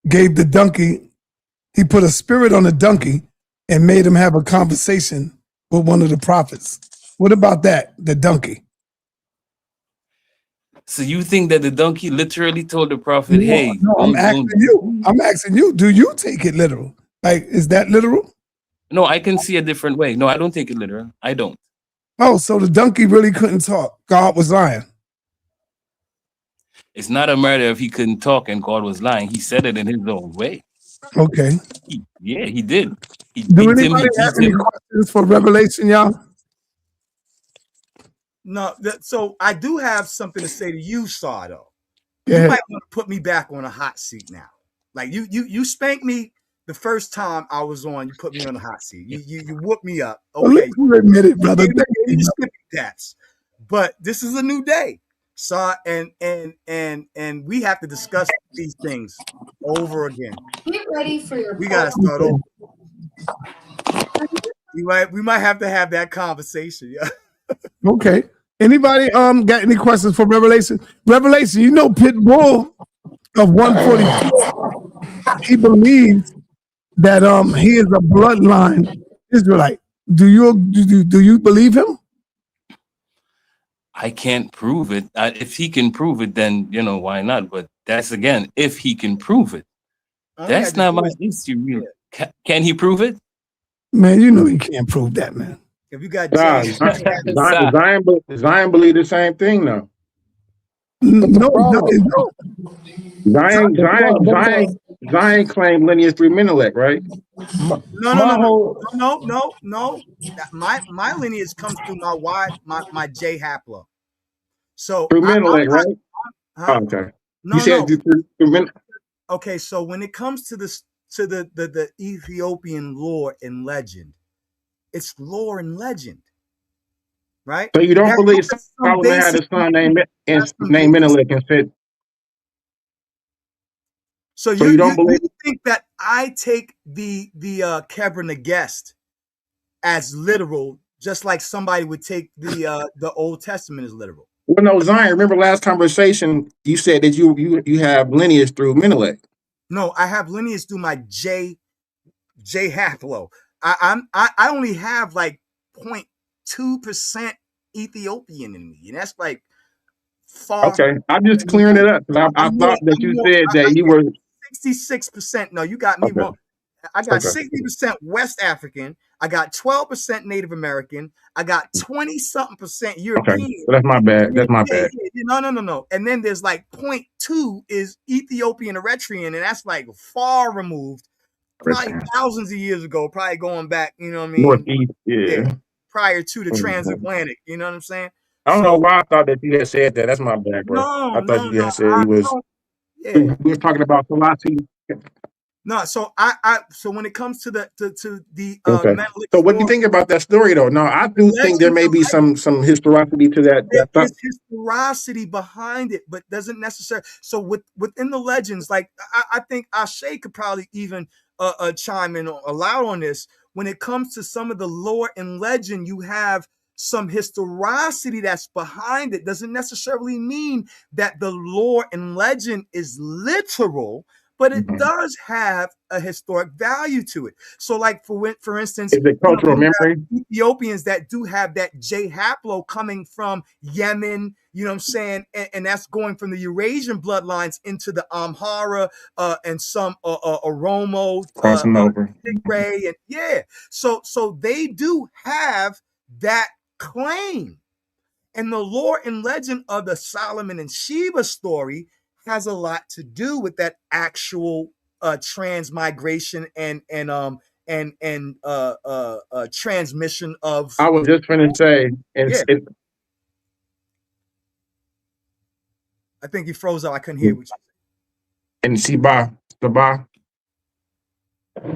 gave the donkey, he put a spirit on the donkey and made him have a conversation with one of the prophets. What about that, the donkey? So you think that the donkey literally told the prophet, hey. No, I'm asking you, do you take it literal? Like, is that literal? No, I can see a different way. No, I don't take it literal. I don't. Oh, so the donkey really couldn't talk. God was lying. It's not a murder if he couldn't talk and God was lying. He said it in his own way. Okay. He did. Do anybody have any questions for Revelation, y'all? No, so I do have something to say to you, Saw, though. You might want to put me back on a hot seat now. Like you spanked me the first time I was on. You put me on the hot seat. You whooped me up. Okay, you admit it, brother. But this is a new day, Saw, and we have to discuss these things over again. Get ready for your. We gotta start over. We might have to have that conversation. Yeah. Okay. Anybody got any questions for Revelation? Revelation, you know Pitbull of 142. He believes that he is a bloodline Israelite. Do you believe him? I can't prove it. If he can prove it, then you know why not. But that's again, if he can prove it. That's not my issue. Really. Can he prove it? Man, you know he can't prove that, man. If you got Zion believe the same thing now. No. Zion claimed lineage through Menelik, right? No. My lineage comes through my J haplo. So through Menelik, right? Okay. No, you said through Menelik. Okay, so when it comes to the Ethiopian lore and legend, It's lore and legend, right? So you don't That believe has some Solomon had a basic son that's some named basic. Menelik and said, So so you don't believe? you think that I take the Kebra Nagast as literal, just like somebody would take the Old Testament as literal? Well, no, Zion. Remember last conversation you said that you have lineage through Menelik. No, I have lineage through my J haplo. I only have like 0.2% Ethiopian in me, and that's like far. Okay, I'm just clearing it up because I thought that you said that you were 66%. No, you got me okay. wrong. I got Okay. 60% West African. I got 12% Native American. I got 20-something% European. Okay, so that's my bad. That's my bad. No. And then there's like 0.2 is Ethiopian Eritrean, and that's like far removed, probably thousands of years ago, probably going back, you know what I mean? Northeast, yeah. Prior to the transatlantic, you know what I'm saying? I don't know why I thought that you had said that. That's my bad, bro. No, I thought you had said I he was. don't. Yeah. We were talking about Selassie. No, so so when it comes to the Okay. Menelik So what do you story, think about that story, though? No, I do think there may be some historicity to that. there's historicity behind it, but doesn't necessarily. So within the legends, like I think Ashe could probably even chime in loud on this. When it comes to some of the lore and legend, you have some historicity that's behind it. Doesn't necessarily mean that the lore and legend is literal, but it does have a historic value to it. So, like for instance, is it cultural memory? Ethiopians that do have that J haplo coming from Yemen, you know what I'm saying, and that's going from the Eurasian bloodlines into the Amhara and some Oromo, Crossing over. Tigray, and yeah. So they do have that claim, and the lore and legend of the Solomon and Sheba story has a lot to do with that actual transmigration and transmission of. I was just going to say, I think you froze up. I couldn't hear what you said. And Saba.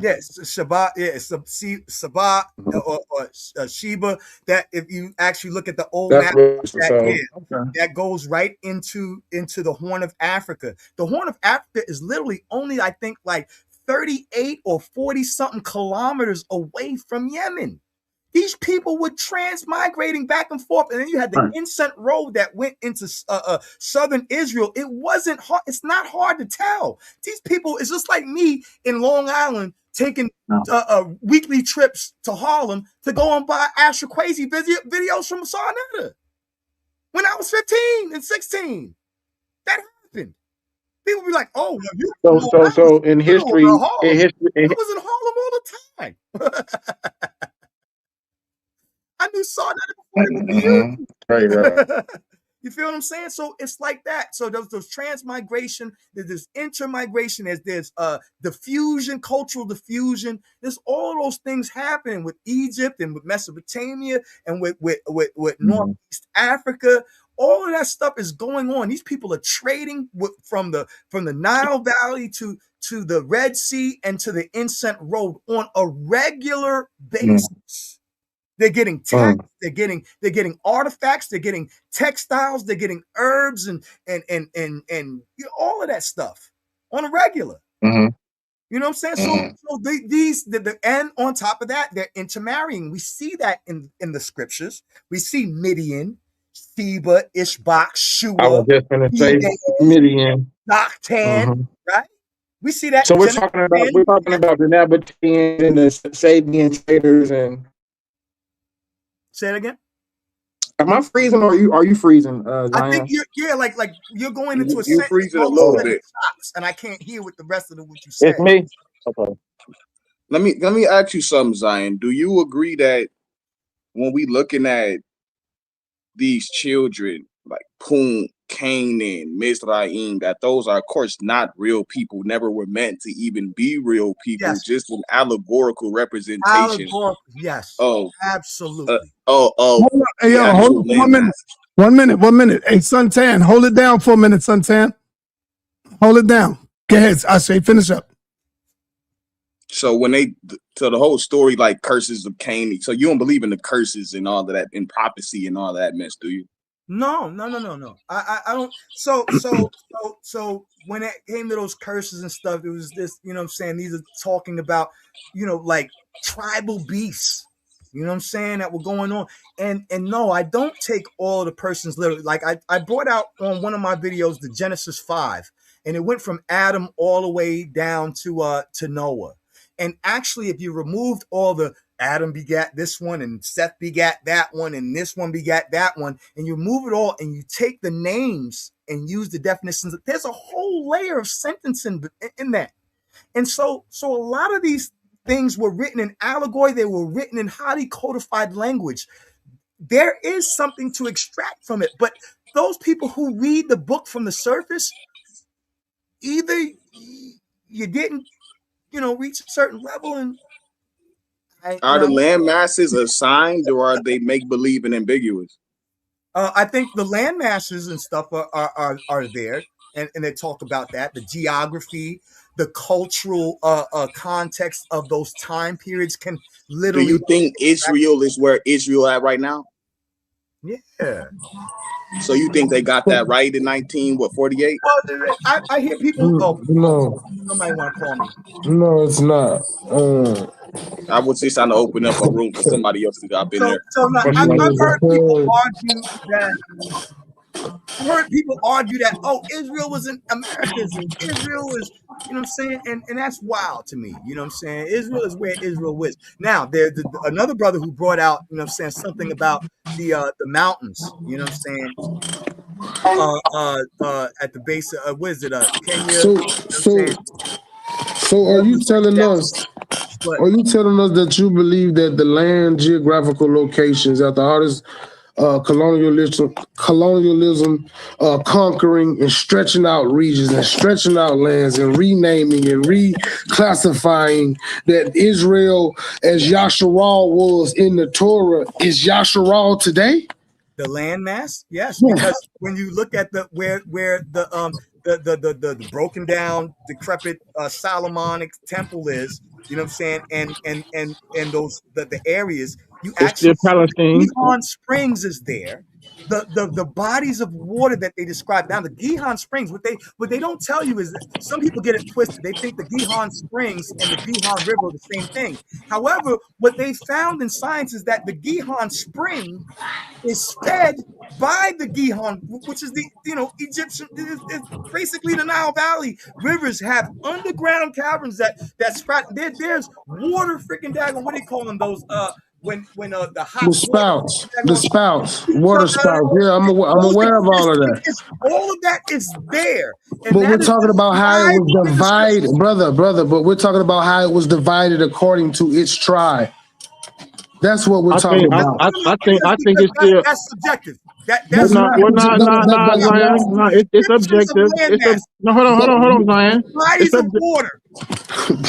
Yes, Shabbat, Sabah or Sheba. That if you actually look at the old map, that goes right into the Horn of Africa. The Horn of Africa is literally only, I think, like 38 or 40 something kilometers away from Yemen. These people were transmigrating back and forth, and then you had the Incense Road that went into southern Israel. It wasn't hard. It's not hard to tell. These people, it's just like me in Long Island taking weekly trips to Harlem to go and buy Asher Crazy videos from sa.neter when I was 15 and 16. That happened. People be like, "Oh, well, so in history, I was in Harlem all the time." I knew sa.neter before they were you. Right. You feel what I'm saying? So it's like that. So there's transmigration, there's intermigration, there's diffusion, cultural diffusion. There's all those things happening with Egypt and with Mesopotamia and with Northeast Africa. All of that stuff is going on. These people are trading from the Nile Valley to the Red Sea and to the Incense Road on a regular basis. They're getting tax, they're getting artifacts, they're getting textiles, they're getting herbs and all of that stuff on a regular. You know what I'm saying? So and on top of that, they're intermarrying. We see that in the scriptures. We see Midian, Sheba, Ishbak, Shua. I was just going to say Midian, Doctan, right? We see that. So we're talking about the Nabateans and the Sabian traders and. Say it again. Am I freezing or are you freezing? Zion? I think like you're going into you're freezing a little bit, and I can't hear what the rest of what you said. It's me. Okay. Let me ask you something, Zion. Do you agree that when we looking at these children like Pum, Canaan, Mizraim, that those are of course not real people, never were meant to even be real people, just an allegorical representation. Yes. Oh, absolutely. Hold on 1 minute. Hey, Suntan, hold it down for a minute, Suntan. Hold it down. Go ahead. I say finish up. So so the whole story, like curses of Cain. So you don't believe in the curses and all of that, in prophecy and all of that mess, do you? No. I don't. So when it came to those curses and stuff, it was this. You know what I'm saying? These are talking about, like tribal beasts. You know what I'm saying, that were going on. And no, I don't take all of the persons literally. Like I brought out on one of my videos the Genesis 5, and it went from Adam all the way down to Noah. And actually, if you removed all the Adam begat this one, and Seth begat that one, and this one begat that one, and you move it all, and you take the names and use the definitions. There's a whole layer of sentencing in that. And so a lot of these things were written in allegory. They were written in highly codified language. There is something to extract from it. But those people who read the book from the surface, either you didn't, reach a certain level, and are the land masses assigned, or are they make believe and ambiguous? I think the land masses and stuff are there, and they talk about that, the geography, the cultural context of those time periods can literally. Do you think Israel is where Israel at right now? Yeah. So you think they got that right in 1948? Well, I hear people. No. Somebody want to call me? No, it's not. I was just trying to open up a room for somebody else to got in there. So I've heard people argue that. I've heard people argue that, Israel was in Americas and Israel is, you know what I'm saying? And that's wild to me. You know what I'm saying? Israel is where Israel is. Now, there's another brother who brought out, you know what I'm saying, something about the mountains, you know what I'm saying? At the base of, what is it, Kenya? So are you telling us? Are you telling us that you believe that the land geographical locations after all this colonialism, conquering and stretching out regions and stretching out lands and renaming and reclassifying, that Israel, as Yasharal was in the Torah, is Yasharal today? The landmass, yes, because when you look at where the broken down, decrepit Solomonic temple is, you know what I'm saying, and those the areas, you actually Palestine. Gihon Springs is there. The bodies of water that they describe now, the Gihon Springs, what they don't tell you is that some people get it twisted. They think the Gihon Springs and the Gihon River are the same thing. However, what they found in science is that the Gihon Spring is fed by the Gihon, which is the Egyptian, is basically the Nile Valley. Rivers have underground caverns that sprout. There's water freaking daggone. What do you call them? Those when the hot the spouts, water spouts. Yeah, I'm aware of all of that. All of that is there. But we're talking about how it was divided, brother. But we're talking about how it was divided according to its tribe. That's what we're talking about. I think it's still. That's subjective. It's objective. No, hold on, Zion. Bodies of water.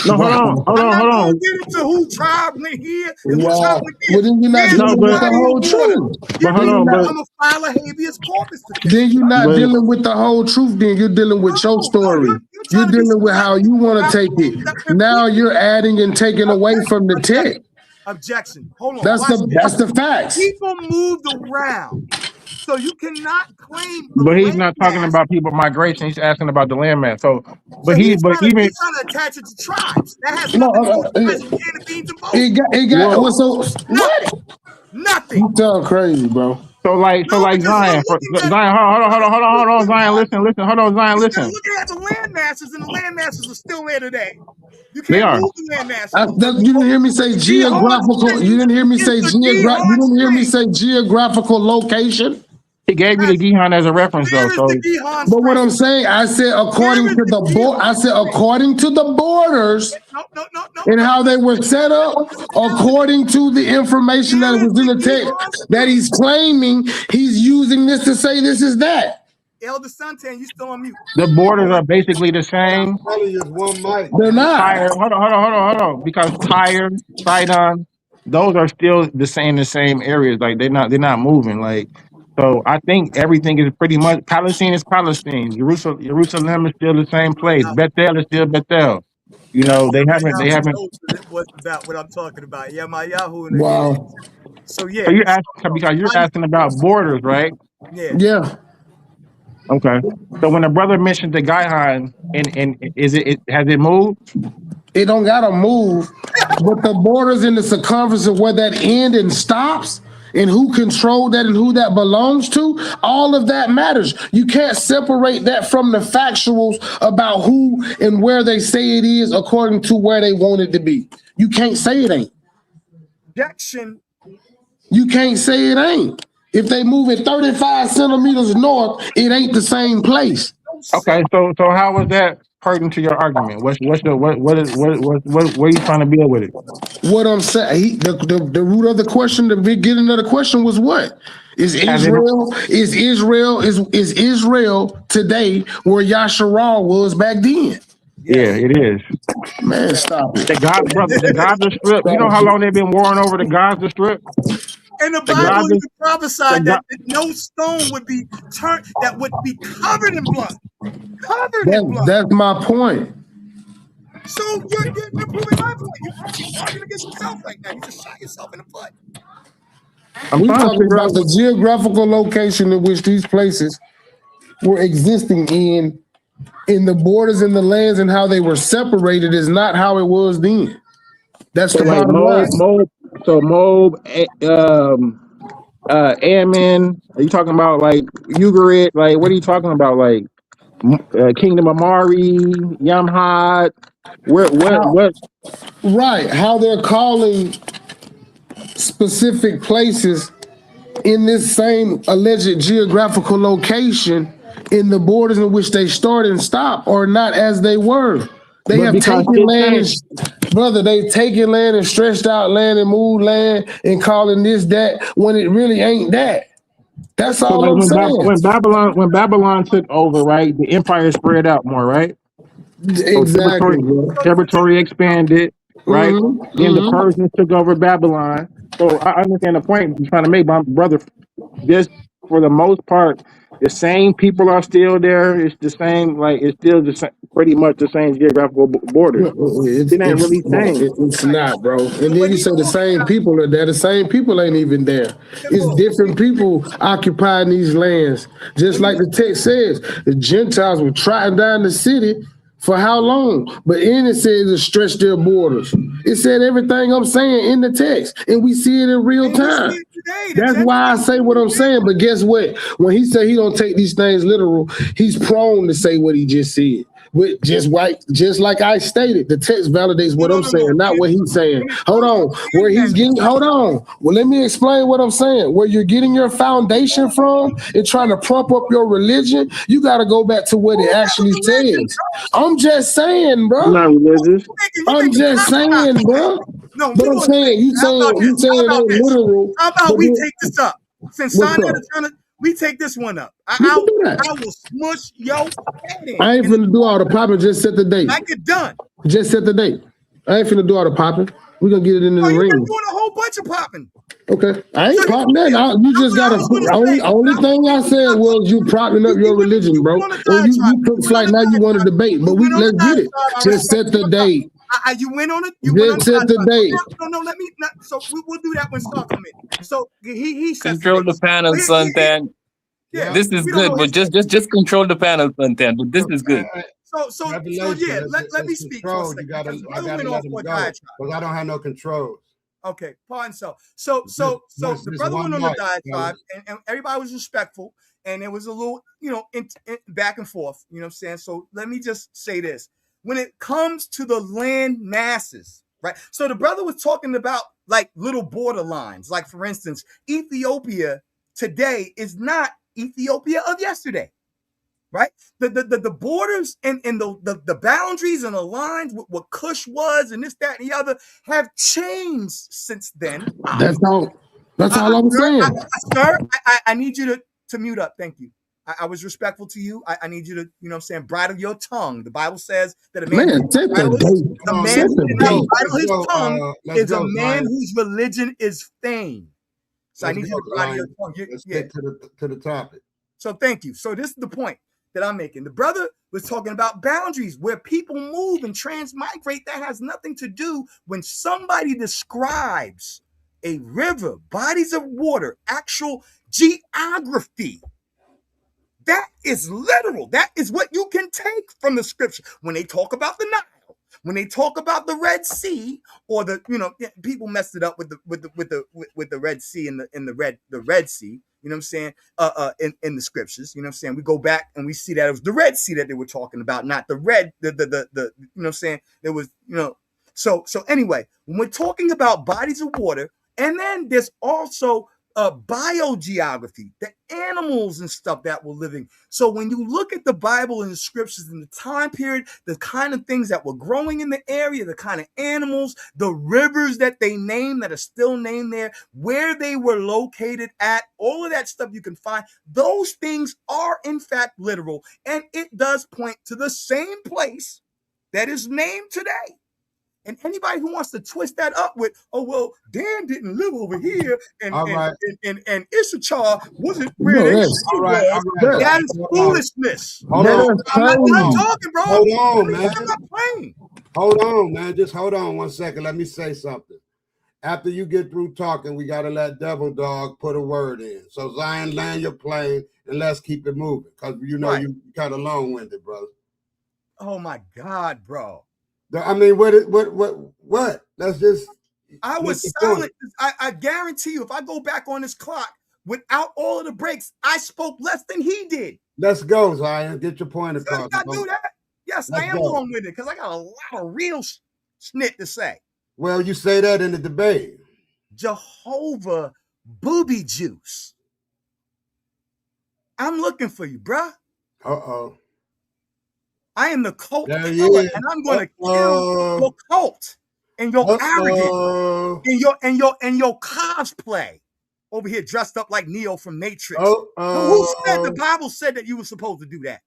No, hold on. Get into who tribe went here and wow. who tribe went here. Well, then you're not dealing with the whole truth. But hold on, I'm gonna file a habeas corpus. Then you're not dealing with the whole truth. Then you're dealing with your story. You're dealing with how you want to take it. Now you're adding and taking away from the text. Objection. Hold on. That's the facts. People moved around, so you cannot claim. But he's not talking about people migration. He's asking about the landmass. So, he's trying to attach it to tribes. That has nothing to do with the can of beans and both. Nothing. You sound crazy, bro. So like Zion, Zion, hold on, Zion, listen, hold on, Zion, listen. You're looking at the land masses, and the land masses are still there today. You They can't are. move the land masses. You didn't hear me say geographical. You didn't hear me say geographical. You didn't hear me say geographical location. He gave you the Gihon as a reference, though. So. But what I'm saying, I said according to the borders. And how they were set up, according to the information that was in the text, that he's claiming he's using this to say this is that. Elder Santan, you still on mute. The borders are basically the same. They're not. Tyre, hold on. Because Tyre, Sidon, those are still the same areas. Like they're not moving. Like, so I think everything is pretty much Palestine is Palestine. Jerusalem is still the same place. Bethel is still Bethel. You know, they haven't. What's about what I'm talking about? Yeah, my Yahoo. Wow. So yeah. So you're asking because you're asking about borders, right? Yeah. Okay. So when a brother mentioned the Gaihan, and is it has it moved? It don't gotta move, but the borders and the circumference of where that end and stops, and who controlled that and who that belongs to, all of that matters. You can't separate that from the factuals about who and where they say it is according to where they want it to be. You can't say it ain't. Objection. You can't say it ain't. If they move it 35 centimeters north, it ain't the same place. Okay, so how was that pertinent to your argument? What are you trying to build with it? What I'm saying, the root of the question, the beginning of the question was what? Is Israel today where Yasharal was back then? Yeah, it is. Man, stop it. The Gaza Strip. You know how long they've been warring over the Gaza Strip? And the Bible even prophesied that no stone would be turned, that would be covered in blood. Covered in blood. That's my point. So you're proving my point. You're arguing against yourself right now. You just shot yourself in the foot. We're talking about the geographical location in which these places were existing in the borders and the lands, and how they were separated is not how it was then. That's the bottom line. Ammon. Are you talking about like Ugarit? Like, what are you talking about? Like Kingdom of Mari, Yamhad? What? Right, how they're calling specific places in this same alleged geographical location in the borders in which they start and stop are not as they were. They have taken land, they've taken land and stretched out land and moved land and calling this that when it really ain't that. That's all I'm saying. When Babylon took over, right, the empire spread out more, right? Exactly. So territory expanded, right? Then the Persians took over Babylon. So I understand the point you're trying to make, my brother. Just for the most part, the same people are still there. It's the same, like it's still the same, pretty much the same geographical borders. It ain't really changed. It's not, bro. And then you say the same people are there. The same people ain't even there. It's different people occupying these lands. Just like the text says, the Gentiles were trotting down the city for how long? But in it says to stretch their borders. It said everything I'm saying in the text, and we see it in real time. That's why I say what I'm saying. But guess what? When he said he don't take these things literal, he's prone to say what he just said. But just like I stated, the text validates what I'm saying, not what he's saying. Hold on. Hold on. Well, let me explain what I'm saying. Where you're getting your foundation from and trying to prop up your religion, you got to go back to what it actually says. I'm just saying, bro. I'm not religious. I'm just saying, bro. No, but I'm saying, you saying it ain't literal. How about we take this up? Since Sanchez is trying to, we take this one up. I will smush your head in. I ain't finna do all the popping. Just set the date. I get done. Just set the date. I ain't finna do all the popping. We're gonna get it in the ring. You've been doing a whole bunch of popping. Okay. I ain't popping that. You just gotta. Only thing I said was you propping up your religion, bro. And you took flight. Now you want to debate, but let's get it. Just set the date. You went on it. Just set the date. No. Let me. So we'll do that when Star come in. So he control the panel, Suntan. Yeah, this is good, but just control the panel, Suntan. But this is good. So yeah. Let me speak. I gotta let him go because I don't have no controls. Okay, pardon. So the brother went on the diatribe, and everybody was respectful, and it was a little, in back and forth. You know what I'm saying? So let me just say this. When it comes to the land masses, right? So the brother was talking about like little border lines. Like, for instance, Ethiopia today is not Ethiopia of yesterday, right? The borders and the boundaries and the lines, what Kush was and this, that, and the other have changed since then. That's all I'm saying. Sir, I need you to mute up. Thank you. I was respectful to you. I need you to, bridle your tongue. The Bible says that a man who bridle his tongue is a man whose religion is fame. So I need you to bridle your tongue. Let's get to the topic. So thank you. So this is the point that I'm making. The brother We're talking about boundaries where people move and transmigrate. That has nothing to do when somebody describes a river, bodies of water, actual geography. That is literal. That is what you can take from the scripture. When they talk about the Nile, when they talk about the Red Sea, or the, people messed it up with the Red Sea and the Red Sea. You know what I'm saying? In the scriptures, you know what I'm saying? We go back and we see that it was the Red Sea that they were talking about, not the you know what I'm saying? There was, so anyway, when we're talking about bodies of water, and then there's also biogeography, the animals and stuff that were living. So when you look at the Bible and the scriptures in the time period, the kind of things that were growing in the area, the kind of animals, the rivers that they named that are still named there, where they were located at, all of that stuff you can find. Those things are in fact literal, and it does point to the same place that is named today. And anybody who wants to twist that up with, oh, well, Dan didn't live over here, and Issachar wasn't where they was. That is foolishness. I'm not talking, bro. Hold on, man. I'm not playing. Hold on, man. Just hold on 1 second. Let me say something. After you get through talking, we got to let Devil Dog put a word in. So, Zion, land your plane, and let's keep it moving. Because, you kind of long-winded, brother. Oh, my God, bro. I mean, what? Let's just. I was silent. I guarantee you, if I go back on this clock without all of the breaks, I spoke less than he did. Let's go, Zion. Get your point across. I do that. Yes, I am long with it because I got a lot of real snit to say. Well, you say that in the debate. Jehovah booby juice. I'm looking for you, bruh. Uh-oh. I am the cult killer, and I'm going to kill your cult and your arrogance and your cosplay over here dressed up like Neo from Matrix. Who said the Bible said that you were supposed to do that?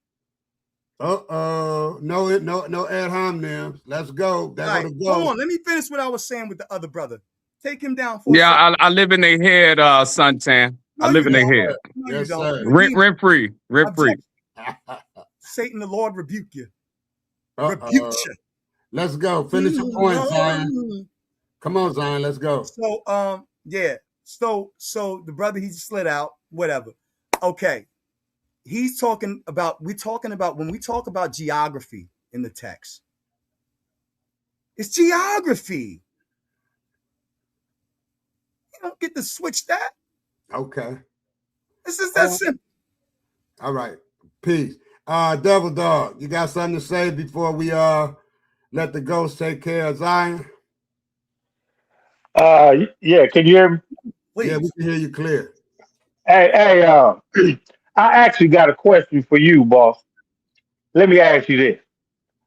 No ad hominem. Let's go. Right. Hold on, let me finish what I was saying with the other brother. Take him down for a second. I live in their head, Suntan. No, I live in their head. No, yes, sir. Rent free. Satan, the Lord rebuke you. Rebuke you. Let's go. Finish your point, Zion. Come on, Zion. Let's go. So, yeah. So the brother, he slid out. Whatever. Okay. When we talk about geography in the text, it's geography. You don't get to switch that. Okay. It's just that simple. All right. Peace. Devil Dog, you got something to say before we let the ghost take care of Zion? Yeah, can you hear me? Please. Yeah, we can hear you clear. Hey, I actually got a question for you, boss. Let me ask you this.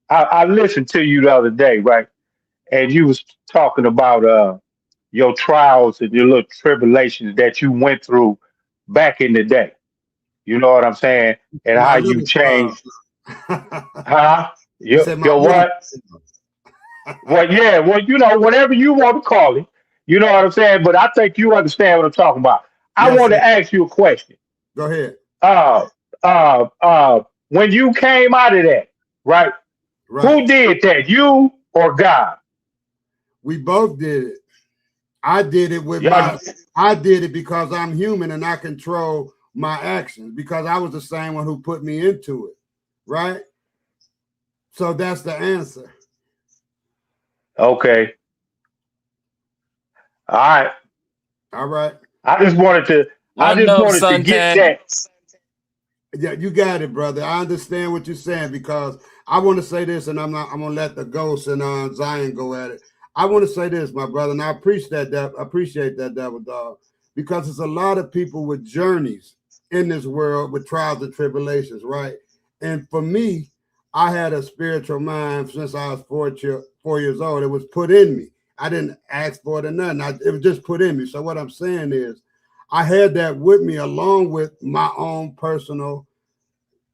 I listened to you the other day, right? And you was talking about your trials and your little tribulations that you went through back in the day. You know what I'm saying? And how you changed. Huh? Your what? Well, yeah. Well, whatever you want to call it. You know what I'm saying? But I think you understand what I'm talking about. I want to ask you a question. Go ahead. When you came out of that, right? Who did that? You or God? We both did it. I did it I did it because I'm human and I control my actions, because I was the same one who put me into it, right? So that's the answer. Okay. All right. I just wanted to get that. Yeah, you got it, brother. I understand what you're saying, because I want to say this, and I'm gonna let the ghost and Zion go at it. I want to say this, my brother, and I appreciate that, Devil Dog, because there's a lot of people with journeys in this world with trials and tribulations, right? And for me, I had a spiritual mind since I was 4 years old. It was put in me. I didn't ask for it or nothing. It was just put in me. So what I'm saying is, I had that with me along with my own personal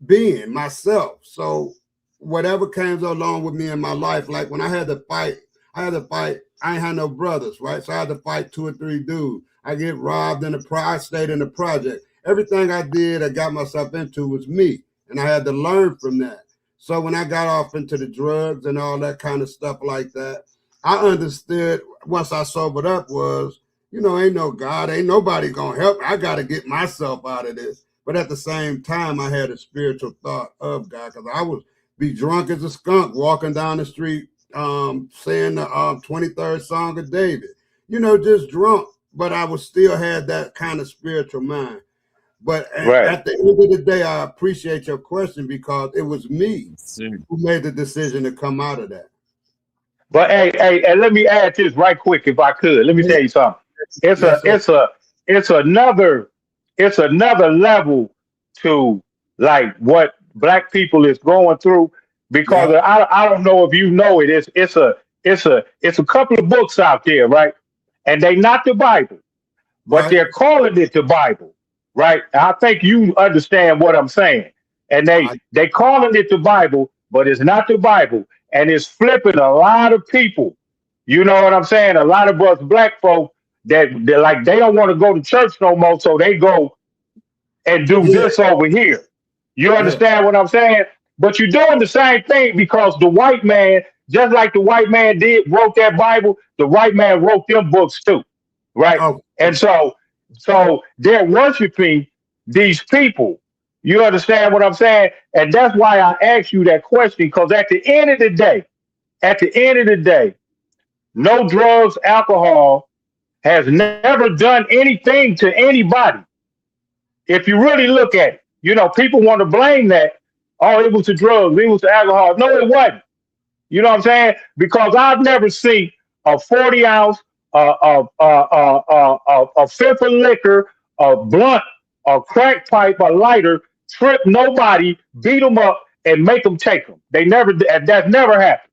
being, myself. So whatever came along with me in my life, like when I had to fight, I ain't had no brothers, right? So I had to fight 2 or 3 dudes. I get robbed I stayed in the project. Everything I did, I got myself into was me. And I had to learn from that. So when I got off into the drugs and all that kind of stuff like that, I understood once I sobered up was, ain't no God, ain't nobody gonna help me. I got to get myself out of this. But at the same time, I had a spiritual thought of God, because I would be drunk as a skunk walking down the street, saying the 23rd Song of David, just drunk. But I would still have that kind of spiritual mind. But at the end of the day, I appreciate your question, because it was me who made the decision to come out of that. But hey, and let me add this right quick, if I could. Let me tell you something. It's another level to like what black people is going through, because I don't know if you know it. It's a couple of books out there, right? And they not the Bible, but they're calling it the Bible, right? I think you understand what I'm saying. And they calling it the Bible, but it's not the Bible. And it's flipping a lot of people. You know what I'm saying? A lot of us black folk that they don't want to go to church no more, so they go and do this over here. You understand what I'm saying? But you're doing the same thing, because the white man, just like the white man wrote that Bible, the white man wrote them books too, right? And so they're worshiping these people. You understand what I'm saying? And that's why I asked you that question, because at the end of the day, no drugs, alcohol has never done anything to anybody. If you really look at it, people want to blame that. Oh, it was the drugs, it was the alcohol. No, it wasn't. You know what I'm saying? Because I've never seen a 40 ounce, a fifth of liquor, a blunt, a crack pipe, a lighter, trip nobody, beat them up, and make them take them. That never happened.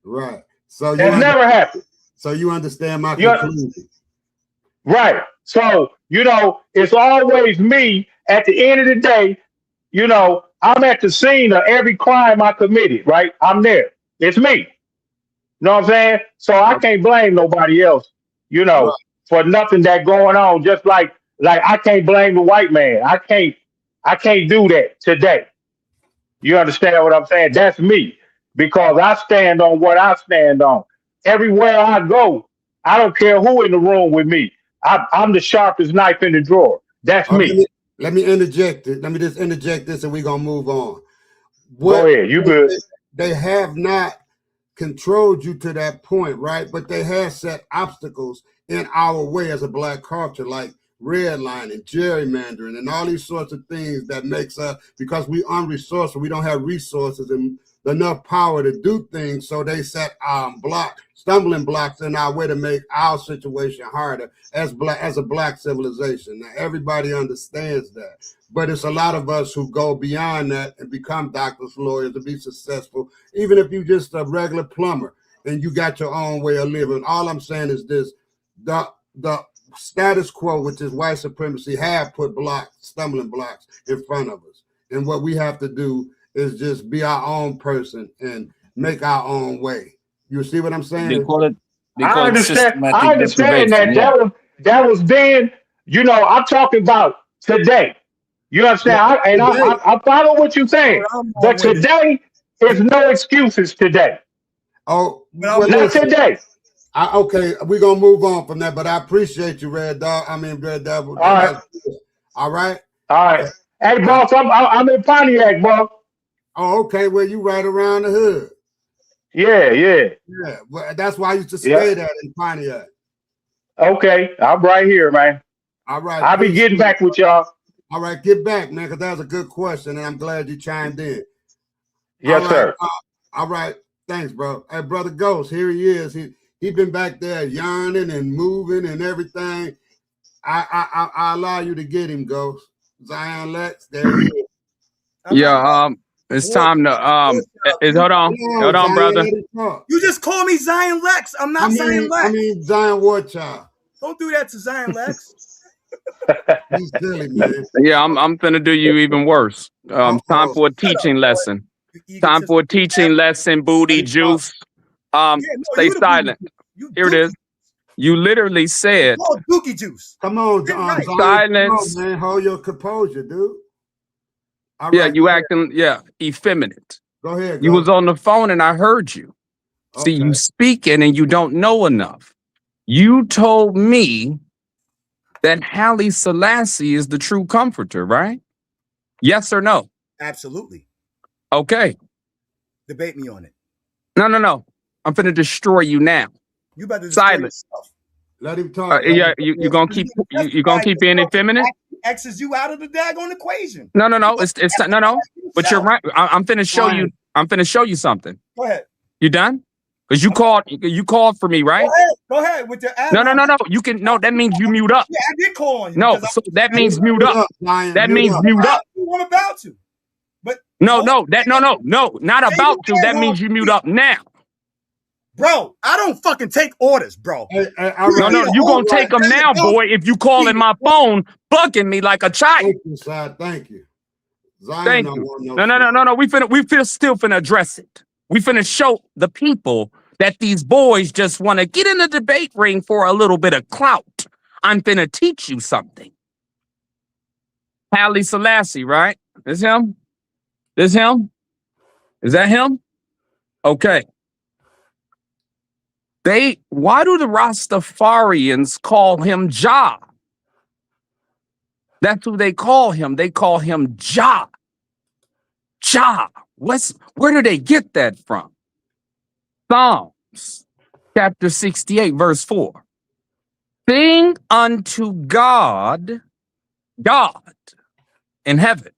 Right. So that never happened. So you understand my conclusion. Right. So, it's always me at the end of the day. I'm at the scene of every crime I committed, right? I'm there. It's me. You know what I'm saying? So I can't blame nobody else, for nothing that going on. Just like I can't blame the white man. I can't do that today. You understand what I'm saying? That's me, because I stand on what I stand on. Everywhere I go, I don't care who in the room with me. I'm the sharpest knife in the drawer. That's me. Let me interject it. Let me just interject this, and we're gonna move on. Go ahead. You good? They have not controlled you to that point, right? But they have set obstacles in our way as a black culture, like redlining, gerrymandering, and all these sorts of things that makes us, because we unresourceful, we don't have resources and enough power to do things. So they set stumbling blocks in our way to make our situation harder as a black civilization. Now everybody understands that, but it's a lot of us who go beyond that and become doctors, lawyers, to be successful. Even if you just a regular plumber and you got your own way of living. All I'm saying is this: the status quo, which is white supremacy, have put stumbling blocks in front of us, and what we have to do is just be our own person and make our own way. You see what I'm saying? They call it I understand that. Yeah. That was then. I'm talking about today. You understand? I follow what you're saying, but today is no excuses today. Oh, not today. Okay, we're gonna move on from that, but I appreciate you, Red Devil. All right. All right. All right. Hey, boss, I'm in Pontiac, boss. Oh, okay. Well, you right around the hood. Yeah. Well, that's why I used to stay there in Pontiac. Okay, I'm right here, man. All right. I'll be getting back with y'all. All right, get back, man, because that was a good question, and I'm glad you chimed in. Yes, sir. All right. Thanks, bro. Hey, Brother Ghost, here he is. He been back there yarning and moving and everything. I allow you to get him, Ghost. Zion Lex, there he is. Yeah, it's time to hold on, brother. You just call me Zion Lex. I'm not Zion Lex. I mean Zion Warchild. Don't do that to Zion Lex. He's silly, man. Yeah, I'm finna do you even worse. Time for a teaching lesson. Time for a teaching lesson, booty juice. Stay silent. Here it is. You literally said Dookie juice. Come on, Zion. Silence. Come on, man. Hold your composure, dude. Yeah, you acting effeminate. Go ahead. You was on the phone and I heard you. See, you speaking and you don't know enough. You told me that Haile Selassie is the true comforter, right? Yes or no? Absolutely. Okay. Debate me on it. No. I'm finna destroy you now. You better destroy Silence. yourself. Let him talk. Yeah, you gonna keep being effeminate? X's you out of the daggone equation. No. It's no. But you're right. I'm finna show you. I'm finna show you something. Go ahead. You done? Because you called for me, right? Go ahead with your No. You can that means you mute up. Yeah, I did call on you. No, so that means mute up. That means mute up. I'm about to. But no, not about to. That means you mute up now. Bro, I don't fucking take orders, bro. No, you gonna take them now, boy, if you calling my phone, bugging me like a child. Thank you. Thank you. No. We finna still finna address it. We finna show the people that these boys just want to get in the debate ring for a little bit of clout. I'm finna teach you something. Haile Selassie, right? This him? Is that him? Okay. Why do the Rastafarians call him Jah? That's who they call him. They call him Jah. Jah. Where do they get that from? Psalms chapter 68, verse 4. Sing unto God in heaven.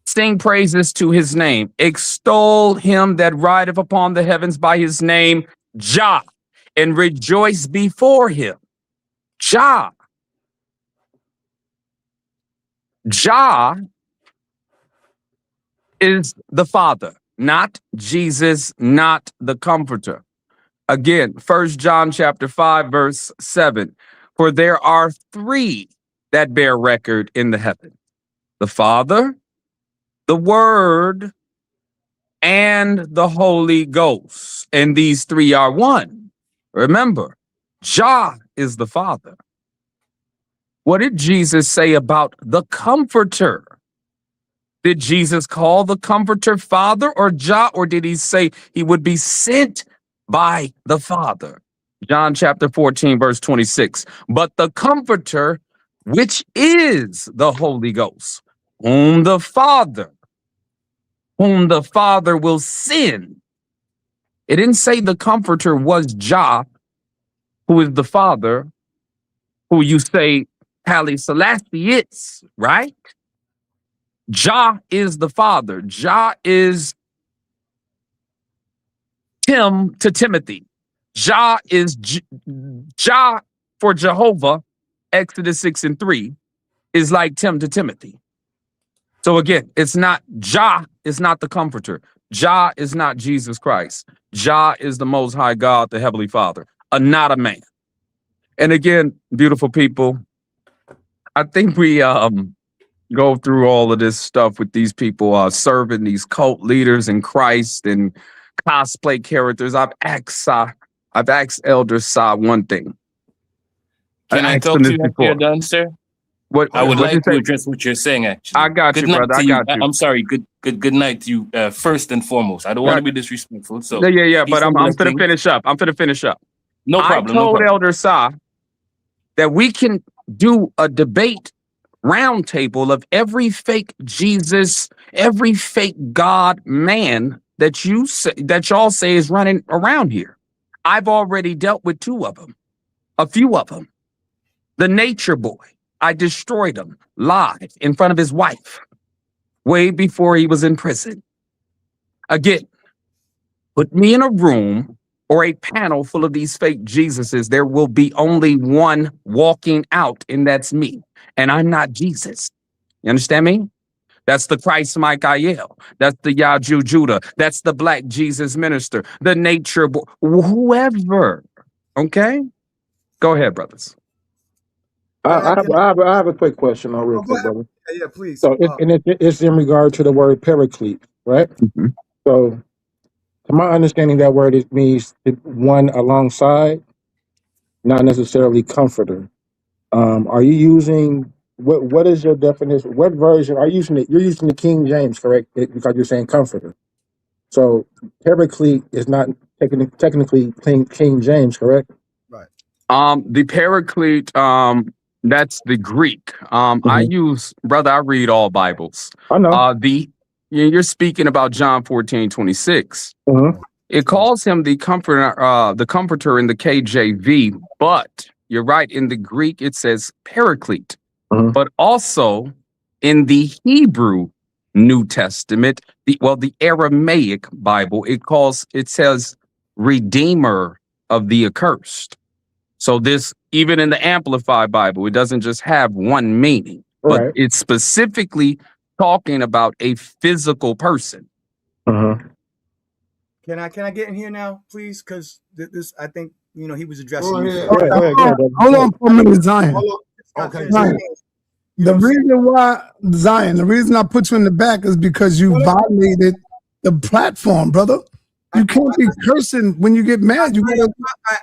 Sing praises to his name. Extol him that rideth upon the heavens by his name, Jah, and rejoice before him. Jah. Jah is the Father, not Jesus, not the Comforter. Again, 1 John chapter 5, verse 7. For there are three that bear record in the heaven: the Father, the Word, and the Holy Ghost. And these three are one. Remember, Jah is the Father. What did Jesus say about the Comforter? Did Jesus call the Comforter Father or Jah, or did he say he would be sent by the Father? John chapter 14, verse 26. But the Comforter, which is the Holy Ghost, whom the Father will send. It didn't say the Comforter was Jah, who is the Father, who you say Haile Selassie is, right? Jah is the Father. Jah is Tim to Timothy. Jah is Jah for Jehovah, Exodus 6:3, is like Tim to Timothy. So again, it's not Jah, is not the Comforter. Jah is not Jesus Christ. Jah is the Most High God, the Heavenly Father, not a man. And again, beautiful people, I think we go through all of this stuff with these people serving these cult leaders in Christ and cosplay characters. I've asked Elder Sa one thing. Can I talk to you after you're done, sir? I would like to address what you're saying, actually. I got you, brother. I got you. I'm sorry. Good night to you, first and foremost. I don't want to be disrespectful. So yeah, but I'm finna finish up. No problem. I told Elder Sa that we can do a debate roundtable of every fake Jesus, every fake God man that y'all say is running around here. I've already dealt with a few of them. The Nature Boy, I destroyed him live in front of his wife, way before he was in prison. Again, put me in a room or a panel full of these fake Jesuses, there will be only one walking out, and that's me. And I'm not Jesus. You understand me? That's the Christ Michael. That's the Yaju Judah. That's the Black Jesus Minister, the Nature Boy, whoever. Okay? Go ahead, brothers. I have a quick question, real quick, brother. Yeah, please. So it's in regard to the word paraclete, right? Mm-hmm. So, to my understanding, that word it means one alongside, not necessarily comforter. Are you using what is your definition? What version are you using? You're using the King James, correct? Because you're saying comforter. So paraclete is not technically King James, correct? Right. The paraclete, that's the Greek. I use, brother, I read all Bibles. I know. You're speaking about John 14:26. It calls him the comforter in the KJV, but you're right, in the Greek it says paraclete. But also in the Hebrew New Testament, the Aramaic Bible, it says redeemer of the accursed. So this, even in the Amplified Bible, it doesn't just have one meaning, but it's specifically talking about a physical person. Can I get in here now, please? Because this, I think, he was addressing. Go ahead. Hold on for a minute, Zion. Okay. Zion. The reason why, Zion, the reason I put you in the back is because you violated the platform, brother. You can't be cursing when you get mad.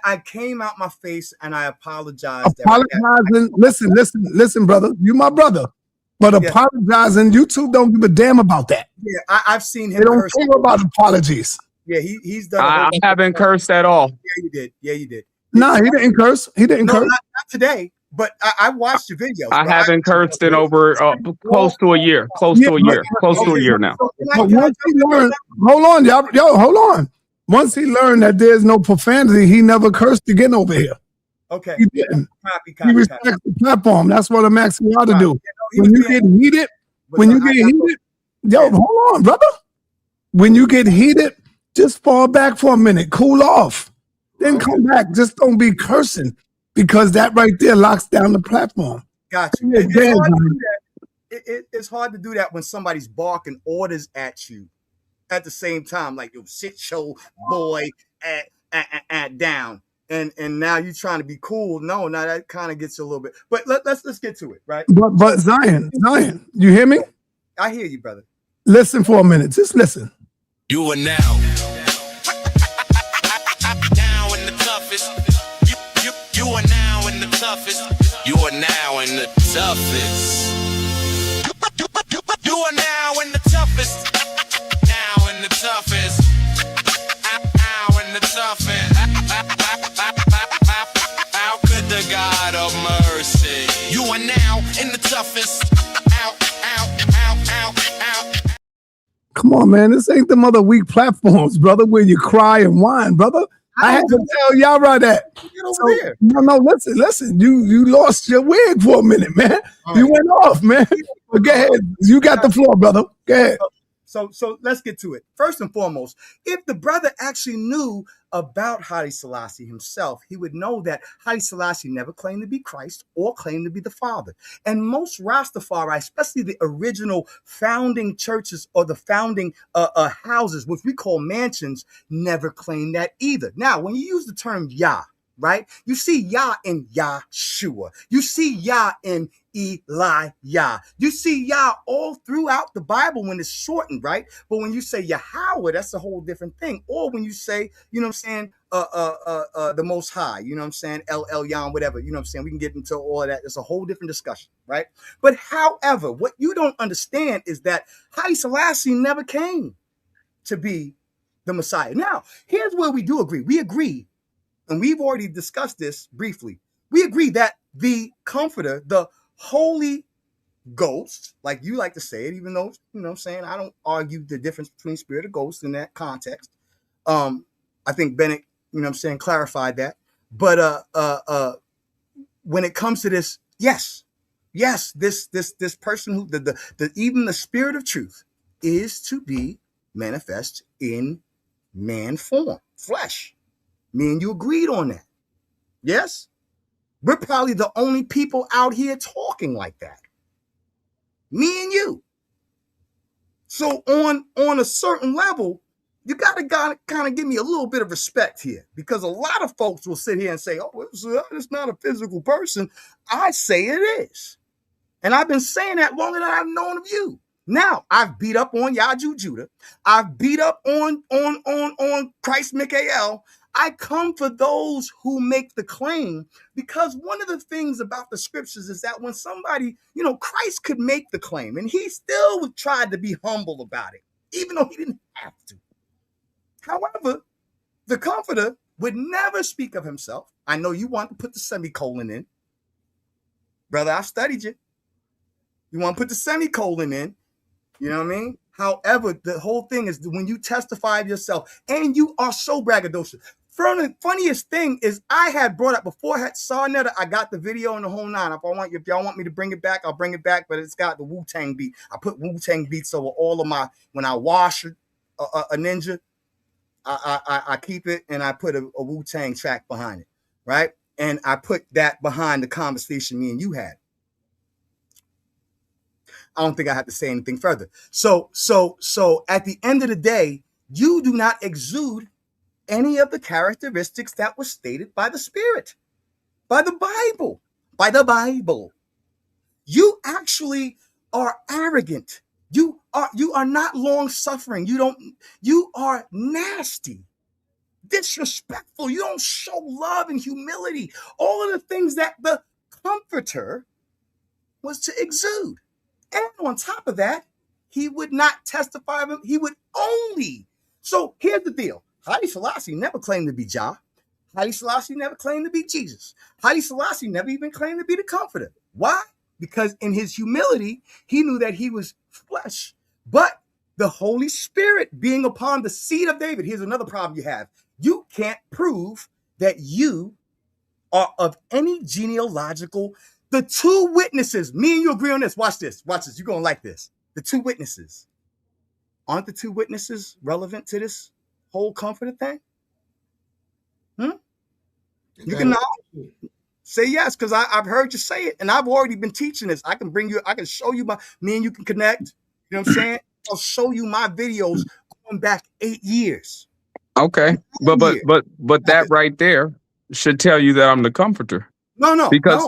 I came out my face and I apologized. Apologizing. Listen, brother. You my brother. But apologizing, YouTube don't give a damn about that. Yeah, I've seen him. They don't care about apologies. Yeah, he's done. I haven't cursed at all. Yeah, you did. Yeah, you did. No, he didn't curse. He didn't curse. Not today. But I watched your videos. I haven't cursed in over close to a year. Close to a year now. But once he learned, hold on, yo, hold on. Once he learned that there's no profanity, he never cursed again over here. Okay. He didn't. He respects the platform. That's what I'm asking y'all to do. When you get heated, yo, hold on, brother. When you get heated, just fall back for a minute, cool off, then come back. Just don't be cursing, because that right there locks down the platform. Gotcha. It's hard to do that when somebody's barking orders at you at the same time, like, yo, sit your boy at down. And now you're trying to be cool. No, now that kind of gets you a little bit. But let's get to it, right? But Zion, you hear me? I hear you, brother. Listen for a minute. Just listen. You are now down in the toughest. You are now in the toughest. You are now in the toughest. You are now in the toughest. Now in the toughest. Now in the toughest. How could the God of mercy? You are now in the toughest. Out. Come on, man. This ain't them other weak platforms, brother, where you cry and whine, brother. I had to tell y'all right that. No, listen. You lost your wig for a minute, man. You went off, man. But go ahead. You got the floor, brother. Go ahead. So let's get to it. First and foremost, if the brother actually knew about Haile Selassie himself, he would know that Haile Selassie never claimed to be Christ or claimed to be the Father. And most Rastafari, especially the original founding churches or the founding houses, which we call mansions, never claimed that either. Now, when you use the term Yah, right? You see Yah in Yahshua. You see Yah in Elijah. You see Yah all throughout the Bible when it's shortened, right? But when you say Yahweh, that's a whole different thing. Or when you say, you know what I'm saying, the Most High, you know what I'm saying, El Elyon, whatever, you know what I'm saying. We can get into all of that. It's a whole different discussion, right? But however, what you don't understand is that Haile Selassie never came to be the Messiah. Now, here's where we do agree. We agree, and we've already discussed this briefly. We agree that the Comforter, the Holy Ghost, like you like to say it, even though, you know what I'm saying, I don't argue the difference between spirit and ghost in that context. I think Bennett, you know what I'm saying, clarified that. But when it comes to this, yes, this person who the even the spirit of truth is to be manifest in man form, flesh. Me and you agreed on that. Yes? We're probably the only people out here talking like that. Me and you. So on a certain level, you got to kind of give me a little bit of respect here, because a lot of folks will sit here and say, oh, it's not a physical person. I say it is. And I've been saying that longer than I've known of you. Now, I've beat up on Yaju Judah. I've beat up on Christ Mikael. I come for those who make the claim, because one of the things about the scriptures is that when somebody, you know, Christ could make the claim and he still tried to be humble about it, even though he didn't have to. However, the Comforter would never speak of himself. I know you want to put the semicolon in. Brother, I've studied you. You want to put the semicolon in. You know what I mean? However, the whole thing is when you testify of yourself, and you are so braggadocious. The funniest thing is I had brought up before I had sa.neter, I got the video and the whole nine. If y'all want me to bring it back, I'll bring it back, but it's got the Wu-Tang beat. I put Wu-Tang beats over all of my, when I wash a ninja, I keep it and I put a Wu-Tang track behind it, right? And I put that behind the conversation me and you had. I don't think I have to say anything further. So at the end of the day, you do not exude any of the characteristics that were stated by the Spirit, by the Bible. You actually are arrogant. You are not long suffering. You are nasty, disrespectful. You don't show love and humility. All of the things that the Comforter was to exude. And on top of that, he would not testify of him. He would only. So here's the deal. Haile Selassie never claimed to be Jah. Haile Selassie never claimed to be Jesus. Haile Selassie never even claimed to be the Comforter. Why? Because in his humility, he knew that he was flesh. But the Holy Spirit being upon the seed of David, here's another problem you have. You can't prove that you are of any genealogical. The two witnesses, me and you agree on this. Watch this. You're going to like this. The two witnesses. Aren't the two witnesses relevant to this whole Comforter thing? You can say yes, because I've heard you say it, and I've already been teaching this. I can show you me and you can connect. You know what I'm saying? I'll show you my videos going back 8 years. Okay. But that right there should tell you that I'm the Comforter. No. Because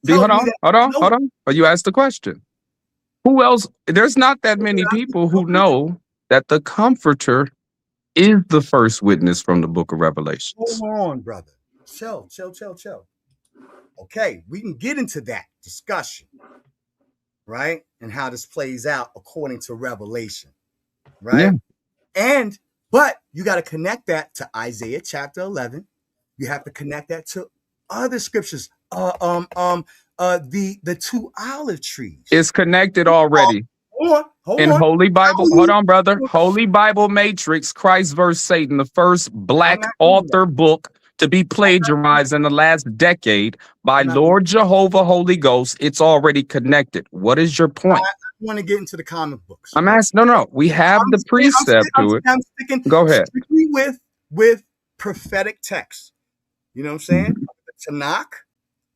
hold on. You asked the question. Who else? There's not that many people who know that the Comforter is the first witness from the book of Revelation. Hold on, brother. Chill. Okay, we can get into that discussion, right? And how this plays out according to Revelation, right? Yeah. But you got to connect that to Isaiah chapter 11. You have to connect that to other scriptures. The two olive trees. It's connected already. Hold on. Holy Bible, hold on, brother. Holy Bible Matrix, Christ versus Satan, the first black author book to be plagiarized in the last decade by Lord Jehovah Holy Ghost. It's already connected. What is your point? I want to get into the comic books. I'm asking. No. We have the precept to it. I'm sticking. Go ahead. Strictly with prophetic texts. You know what I'm saying? Tanakh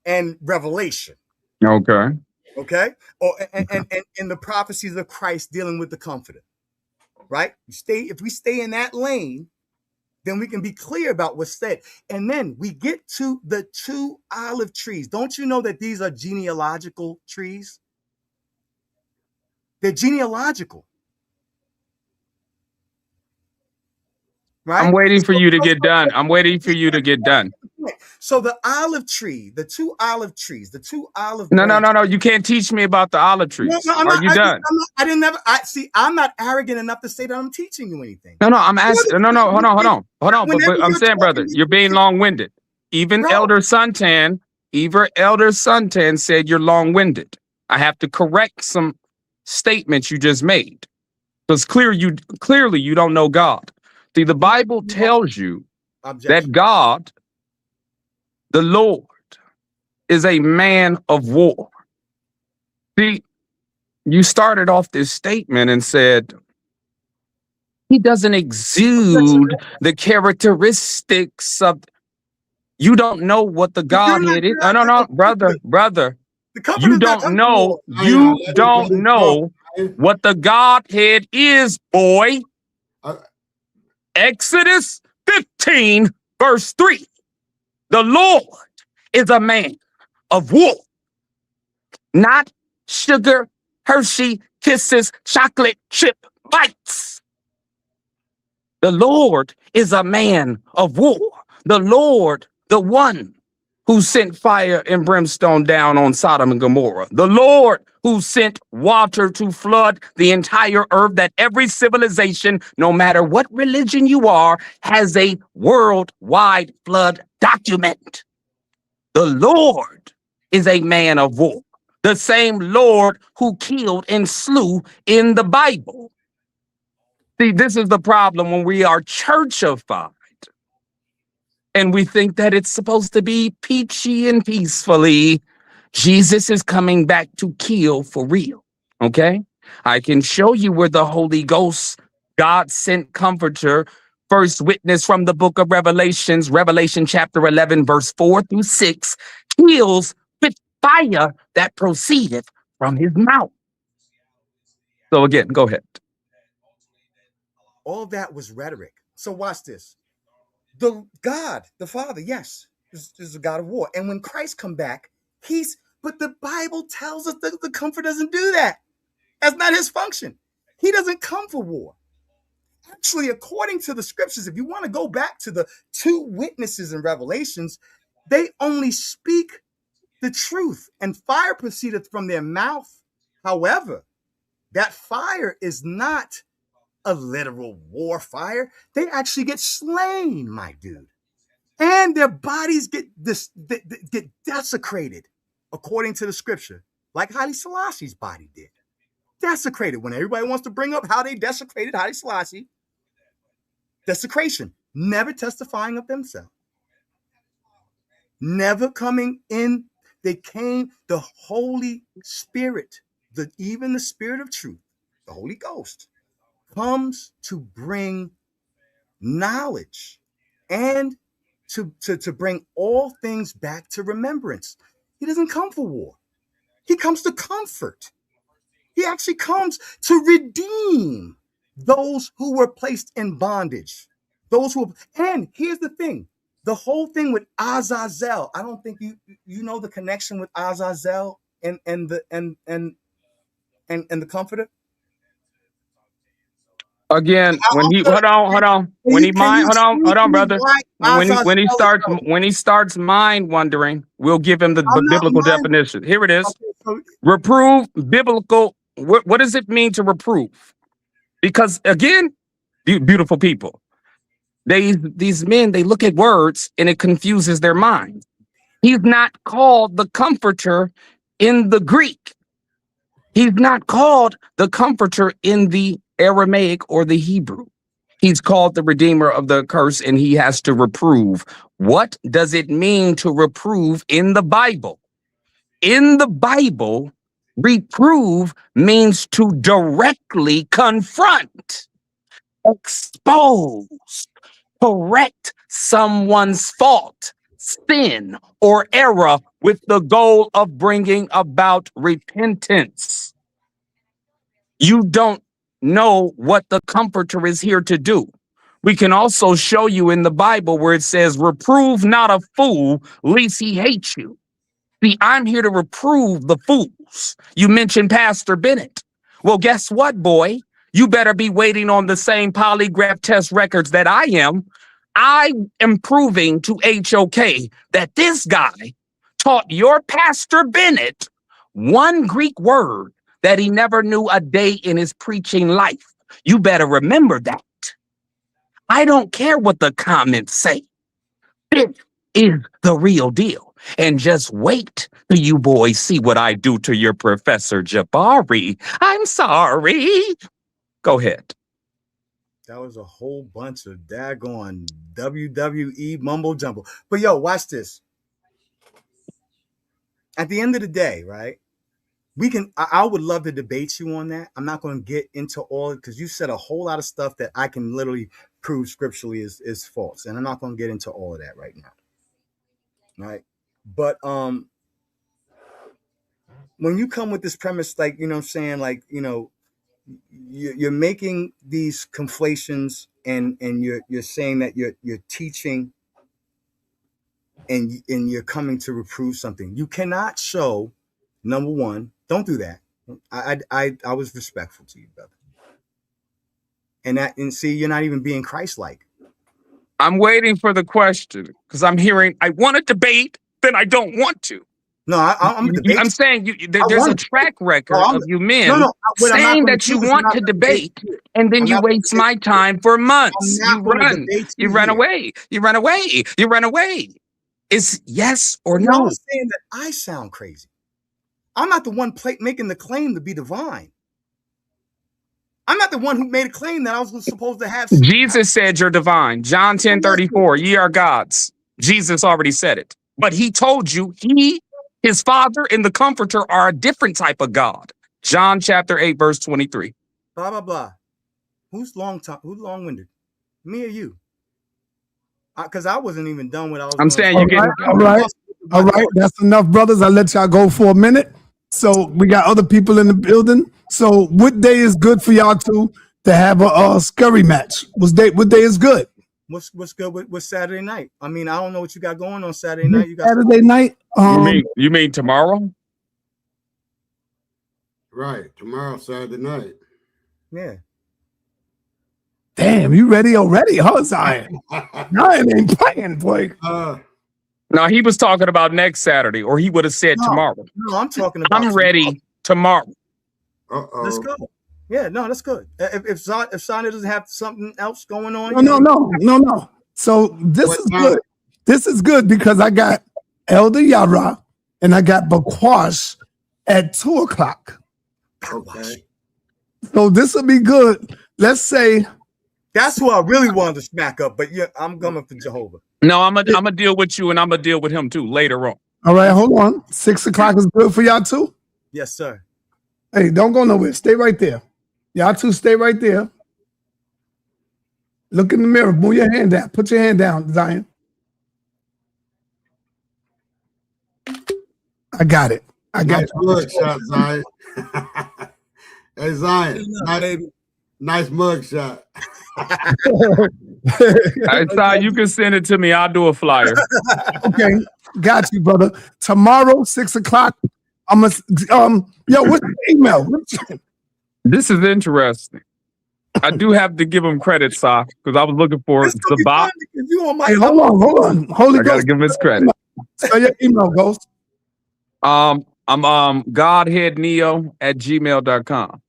and Revelation. Okay. And the prophecies of Christ dealing with the Comforter, right? If we stay in that lane, then we can be clear about what's said. And then we get to the two olive trees. Don't you know that these are genealogical trees? They're genealogical. Right? I'm waiting for you to get done. So the olive tree, the two olive trees, the two olive. No. You can't teach me about the olive trees. Are you done? I'm not arrogant enough to say that I'm teaching you anything. No. I'm asking. No. Hold on. But I'm saying, brother, you're being long-winded. Even Elder Suntan said you're long-winded. I have to correct some statements you just made. Because clearly you don't know God. See, the Bible tells you that God, the Lord, is a man of war. See, you started off this statement and said, he doesn't exude the characteristics of, you don't know what the Godhead is. No, brother. You don't know what the Godhead is, boy. Exodus 15, verse 3. The Lord is a man of war, not sugar, Hershey, kisses, chocolate chip bites. The Lord is a man of war. The Lord, the one who sent fire and brimstone down on Sodom and Gomorrah. The Lord who sent water to flood the entire earth, that every civilization, no matter what religion you are, has a worldwide flood document. The Lord is a man of war. The same Lord who killed and slew in the Bible. See, this is the problem when we are churchified and we think that it's supposed to be peachy and peacefully. Jesus is coming back to kill for real, okay? I can show you where the Holy Ghost, God sent comforter, first witness from the book of Revelations, Revelation chapter 11, verse 4 through 6, kills with fire that proceedeth from his mouth. So again, go ahead. All that was rhetoric. So watch this. The God, the Father, yes, is a God of war. And when Christ come back, but the Bible tells us that the Comforter doesn't do that. That's not his function. He doesn't come for war. Actually, according to the scriptures, if you want to go back to the two witnesses in Revelations, they only speak the truth, and fire proceedeth from their mouth. However, that fire is not a literal war fire. They actually get slain, my dude. And their bodies get desecrated, according to the scripture, like Haile Selassie's body did. Desecrated. When everybody wants to bring up how they desecrated Haile Selassie, desecration, never testifying of themselves, never coming in. They came, the Holy Spirit, even the Spirit of truth, the Holy Ghost, comes to bring knowledge and to bring all things back to remembrance. He doesn't come for war. He comes to comfort. He actually comes to redeem those who were placed in bondage. And here's the thing. The whole thing with Azazel, I don't think you know the connection with Azazel and the Comforter. Again, when he hold on. When he brother. When he starts mind wondering, we'll give him the biblical definition. Here it is. Reprove biblical. What does it mean to reprove? Because again, beautiful people, these men, they look at words and it confuses their mind. He's not called the Comforter in the Greek. He's not called the Comforter in the Aramaic or the Hebrew. He's called the Redeemer of the curse, and he has to reprove. What does it mean to reprove in the Bible? In the Bible, reprove means to directly confront, expose, correct someone's fault, sin, or error with the goal of bringing about repentance. You don't know what the Comforter is here to do. We can also show you in the Bible where it says, reprove not a fool, lest he hate you. See, I'm here to reprove the fools. You mentioned Pastor Bennett. Well, guess what, boy? You better be waiting on the same polygraph test records that I am. I am proving to HOK that this guy taught your Pastor Bennett one Greek word that he never knew a day in his preaching life. You better remember that. I don't care what the comments say. This is the real deal. And just wait till you boys see what I do to your Professor Jabari. I'm sorry. Go ahead. That was a whole bunch of daggone WWE mumbo jumbo. But yo, watch this. At the end of the day, right? I would love to debate you on that. I'm not going to get into all it because you said a whole lot of stuff that I can literally prove scripturally is false. And I'm not going to get into all of that right now. Right. But when you come with this premise, like, you know what I'm saying, like, you know, you're making these conflations and you're saying that you're teaching and you're coming to reprove something. You cannot show, number one, don't do that. I was respectful to you, brother. And see, you're not even being Christ-like. I'm waiting for the question because I'm hearing, I want to debate. then I don't want to. No, I'm saying there's a track record of you men saying that you want to debate, and then you waste my time for months. You run away. It's yes or no. Y'all saying that I sound crazy. I'm not the one making the claim to be divine. I'm not the one who made a claim that I was supposed to have. Jesus said you're divine. John 10:34, ye are gods. Jesus already said it. But he told you his Father and the Comforter are a different type of God. John chapter 8, verse 23. Blah, blah, blah. Who's long-winded? Me or you? Because I wasn't even done with what I was saying. All right. That's enough, brothers. I'll let y'all go for a minute. So we got other people in the building. So what day is good for y'all two to have a scurry match? What day is good? What's good with Saturday night? I mean, I don't know what you got going on Saturday night. You got Saturday night? You mean tomorrow? Right, tomorrow, Saturday night. Yeah. Damn, you ready already, huh, Zion? Zion ain't playing, boy. No, he was talking about next Saturday, or he would have said tomorrow. No, I'm talking about. I'm ready tomorrow. Let's go. Yeah, no, that's good. If Sonya doesn't have something else going on, No. So this is good. This is good because I got Elder Yara and I got Bakwash at 2:00. Okay. So this will be good. Let's say that's who I really wanted to smack up, but yeah, I'm coming for Jehovah. No, I'm gonna deal with you, and I'm gonna deal with him too later on. All right, hold on. 6:00 is good for y'all too? Yes, sir. Hey, don't go nowhere. Stay right there. Y'all two stay right there. Look in the mirror. Move your hand down. Put your hand down, Zion. I got it. Nice mug shot, Zion. Hey, Zion. Nice mug shot. Hey, Zion, you can send it to me. I'll do a flyer. Okay, got you, brother. Tomorrow, 6:00. I'm gonna what's the email? This is interesting. I do have to give him credit, Si, because I was looking for Zabak. Hey, hold on. Holy I gotta give him his credit. So your email goes. I'm godheadneo@gmail.com.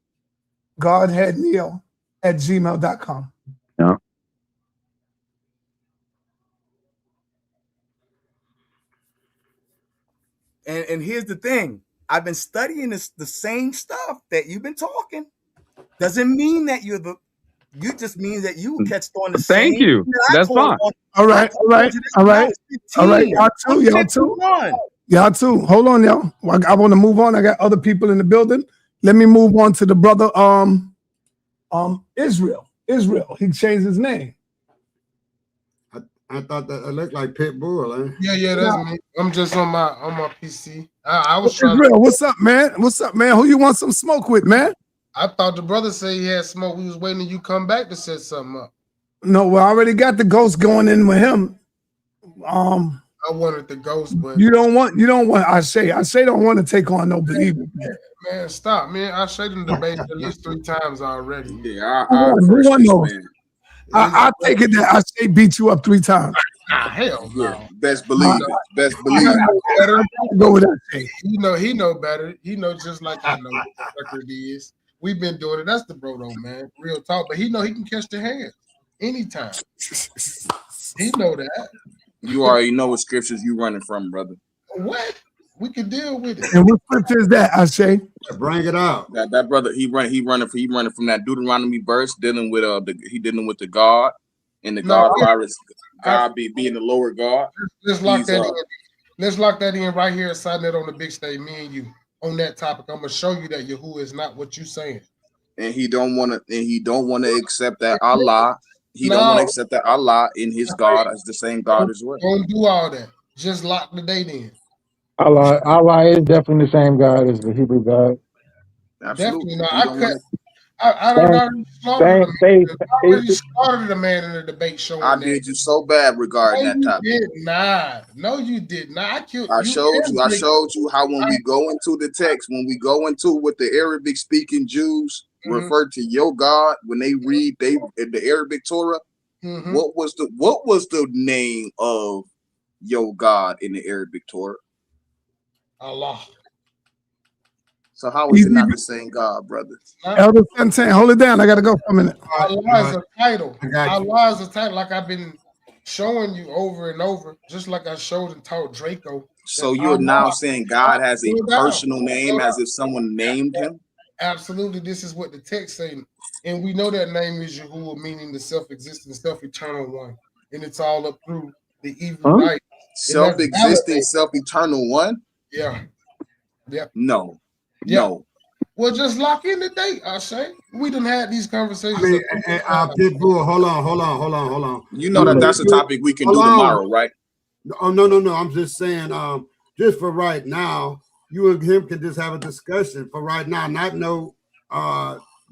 Godheadneo@gmail.com. Yeah. And here's the thing. I've been studying the same stuff that you've been talking. Doesn't mean that you just means that you catch on the same. Thank you. That's fine. All right. Y'all too. Hold on, y'all. I want to move on. I got other people in the building. Let me move on to the brother Israel. He changed his name. I thought that looked like Pitbull, eh? Yeah, that's me. I'm just on my PC. I was trying. Israel, what's up, man? Who you want some smoke with, man? I thought the brother said he had smoke. We was waiting till you come back to set something up. No, well, I already got the ghost going in with him. I wanted the ghost, but you don't want Ashay. Ashay don't want to take on no believer. Man, stop, man. I showed him debate at least 3 times already. Yeah, I take it that Ashay beat you up 3 times. Hell no. Yeah, best believe it. Best believe it. Go with Ashay. He know better. He knows just like I know what the record is. We've been doing it. That's the bro though, man. Real talk. But he know he can catch the hands anytime. He know that. You already know what scriptures you running from, brother. What? We can deal with it. And what scripture is that, Ashay? Bring it out. That brother, he running from that Deuteronomy verse, dealing with the God and the God virus, God being the lower God. Let's lock that in. Let's lock that in right here, sa.neter on the big stage, me and you. On that topic, I'm gonna show you that Yahuwah is not what you saying. And he don't want to accept that Allah. He don't want to accept that Allah in his God as the same God as well. Don't do all that. Just lock the date in. Allah is definitely the same God as the Hebrew God. Absolutely. Definitely not. I already slaughtered a man in the debate show. I did you so bad regarding that topic. No, you did not. I showed you how when we go into the text, when we go into what the Arabic speaking Jews refer to your God when they read the Arabic Torah, what was the name of your God in the Arabic Torah? Allah. So how is it not the same God, brother? Elder Santan, hold it down. I got to go for a minute. Allah is a title. I got you. Allah is a title, like I've been showing you over and over, just like I showed and taught Draco. So you're now saying God has a personal name as if someone named him? Absolutely. This is what the text says. And we know that name is Yahuwah, meaning the self-existent, self-eternal one. And it's all up through the evil night. Self-existing, self-eternal one? Yeah. Yeah. No. Yeah. No. Well, just lock in the date, I say. We done had these conversations. I mean, Pitbull, hold on. You know that's a topic we can do tomorrow, right? Oh, no. I'm just saying, just for right now, you and him can just have a discussion for right now, not no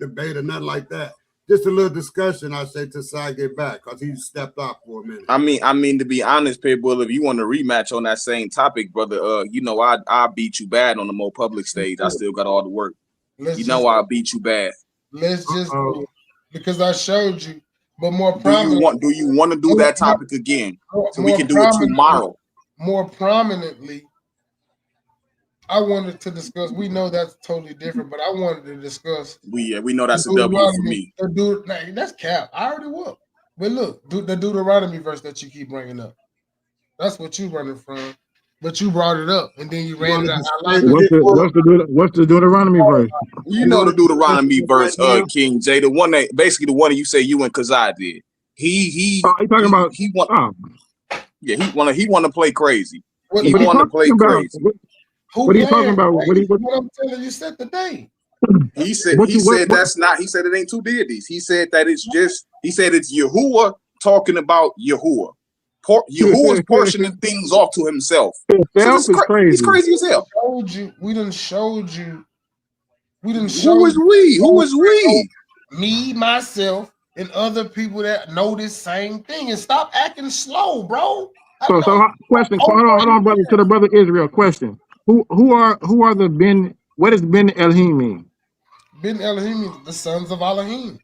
debate or nothing like that. Just a little discussion, I say, till Sai get back, because he stepped off for a minute. I mean, to be honest, Pitbull, if you want to rematch on that same topic, brother, I beat you bad on the more public stage. I still got all the work. I beat you bad. Let's just because I showed you, but more do you want to do that topic again? So we can do it tomorrow. More prominently, I wanted to discuss. We know that's totally different, but I wanted to discuss. We know that's a W for me. That's cap. I already will. But look, the Deuteronomy verse that you keep bringing up. That's what you running from. But you brought it up, and then you ran it out. What's the Deuteronomy verse? You know the Deuteronomy verse, King J, the one that you say you and Kazai did. He want to play crazy. He want to play crazy. What are you talking about? What I'm telling you, set the day. He said that's not. He said it ain't two deities. He said that it's just. He said it's Yahuwah talking about Yahuwah. Yahuwah's portioning things off to himself. He's crazy as hell. We done showed you. Who is we? Who is we? Me, myself, and other people that know this same thing. And stop acting slow, bro. Question. Hold on, brother. To the brother Israel. Question. Who are the Ben? What does Ben Elohim mean? Ben Elohim means the sons of Elohim.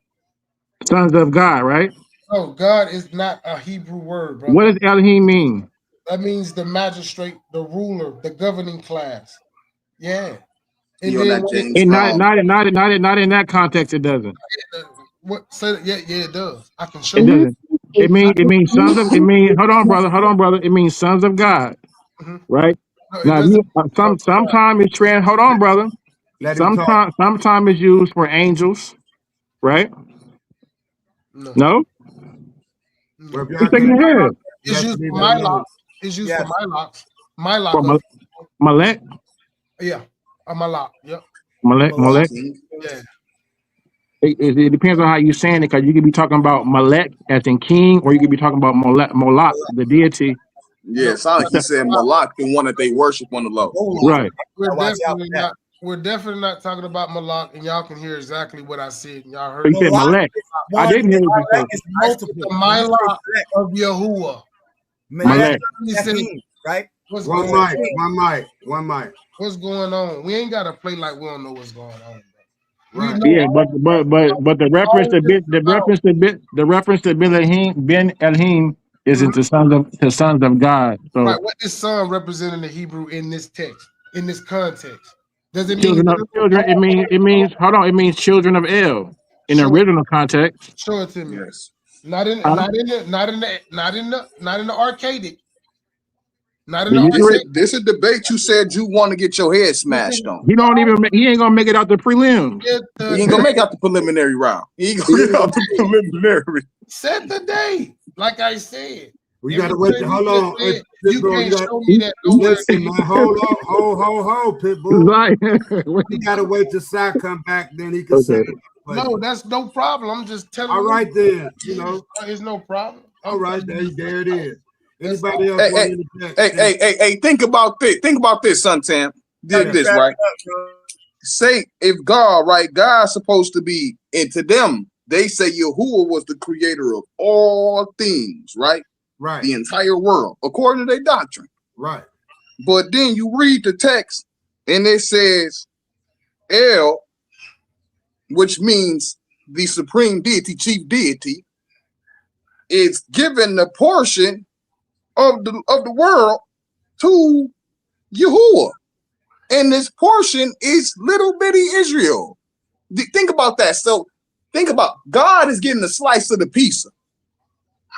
Sons of God, right? No, God is not a Hebrew word, brother. What does Elohim mean? That means the magistrate, the ruler, the governing class. Yeah. And not in that context. It doesn't. It does. I can show it you. Doesn't. It means sons of. It means hold on, brother. It means sons of God, right? No, now, sometimes it's trans. Hold on, brother. Sometimes it's used for angels, right? No. It's used for Mylok. It's used for Mylok. Mylok. Malek. Yeah, a Malak. Yep. Malek. Yeah. It depends on how you're saying it, because you could be talking about Malek as in king, or you could be talking about Moloch, the deity. Yeah, it sounds like he said Moloch, the one that they worship on the low. Right. We're definitely not talking about Moloch, and y'all can hear exactly what I said. And y'all heard. You said Malek. I didn't hear what you said. Multiple. Mylok of Yahuwah. Malek. Right? One mic. What's going on? We ain't gotta play like we don't know what's going on. Right. Yeah, but the reference to Ben Elohim is into sons of God. So right, what this son representing the Hebrew in this text, in this context? Does it mean children? It means hold on. It means children of El in the original context. Show it to me. Yes. Not in the arcadic. Not in the this is debate you said you want to get your head smashed on. He ain't gonna make it out the prelim. He ain't gonna make out the preliminary round. He ain't gonna get out the preliminary. Set the date, like I said. We gotta wait. Hold on. You can't show me that. Listen, man. Hold on, Pitbull. We gotta wait till Sai come back, then he can say it. No, that's no problem. I'm just telling you. All right, then. There's no problem. All right, there it is. Anybody else? Hey, think about this. Think about this, Suntan. Did this, right? Say if God's supposed to be, and to them, they say Yahuwah was the creator of all things, right? Right. The entire world, according to their doctrine. Right. But then you read the text, and it says El, which means the supreme deity, chief deity, is given the portion of the world to Yahuwah. And this portion is little bitty Israel. Think about that. So think about God is getting a slice of the pizza.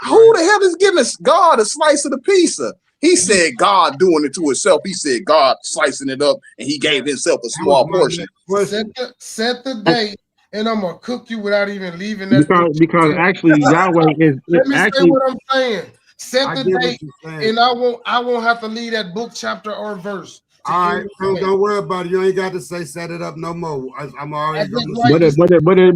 Who the hell is giving God a slice of the pizza? He said God doing it to himself. He said God slicing it up, and he gave himself a small portion. Set the date, and I'm gonna cook you without even leaving that. Because actually Yahweh is Let me actually say what I'm saying. Set the get what date, you're saying. and I won't have to leave that book, chapter, or verse. All right, don't worry about it. You ain't got to say set it up no more. I'm already going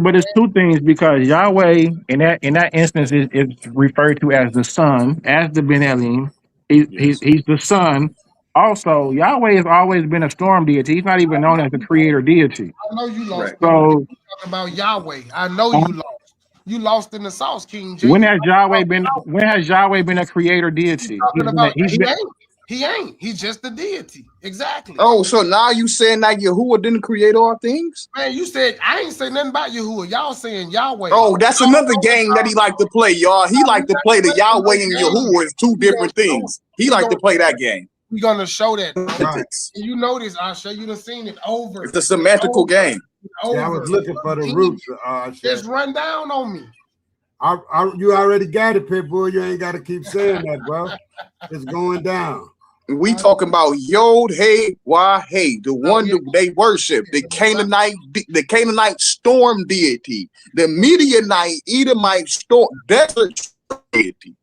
but it's two things, because Yahweh in that instance is referred to as the Son, as the Ben Elohim. He's the Son. Also, Yahweh has always been a storm deity. He's not even known as the creator deity. I know you lost. So Talking about Yahweh, I know you lost. You lost in the sauce, King James. when has Yahweh been a creator deity? He ain't. He's just a deity. Exactly. Oh, so now you saying that Yahuwah didn't create all things? Man, you said I ain't say nothing about Yahuwah. Y'all saying Yahweh. Oh, that's another game that he like to play, y'all. He like to play the Yahweh and Yahuwah is two different things. He like to play that game. We're gonna show that. Right. You know this, Asha. You done seen it over. It's a semantical game. Yeah, I was looking for the roots. Just run down on me. You already got it, Pitbull. You ain't got to keep saying that, bro. It's going down. We talking about Yod Hey Wah Hey, the one that they worship, the Canaanite storm deity, the Midianite Edomite storm desert deity.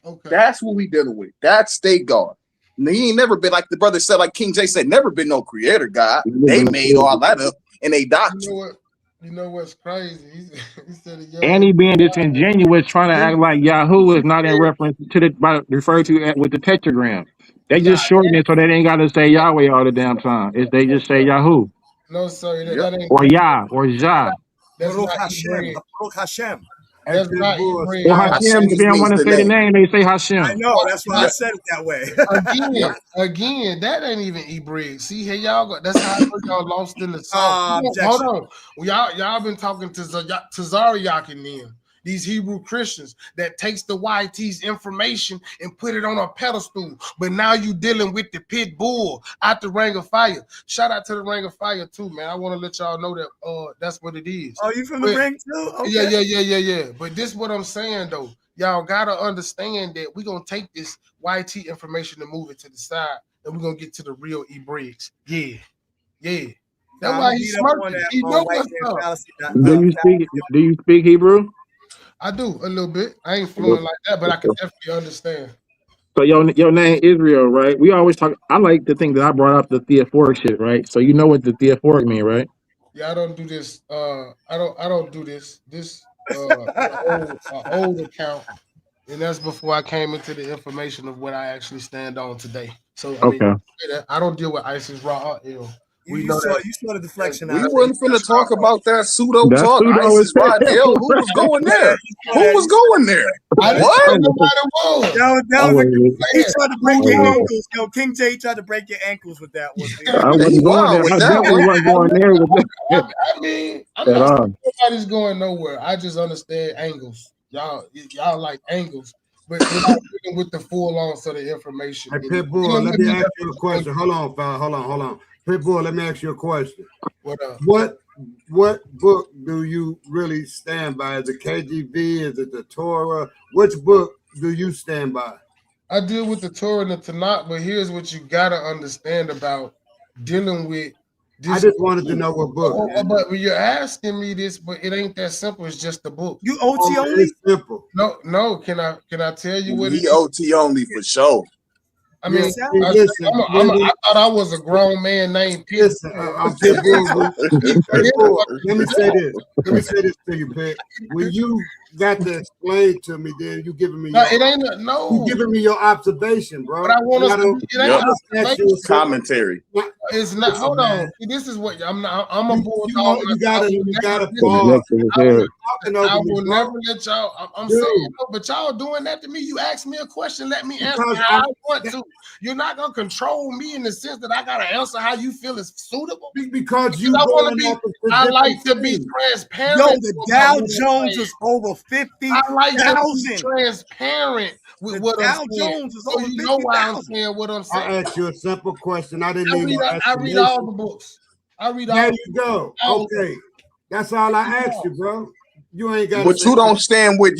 Okay. That's what we dealing with. That's their God. And he ain't never been, like the brother said, like King J said, never been no creator God. They made all that up in they doctrine. You know what's crazy? He said and he being disingenuous, trying to act like Yahoo is not in reference to referred to with the tetragram. They just shorten it so they ain't got to say Yahweh all the damn time. They just say Yahoo. No, sorry, that ain't. Or Yah or Jah. That's not Hashem. Hashem. That's not Hebrew. Or Hashem, if they don't want to say the name, they say Hashem. I know, that's why I said it that way. Again, that ain't even Hebrew. See, here y'all go. That's how y'all lost in the song. Hold on. Y'all been talking to Zaryak and them. These Hebrew Christians that takes the YT's information and put it on a pedestal. But now you dealing with the pit bull out the Ring of Fire. Shout out to the Ring of Fire too, man. I want to let y'all know that that's what it is. Oh, you from the Ring too? Okay. Yeah. But this is what I'm saying though. Y'all gotta understand that we're gonna take this YT information and move it to the side, and we're gonna get to the real Hebraicks. Yeah. That's why he's smirking. He knows what's up. Do you speak Hebrew? I do a little bit. I ain't fluent like that, but I can definitely understand. So your name Israel, right? We always talk. I like to think that I brought up the theophoric shit, right? So you know what the theophoric mean, right? Yeah, I don't do this. I don't do this. This old account, and that's before I came into the information of what I actually stand on today. So I mean, I don't deal with ISIS raw or ill. You saw the deflection. We wasn't finna talk about that pseudo talk. ISIS right there. Who was going there? Who was going there? What? He tried to break your ankles. Yo, King J tried to break your ankles with that one. I wasn't going there. I definitely wasn't going there with that. I mean, nobody's going nowhere. I just understand angles. Y'all like angles. But we're not dealing with the full on set of information. Hey, Pitbull, let me ask you a question. Hold on, fella. Hold on. Pitbull, let me ask you a question. What book do you really stand by? Is it KJV? Is it the Torah? Which book do you stand by? I deal with the Torah and the Tanakh, but here's what you gotta understand about dealing with this. I just wanted to know what book. But you're asking me this, but it ain't that simple. It's just a book. You OT only? It's simple. No. Can I tell you what it is? OT only for sure. I mean, I thought I was a grown man named Pete. Listen, let me say this to you, Pete. When you got to explain to me, then you giving me you giving me your observation, bro. But I want to commentary. It's not. Hold on. This is what I'm a bulldog. You gotta pause. I will never let y'all. I'm saying, but y'all doing that to me. You ask me a question, let me answer how I want to. You're not gonna control me in the sense that I gotta answer how you feel is suitable. Because I like to be transparent. Yo, the Dow Jones is over I like to be 50,000. transparent with what I'm Dow saying. Jones is So over you know why I'm 50,000. saying what I'm saying. I asked you a simple question. I didn't I need read, no I read explanation. all the books. I read all There the you books. go. I don't- Okay. That's all I asked you, bro. You ain't got But you don't stand with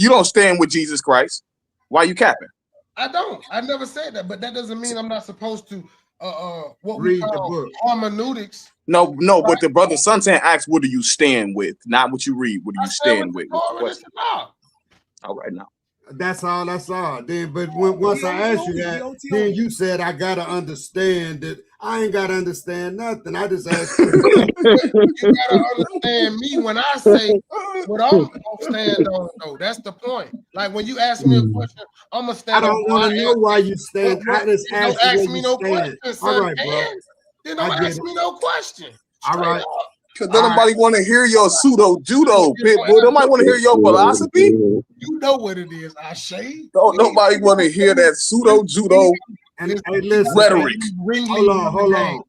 Jesus Christ. Why you capping? I don't. I never said that, but that doesn't mean I'm not supposed to what we read the call book. hermeneutics. No, but the brother Suntan asks, what do you stand with? Not what you read. What do you stand with? What's the question? All right now. That's all. Then, but once I asked you that, then you said I gotta understand that. I ain't gotta understand nothing. I just asked you. You gotta understand me when I say what I'm gonna stand on. Though that's the point. Like when you ask me a question, I'm gonna stand. I don't want to know why you stand. I just Don't asked you ask where me you no stand. question, All son. right, bro. Then don't ask me no question. All right. Because nobody want to hear your pseudo judo, Pitbull. Nobody want to hear your philosophy. You know what it is, Ashay. Don't nobody want to hear that pseudo judo rhetoric. Hold on.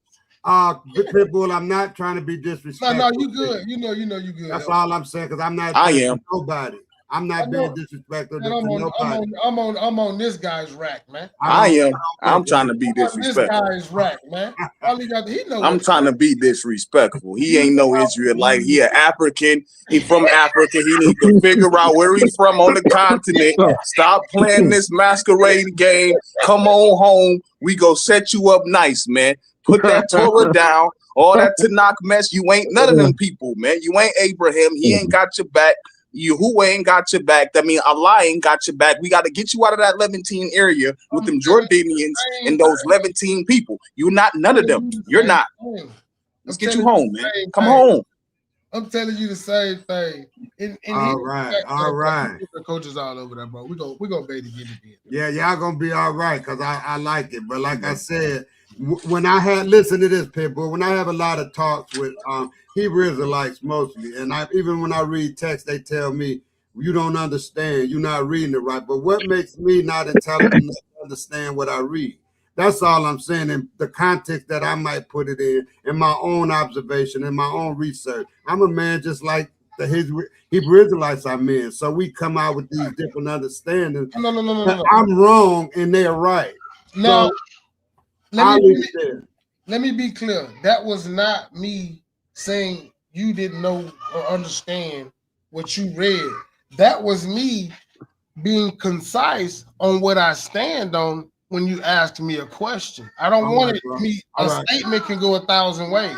Pitbull, I'm not trying to be disrespectful. No, you good. You know you good. That's all I'm saying, because I'm not. I am nobody. I'm not being disrespectful to nobody. I'm on this guy's rack, man. I am. I'm trying to be This disrespectful. guy's rack, man. All he got, he know. I'm trying to be disrespectful. He ain't no Israelite. He an African. He from Africa. He need to figure out where he from on the continent. Stop playing this masquerade game. Come on home. We go set you up nice, man. Put that Torah down. All that Tanakh mess. You ain't none of them people, man. You ain't Abraham. He ain't got your back. Yahuwah ain't got your back. That mean Allah ain't got your back. We got to get you out of that Levantine area with them Jordanians and those Levantine people. You're not none of them. You're not. Let's get you home, man. Come home. I'm telling you the same thing. All right. The coaches all over there, bro. We gonna be able to get it in. Yeah, y'all gonna be all right because I like it. But like I said, when I had listen to this, Pitbull, when I have a lot of talks with Hebrew Israelites mostly, and even when I read text, they tell me you don't understand, you're not reading it right. But what makes me not intelligent enough to understand what I read? That's all I'm saying. In the context that I might put it in my own observation, in my own research. I'm a man just like the Hebrew Israelites are men. So we come out with these different understandings. No. I'm wrong and they're right. Now, So let me be clear. That was not me saying you didn't know or understand what you read. That was me being concise on what I stand on when you asked me a question. I don't want it to be a statement can go 1,000 ways.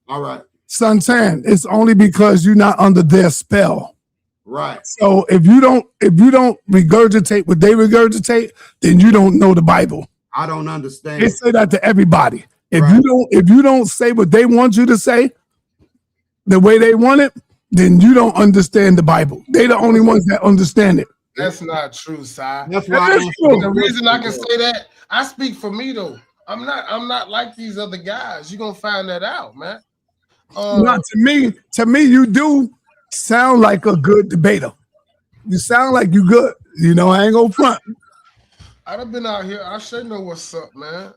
All right. Suntan, it's only because you're not under their spell. Right. So if you don't regurgitate what they regurgitate, then you don't know the Bible. I don't understand. They say that to everybody. If you don't say what they want you to say, the way they want it, then you don't understand the Bible. They're the only ones that understand it. That's not true, Si. That's why the reason I can say that, I speak for me though. I'm not like these other guys. You're gonna find that out, man. Not to me, you do sound like a good debater. You sound like you good. You know, I ain't gonna front. I'd have been out here. I should know what's up, man.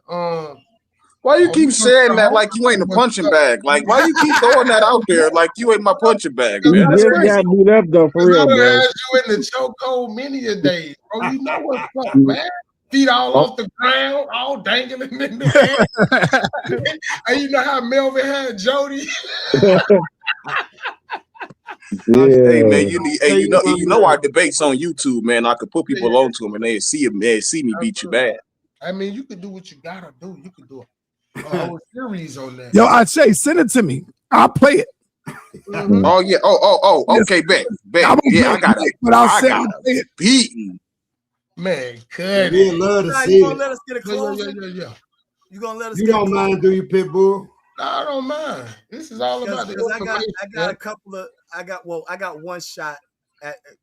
Why you keep saying that like you ain't a punching bag? Like, why you keep throwing that out there like you ain't my punching bag, man? That's crazy. got beat up though, for real, I bro. had you in the chokehold many a day, bro. You know what's up, man. Feet all off the ground, all dangling in the air. And you know how Melvin had Jody. Hey man, you know our debates on YouTube, man. I could put people onto them and they see me beat you bad. I mean, you could do what you gotta do. You could do a whole series on that. Yo, I'd send it to me. I'll play it. Mm-hmm. Oh yeah. Oh. Okay, bet. Yeah, I got it. But I got it beaten. Man, could we love to see You gonna it. let us get a closing? Yeah. You gonna let us? You get don't mind, do you, Pitbull? No, I don't mind. This is all about the I got a couple of. I got one shot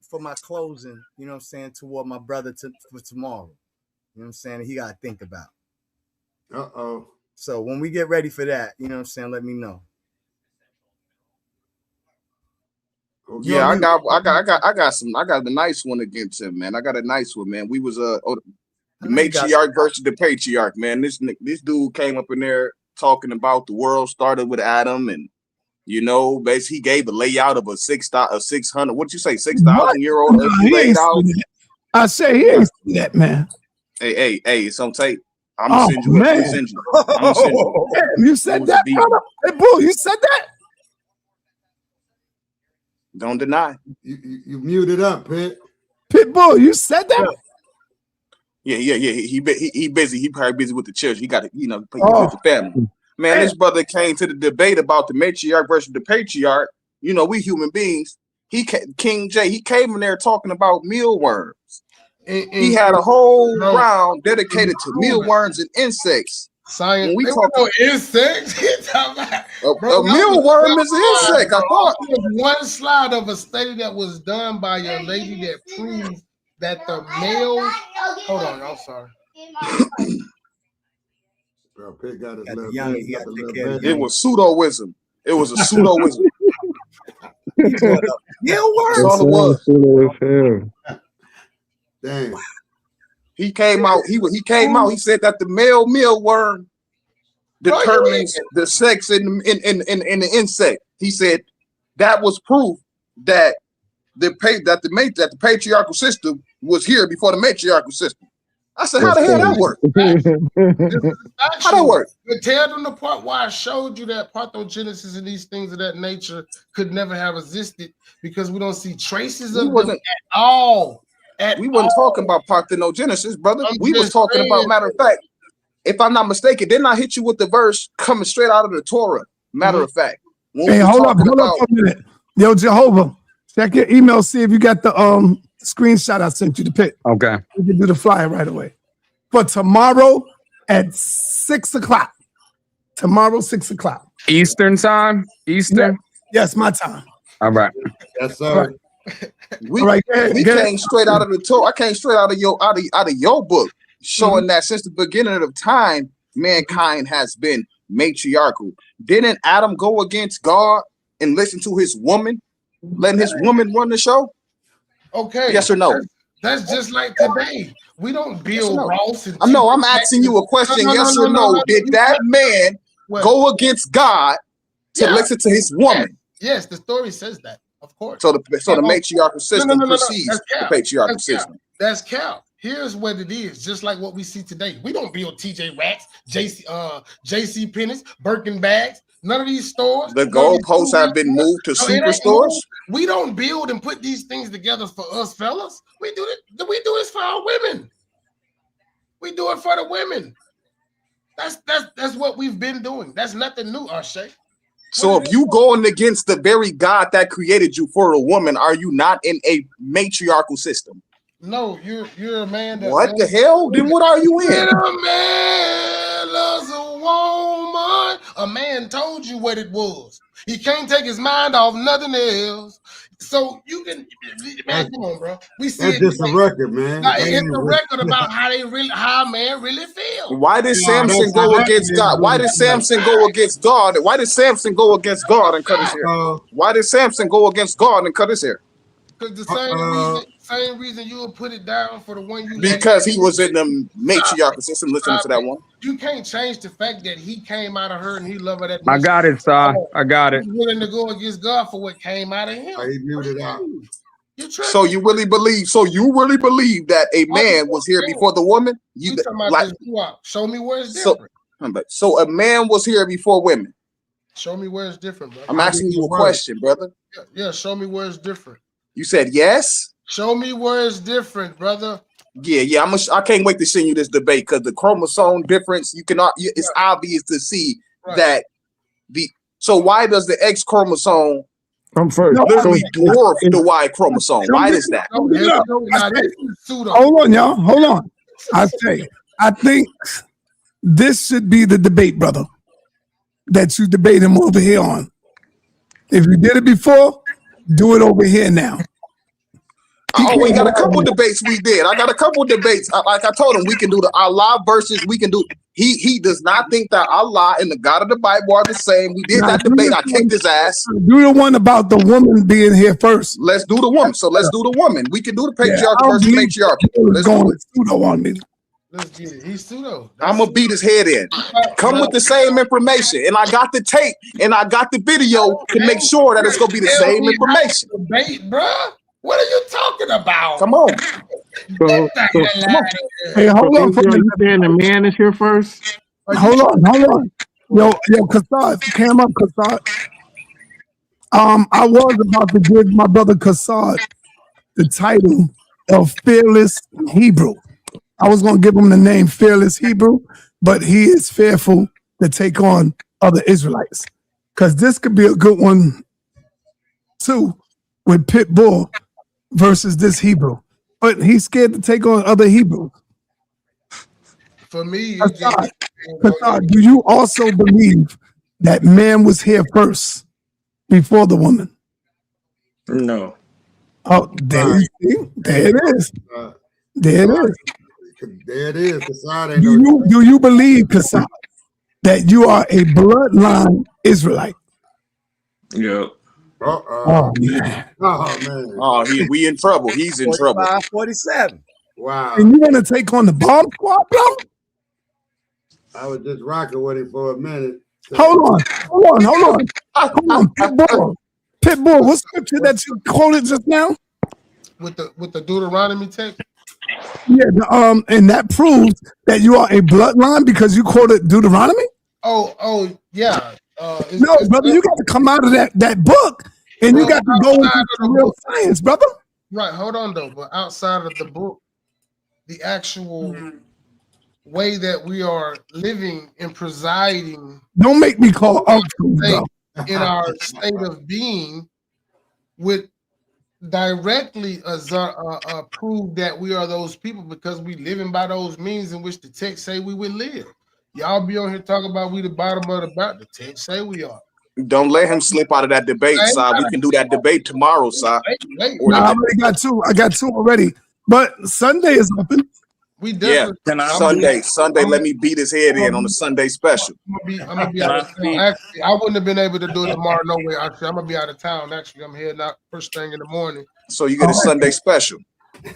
for my closing. You know what I'm saying, toward my brother for tomorrow. You know what I'm saying? He got to think about. So when we get ready for that, you know what I'm saying, let me know. Yeah, I got the nice one against him, man. I got a nice one, man. We was the matriarch versus the patriarch, man. This dude came up in there talking about the world started with Adam and You know, basically he gave the layout of a 600. What'd you say? 6,000-year-old earthly layout. I say he ain't see that, man. Hey, it's on tape. I'm gonna send you. I'm gonna send you. Damn, you said that, brother. Hey, Bull, you said that. Don't deny. You muted up, Pit. Pitbull, you said that. Yeah. He busy. He probably busy with the church. He got to, with the family. Man, this brother came to the debate about the matriarch versus the patriarch. We human beings. King J. He came in there talking about mealworms. He had a whole round dedicated to mealworms and insects. Science. When we talk about insects, a mealworm is an insect. I thought there was one slide of a study that was done by a lady that proved that the male. Hold on, I'm sorry. Bro, Pit got his little it was pseudo-wisdom. It was a pseudo-wisdom. Mealworms. That's all it was. Damn. He came out. He came out. He said that the male mealworm determines the sex in the insect. He said that was proof that the patriarchal system was here before the matriarchal system. I said, how the hell that work? How that work? But tell them the part why I showed you that parthenogenesis and these things of that nature could never have existed because we don't see traces of them at all. We wasn't talking about parthenogenesis, brother. We was talking about, matter of fact, if I'm not mistaken, didn't I hit you with the verse coming straight out of the Torah? Matter of fact. Hey, hold up for a minute. Yo, Jehovah, check your email, see if you got the screenshot I sent you to Pit. Okay. We can do the flyer right away. For tomorrow at 6 o'clock. Tomorrow, 6 o'clock. Eastern time? Eastern? Yes, my time. All right. Yes, sir. We came straight out of the Torah. I came straight out of your book, showing that since the beginning of time, mankind has been matriarchal. Didn't Adam go against God and listen to his woman, letting his woman run the show? Okay. Yes or no? That's just like today. We don't build Ross. I'm asking you a question. Yes or no? Did that man go against God to listen to his woman? Yes, the story says that. Of course. So the matriarchal system precedes the patriarchal system. That's cap. Here's what it is, just like what we see today. We don't build TJ Maxx, JC Penney's, Birkin bags, none of these stores. The goalposts have been moved to superstores. We don't build and put these things together for us fellas. We do this for our women. We do it for the women. That's what we've been doing. That's nothing new, Arshay. So if you going against the very God that created you for a woman, are you not in a matriarchal system? No, you're a man. What the hell? Then what are you in? A man loves a woman. A man told you what it was. He can't take his mind off nothing else. So you can, man, come on, bro. We see that's just a record, man. It's a record about how a man really feels. Why did Samson go against God? Why did Samson go against God? Why did Samson go against God and cut his hair? Why did Samson go against God and cut his hair? Because the same reason you would put it down for the one you because he was in the matriarchal system. Listening to that one, you can't change the fact that he came out of her and he loved her. I got it, son. I got it. He's willing to go against God for what came out of him. He muted out. So you really believe? So you really believe that a man was here before the woman? You like, show me where it's different. So a man was here before women. Show me where it's different, bro. I'm asking you a question, brother. Yeah, show me where it's different. You said yes. Show me where it's different, brother. Yeah. I can't wait to send you this debate because the chromosome difference, it's obvious to see that so why does the X chromosome literally dwarf the Y chromosome? Why is that? Hold on, y'all. Hold on. I think this should be the debate, brother, that you debate him over here on. If you did it before, do it over here now. We got a couple debates we did. I got a couple debates. Like I told him, we can do the Allah versus we can do. He does not think that Allah and the God of the Bible are the same. We did that debate. I kicked his ass. Do the one about the woman being here first. Let's do the woman. So let's do the woman. We can do the patriarchal versus matriarchal. Let's do it. Let's get it. He's pseudo. I'm gonna beat his head in. Come with the same information, and I got the tape and I got the video to make sure that it's gonna be the same information. Debate, bro. What are you talking about? Come on. So, Hey, hold on for a you minute. saying the man is here first? Hold on. Yo, Kassad, cam up, Kassad. I was about to give my brother Kassad the title of Fearless Hebrew. I was going to give him the name Fearless Hebrew, but he is fearful to take on other Israelites. Because this could be a good one, too, with Pitbull versus this Hebrew. But he's scared to take on other Hebrews. For me, Kassad, do you also believe that man was here first before the woman? No. Oh, there it is. There it is. There it is. Kassad ain't Do you believe, Kassad, that you are a bloodline Israelite? Yeah. Oh, man. Oh, man. Oh, we in trouble. He's in trouble. 47. Wow. And you want to take on the bomb squad, bro? I was just rocking with him for a minute. Hold on. Pitbull, what scripture that you quoted just now? With the Deuteronomy text? Yeah, and that proves that you are a bloodline because you quoted Deuteronomy? Oh, yeah. No, brother, you got to come out of that book and you got to go into real science, brother. Right, hold on though. But outside of the book, the actual way that we are living and presiding. Don't make me call uncle, bro. In our state of being would directly prove that we are those people because we living by those means in which the text say we would live. Y'all be on here talking about we the bottom of the barrel. The text say we are. Don't let him slip out of that debate, Si. We can do that debate tomorrow, Si. I already got two. I got two already. But Sunday is open. Yeah, Sunday. Let me beat his head in on a Sunday special. I'm gonna be out of town. Actually, I wouldn't have been able to do it tomorrow. No way. Actually, I'm gonna be out of town. Actually, I'm heading out first thing in the morning. So you get a Sunday special.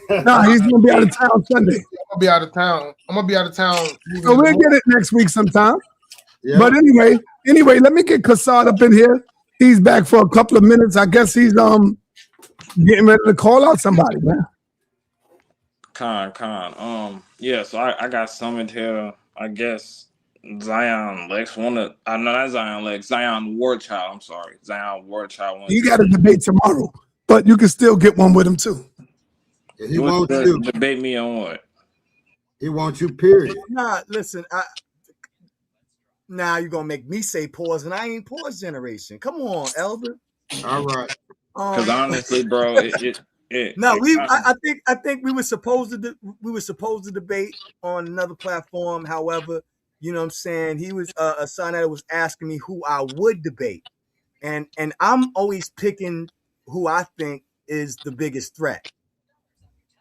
No, he's gonna be out of town Sunday. I'm gonna be out of town. So we'll get it next week sometime. Yeah. But anyway, let me get Kassad up in here. He's back for a couple of minutes. I guess he's getting ready to call out somebody, man. Yeah, so I got summoned here. I guess Zion Lex not Zion Lex, Zion Warchild. I'm sorry, Zion Warchild. You got a debate tomorrow, but you can still get one with him too. He wants you debate me on what? He wants you. Period. Nah, listen. Now you're gonna make me say pause, and I ain't pause generation. Come on, Elder. All right. Because honestly, bro, I think we were supposed to debate on another platform. However, you know what I'm saying, he was a son that was asking me who I would debate, and I'm always picking who I think is the biggest threat.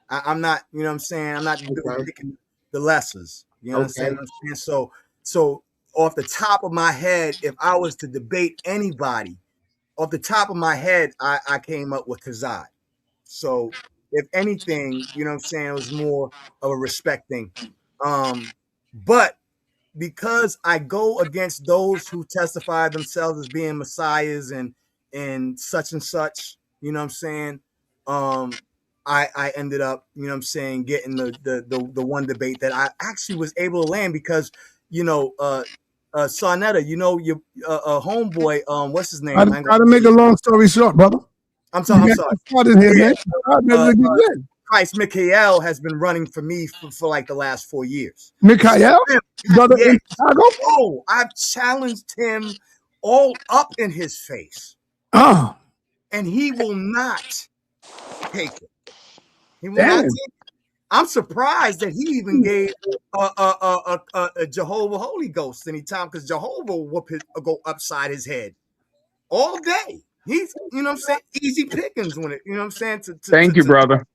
I'm not, you know what I'm saying, I'm not picking the lessers. You know what I'm saying? So off the top of my head, if I was to debate anybody, off the top of my head, I came up with Kassad. So if anything, you know what I'm saying, it was more of a respect thing. But because I go against those who testify themselves as being messiahs and such, you know what I'm saying, I ended up, you know what I'm saying, getting the one debate that I actually was able to land because, you know, sa.neter, you know, your homeboy, what's his name? I try to make a long story short, brother. I'm sorry. Here, Christ Mikhael has been running for me for like the last 4 years. Mikhael? Brother in Chicago? Oh, I've challenged him all up in his face. Oh. And he will not take it. He will not take it. I'm surprised that he even gave a Jehovah Holy Ghost anytime, because Jehovah will go upside his head all day. He's, you know what I'm saying, easy pickings when it, you know what I'm saying? Thank you, brother.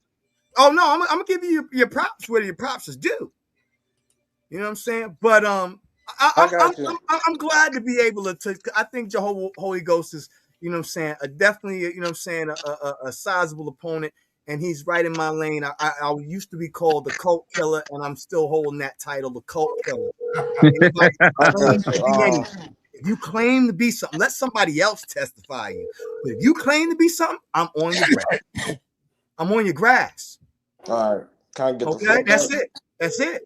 Oh, no, I'm going to give you your props where your props is due. You know what I'm saying? But I'm glad to be able to, I think Jehovah Holy Ghost is, you know what I'm saying, definitely, you know what I'm saying, a sizable opponent. and he's right in my lane. I used to be called the cult killer, and I'm still holding that title, the cult killer. Anybody claim to be anything. If you claim to be something, let somebody else testify you. But if you claim to be something, I'm on your grass. I'm on your grass. All right. Can I get the Okay, that's it. That's it.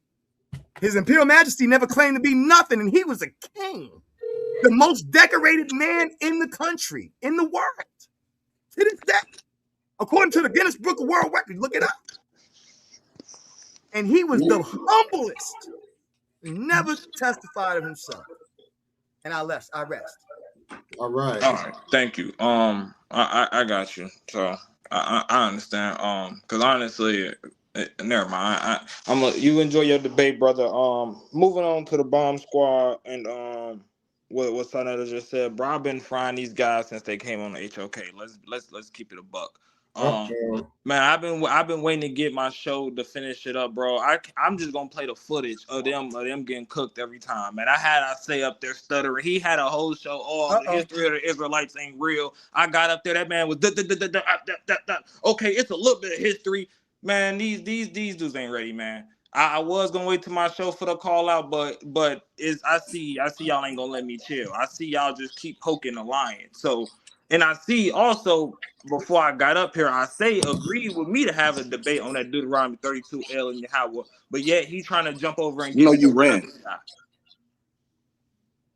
His Imperial Majesty never claimed to be nothing, and he was a king, the most decorated man in the country, in the world. To this day, according to the Guinness Book of World Records, look it up. And he was the humblest, never testified of himself. And I rest. All right. All right. Thank you. I got you. So I understand. Because honestly, never mind. You enjoy your debate, brother. Moving on to the bomb squad and what sa.neter just said, bro. I've been frying these guys since they came on the HOK. Let's keep it a buck. Man, I've been waiting to get my show to finish it up, bro. I'm just gonna play the footage of them getting cooked every time. Man, I had Isaiah up there stuttering. He had a whole show. The history of the Israelites ain't real. I got up there. That man was okay. It's a little bit of history, man. These dudes ain't ready, man. I was gonna wait till my show for the call out, but I see y'all ain't gonna let me chill. I see y'all just keep poking the lion. So, and I see also. Before I got up here, I agreed with me to have a debate on that Deuteronomy 32 L and Yahweh, but yet he's trying to jump over and get you ran.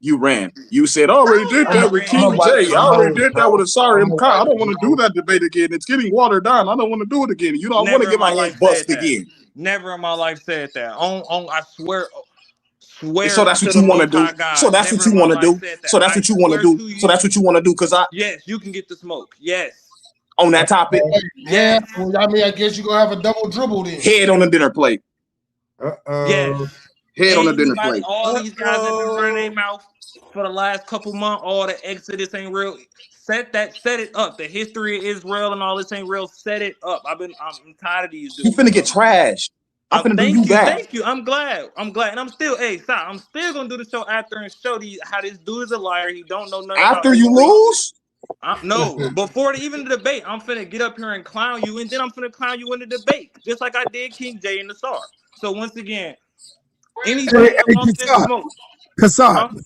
You ran. You said, I already did that with King J. I already did that with Asari MK. I don't want to do that debate again. It's getting watered down. I don't want to do it again. You know, I want to get my head bust again. Never in my life said that. I swear. So that's what you want to do. So that's what you want to do. So that's what you want to do. So that's what you want to do. Because yes, you can get the smoke. Yes. On that topic. Yeah. Well, I mean, I guess you're gonna have a double dribble then. Head on the dinner plate. Yes. Head on the dinner plate. All these guys have been running their mouth for the last couple months. All the Exodus ain't real. Set it up. The history of Israel and all this ain't real. Set it up. I'm tired of these dudes. You finna get trashed. I'm finna do you bad. Thank you. I'm glad. And I'm still, I'm still gonna do the show after and show these how this dude is a liar. He don't know nothing. After you lose? No, before even the debate, I'm finna get up here and clown you, and then I'm finna clown you in the debate, just like I did King J and the Sar. So once again, anybody wants this smoke, Kassad.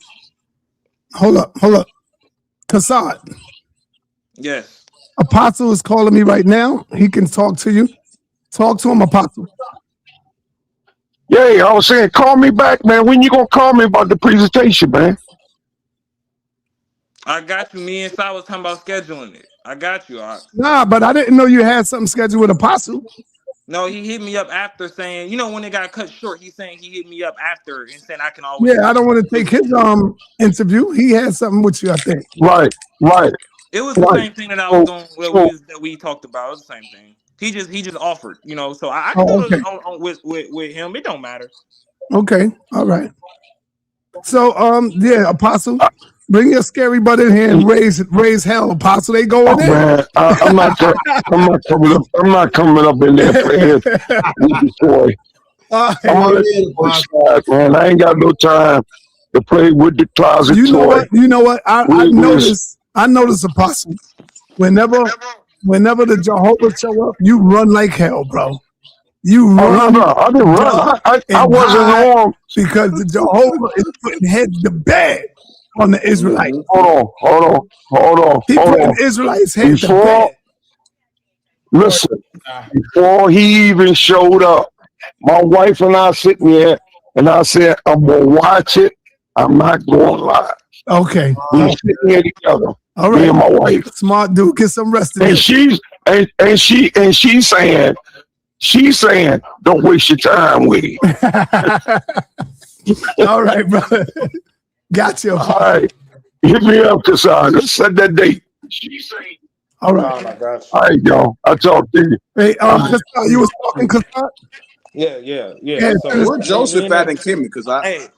Hold up. Kassad. Yes. Apostle is calling me right now. He can talk to you. Talk to him, Apostle. Yeah, I was saying, call me back, man. When you gonna call me about the presentation, man? I got you. Me and Si was talking about scheduling it. I got you. Nah, but I didn't know you had something scheduled with Apostle. No, he hit me up after saying, when it got cut short, he's saying he hit me up after and saying I can always. Yeah, I don't want to take his interview. He had something with you, I think. Right. It was the same thing that I was going that we talked about. It was the same thing. He just offered, so I can do it on with him. It don't matter. Okay, all right. So yeah, Apostle. Bring your scary butt in here and raise hell, Apostle. They going in. Man, I'm not coming up in there for his boy. Man, I ain't got no time to play with the closet toy. You know what? I notice, Apostle. Whenever the Jehovah show up, you run like hell, bro. You run. No, I didn't run. I wasn't on because the Jehovah is putting heads to bed on the Israelites. Hold on. He putting Israelites heads to bed. Listen, before he even showed up, my wife and I sitting there, and I said, I'm gonna watch it. I'm not going live. Okay. We sitting there together. All right. Me and my wife. Smart dude, get some rest. And she's saying, don't waste your time with him. All right, brother. Got you. All right. Hit me up, Kassad. Let's set that date. All right. All right, y'all. I'll talk to you. Hey, Kassad, you was talking, Kassad? Yeah. So we're Joseph and Kimmy, because I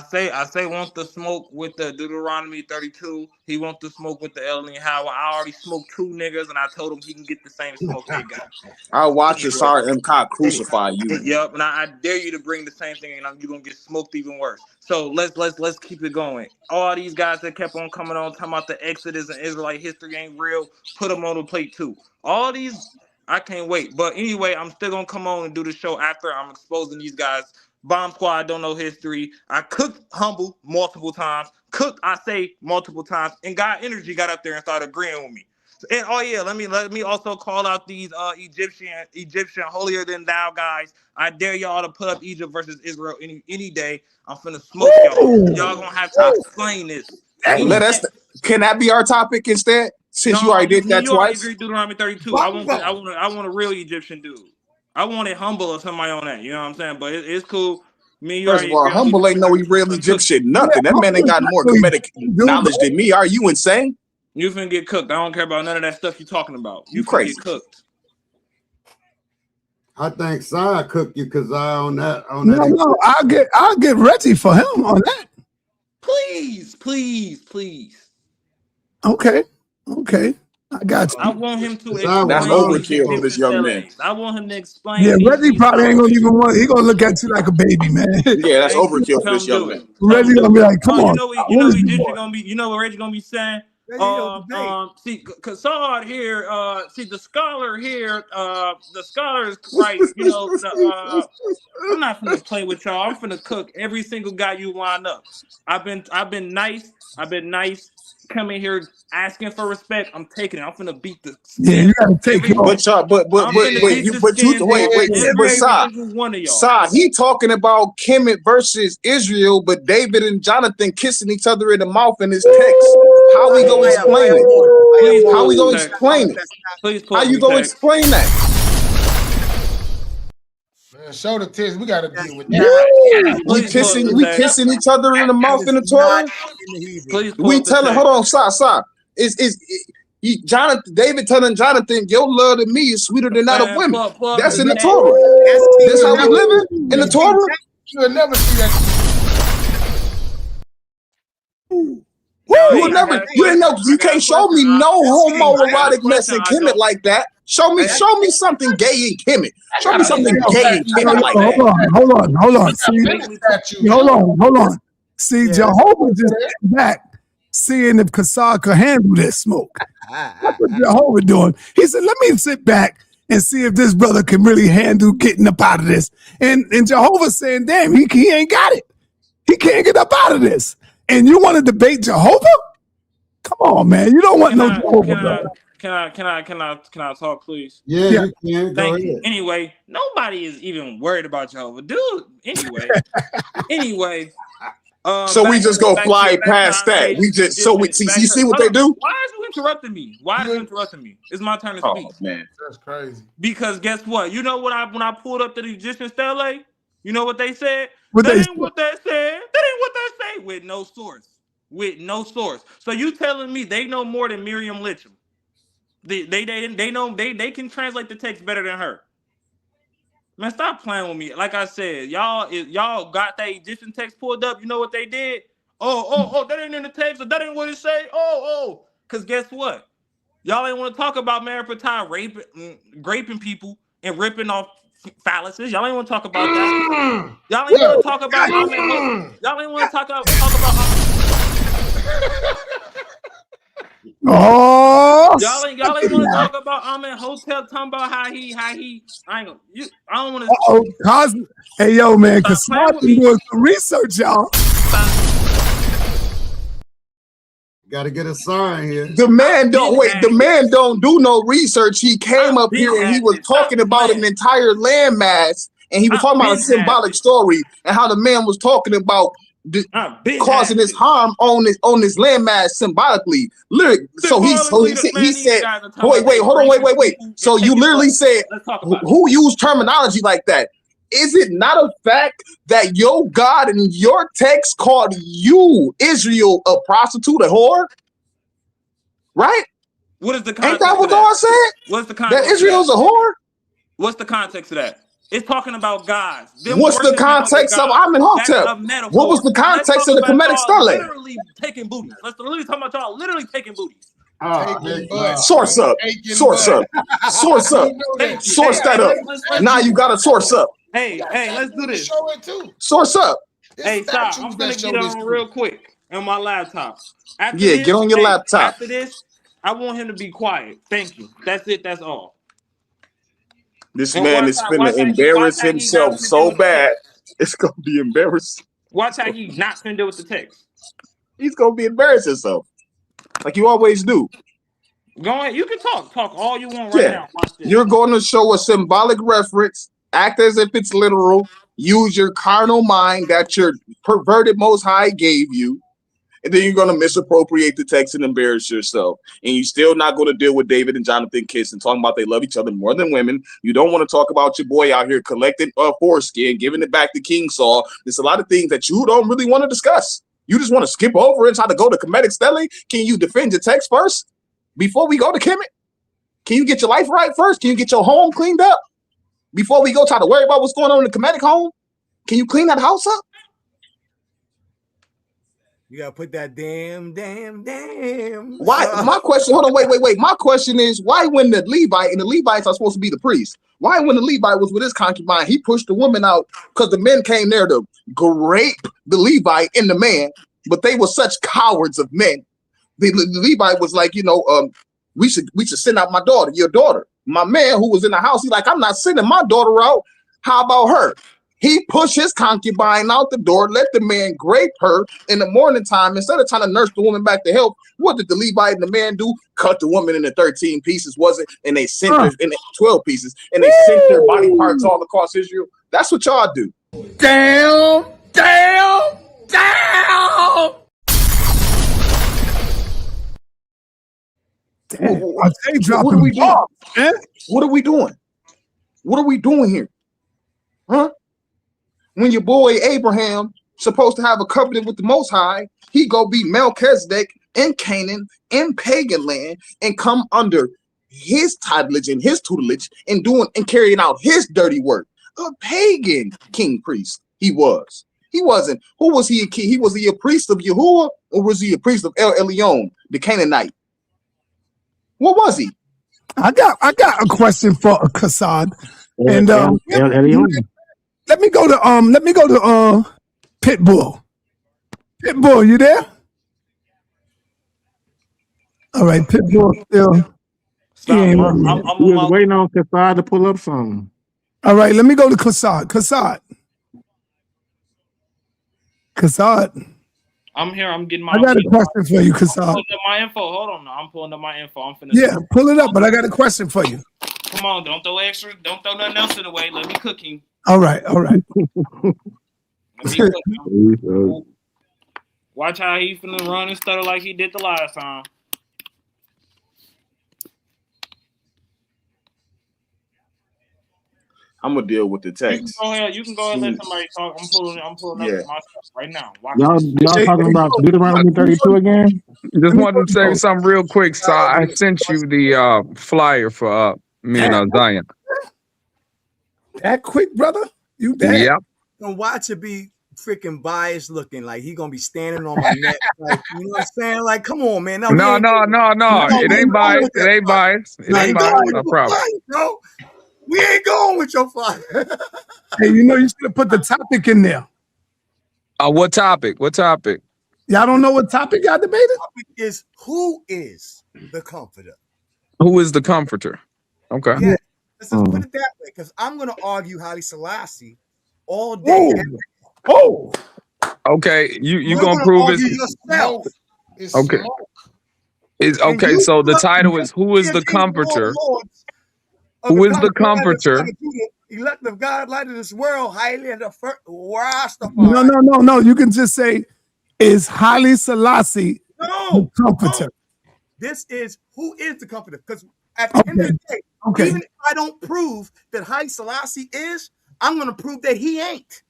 say want the smoke with the Deuteronomy 32. He want the smoke with the Eleni Howard. I already smoked 2 niggas, and I told him he can get the same smoke they got. I'll watch Asari MK crucify you. Yep, and I dare you to bring the same thing, and you're gonna get smoked even worse. So let's keep it going. All these guys that kept on coming on talking about the Exodus and Israelite history ain't real, put them on the plate too. All these I can't wait. But anyway, I'm still gonna come on and do the show after I'm exposing these guys. Bomb Squad don't know history. I cooked Humble multiple times. Cooked, I say multiple times, and God Energy got up there and started agreeing with me. And oh yeah, let me also call out these Egyptian holier than thou guys. I dare y'all to put up Egypt versus Israel any day. I'm finna smoke y'all. Y'all gonna have to explain this. Can that be our topic instead? Since you already did that you twice. already agreed Deuteronomy 32. I want a real Egyptian dude. I want it Humble or somebody on that. You know what I'm saying? But it's cool. Me, you First of all, Humble ain't no real Egyptian nothing. That man ain't got more Kemetic knowledge than me. Are you insane? You finna get cooked. I don't care about none of that stuff you're talking about. You crazy. Get cooked. I think Sai cooked you because on that. No, I'll get Reggie for him on that. Please. Okay. I got you. I want him to explain. That's overkill for this young man. I want him to explain. Yeah, Reggie probably ain't gonna even want. He gonna look at you like a baby, man. Yeah, that's overkill for this young man. Reggie gonna be like, "Come on." You know Egyptian gonna be. You know what Reggie gonna be saying? See, Kassad here. See the scholar here. The scholar is right. You know, I'm not finna play with y'all. I'm finna cook every single guy you line up. I've been nice. Coming here asking for respect. I'm taking it. I'm finna beat the skin. Yeah, you gotta take it. But Sa, he talking about Kemet versus Israel, but David and Jonathan kissing each other in the mouth in his text. How we gonna explain it? How we gonna explain it? How you gonna explain that? Man, show the test. We gotta deal with that. We kissing each other in the mouth in the Torah. We telling, hold on, Sa. Jonathan, David telling Jonathan, your love to me is sweeter than that of women. That's in the Torah. That's how we living in the Torah. You'll never see that. You can't show me no homoeroticness in Kemet like that. Show me something gay in Kemet. Show me something gay in Kemet like that. Hold on. See, hold on. See, Jehovah just came back seeing if Kassad could handle this smoke. That's what Jehovah doing. He said, let me sit back and see if this brother can really handle getting up out of this. And Jehovah saying, damn, he ain't got it. He can't get up out of this. And you want to debate Jehovah? Come on, man. You don't want no Jehovah, brother. Can I talk, please? Yeah. You can. Thank you. Anyway, nobody is even worried about Jehovah, dude. Anyway. So we just go fly past that. We just you see what they do? Why is you interrupting me? It's my turn to speak. Oh man, that's crazy. Because guess what? You know what? When I pulled up to the Egyptian stele, you know what they said? That ain't what they said. With no source. So you telling me they know more than Miriam Litcham? They know they can translate the text better than her. Man, stop playing with me. Like I said, y'all got that Egyptian text pulled up. You know what they did? Oh, that ain't in the text. Or that ain't what it say. Because guess what? Y'all ain't want to talk about Mary Patai raping people and ripping off phalluses. Y'all ain't want to talk about that. Y'all ain't want to talk about y'all ain't want to talk about y'all ain't want to talk about Ahmed Hotel talking about how he I don't want to hey yo man, Kassad been doing some research, y'all. Got to get a sign here. The man don't do no research. He came up here and he was talking about an entire landmass, and he was talking about a symbolic story and how the man was talking about causing this harm on this landmass symbolically. Literally, so he said, wait. So you literally said, who used terminology like that? Is it not a fact that your God in your text called you, Israel, a prostitute, a whore? Right? What is the context? Ain't that what God said? What's the context? That Israel's a whore? What's the context of that? It's talking about gods. What's the context of Amen Hotep? What was the context of the Kemetic stele? Literally taking booties. Let's literally talk about y'all literally taking booties. Source up. Source that up. Now you got to source up. Hey, let's do this. Show it too. Source up. Hey, stop. I'm gonna get on real quick on my laptop. Get on your laptop. After this, I want him to be quiet. Thank you. That's it. That's all. This man is finna embarrass himself so bad. It's gonna be embarrassing. Watch how he not finna deal with the text. He's gonna be embarrassing himself, like you always do. Go ahead. You can talk all you want right now. Watch this. You're going to show a symbolic reference, act as if it's literal, use your carnal mind that your perverted Most High gave you, and then you're going to misappropriate the text and embarrass yourself. And you're still not going to deal with David and Jonathan kissing, talking about they love each other more than women. You don't want to talk about your boy out here collecting foreskin, giving it back to King Saul. There's a lot of things that you don't really want to discuss. You just want to skip over and try to go to Kemetic Stele. Can you defend your text first before we go to Kemet? Can you get your life right first? Can you get your home cleaned up before we go try to worry about what's going on in the Kemetic home? Can you clean that house up? You gotta put that damn. Why? My question, hold on, wait. My question is, why when the Levite, and the Levites are supposed to be the priest, why when the Levite was with his concubine, he pushed the woman out because the men came there to grape the Levite and the man, but they were such cowards of men. The Levite was like, we should send out my daughter, your daughter. My man who was in the house, he's like, I'm not sending my daughter out. How about her? He pushed his concubine out the door, let the man grape her in the morning time. Instead of trying to nurse the woman back to health, what did the Levite and the man do? Cut the woman into 13 pieces, was it? And they sent her in 12 pieces, and they sent their body parts all across Israel. That's what y'all do. Damn. What are we doing? What are we doing? What are we doing here? Huh? When your boy Abraham supposed to have a covenant with the Most High, he go be Melchizedek in Canaan, in pagan land, and come under his tutelage and his tutelage and carrying out his dirty work. A pagan king priest he was. He wasn't. Who was he a king? Was he a priest of Yahuwah, or was he a priest of El Elyon, the Canaanite? What was he? I got a question for Kassad. And let me go to Pitbull. Pitbull, you there? All right, Pitbull still. I'm waiting on Kassad to pull up something. All right, let me go to Kassad. Kassad. I'm here. I'm getting my. I got a question for you, Kassad. I'm pulling up my info. Hold on. I'm pulling up my info. I'm finna. Yeah, pull it up. But I got a question for you. Come on, don't throw nothing else in the way. Let me cook him. All right. Watch how he finna run and stutter like he did the last time. I'm gonna deal with the text. You can go ahead and let somebody talk. I'm pulling up my stuff right now. Y'all talking about Deuteronomy 32 again? Just wanted to say something real quick. So I sent you the flyer for me and Zion. That quick, brother? You that? Yep. And watch it be freaking biased looking like he gonna be standing on my neck. Like, you know what I'm saying? Like, come on, man. No. It ain't biased. It ain't biased. No problem. Bro. We ain't going with your flyer. Hey, you should have put the topic in there. What topic? Y'all don't know what topic y'all debated? The topic is, who is the comforter? Who is the comforter? Okay. Yeah. Let's just put it that way, because I'm going to argue Haile Selassie all day. Okay. You going to prove it yourself. Okay. Okay. So the title is, who is the comforter? Who is the comforter? Elect of God, light of this world, highly and the first. No. You can just say, is Haile Selassie the comforter? This is who is the comforter. Because at the end of the day, even if I don't prove that Haile Selassie is, I'm going to prove that he ain't.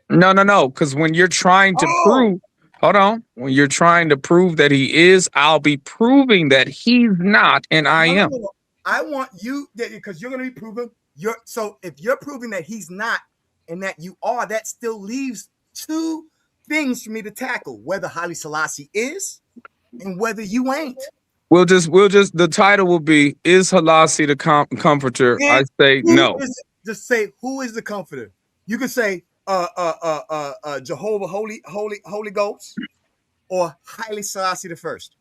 No. Because when you're trying to prove, when you're trying to prove that he is, I'll be proving that he's not, and I am. I want you, because you're going to be proving so if you're proving that he's not and that you are, that still leaves two things for me to tackle: whether Haile Selassie is and whether you ain't. We'll just the title will be, is Selassie the comforter? And I say no. Just say, who is the comforter? You can say Jehovah Holy Ghost or Haile Selassie the first.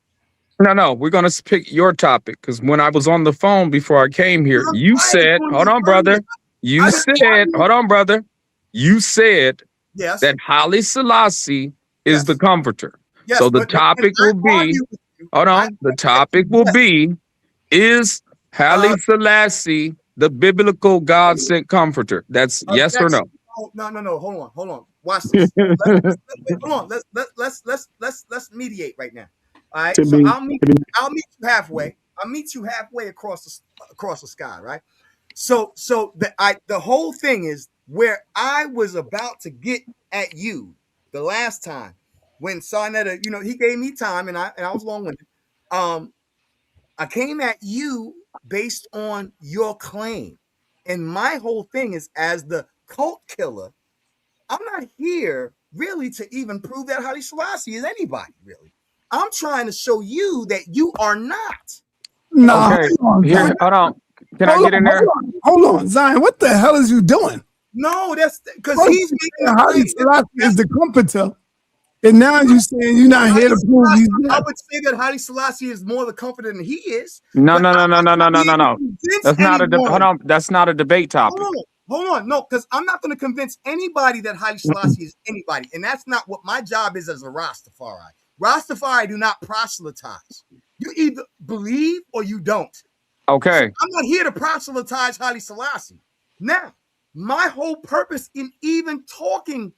No, we're gonna pick your topic because when I was on the phone before I came here, you said, "Hold on, brother." You said, "Hold on, brother." You said Yes. that Haile Selassie is the comforter. Yes, So the but topic will be, hold on, the topic will be, is Haile Selassie the biblical God sent comforter? That's yes or no. No. Hold on. Watch this. Hold on. Let's mediate right now. All right. So I'll meet you halfway. I'll meet you halfway across the sky. Right. So the whole thing is where I was about to get at you the last time when sa.neter, he gave me time and I was long-winded. I came at you based on your claim. And my whole thing is, as the cult killer, I'm not here really to even prove that Haile Selassie is anybody, really. I'm trying to show you that you are not. Nah, Okay, hold on, here, Zion. hold on. Can I get in there? Hold on, Zion. What the hell is you doing? No, that's because he's making Haile Selassie is the comforter. And now you're saying you're not here to prove he's dead. I would say that Haile Selassie is more the comforter than he is. No. That's not a hold on. That's not a debate topic. Hold on. No, because I'm not going to convince anybody that Haile Selassie is anybody. And that's not what my job is as a Rastafari. Rastafari do not proselytize. You either believe or you don't. Okay. So I'm not here to proselytize Haile Selassie. Now, my whole purpose in even talking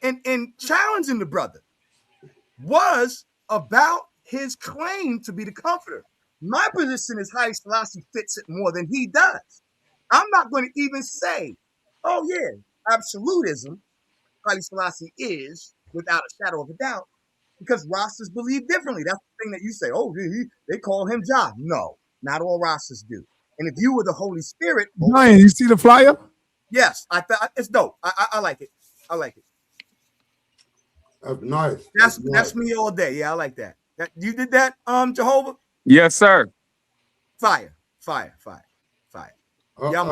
and challenging the brother was about his claim to be the comforter. My position is Haile Selassie fits it more than he does. I'm not going to even say, oh yeah, absolutism, Haile Selassie is, without a shadow of a doubt, because Rastas believe differently. That's the thing that you say, oh, they call him Jah. No, not all Rastas do. And if you were the Holy Spirit... Ryan, you see the flyer? Yes, it's dope. I like it. I like it. That's nice. That's me all day. Yeah, I like that. You did that, Jehovah? Yes, sir. Fire. Yeah,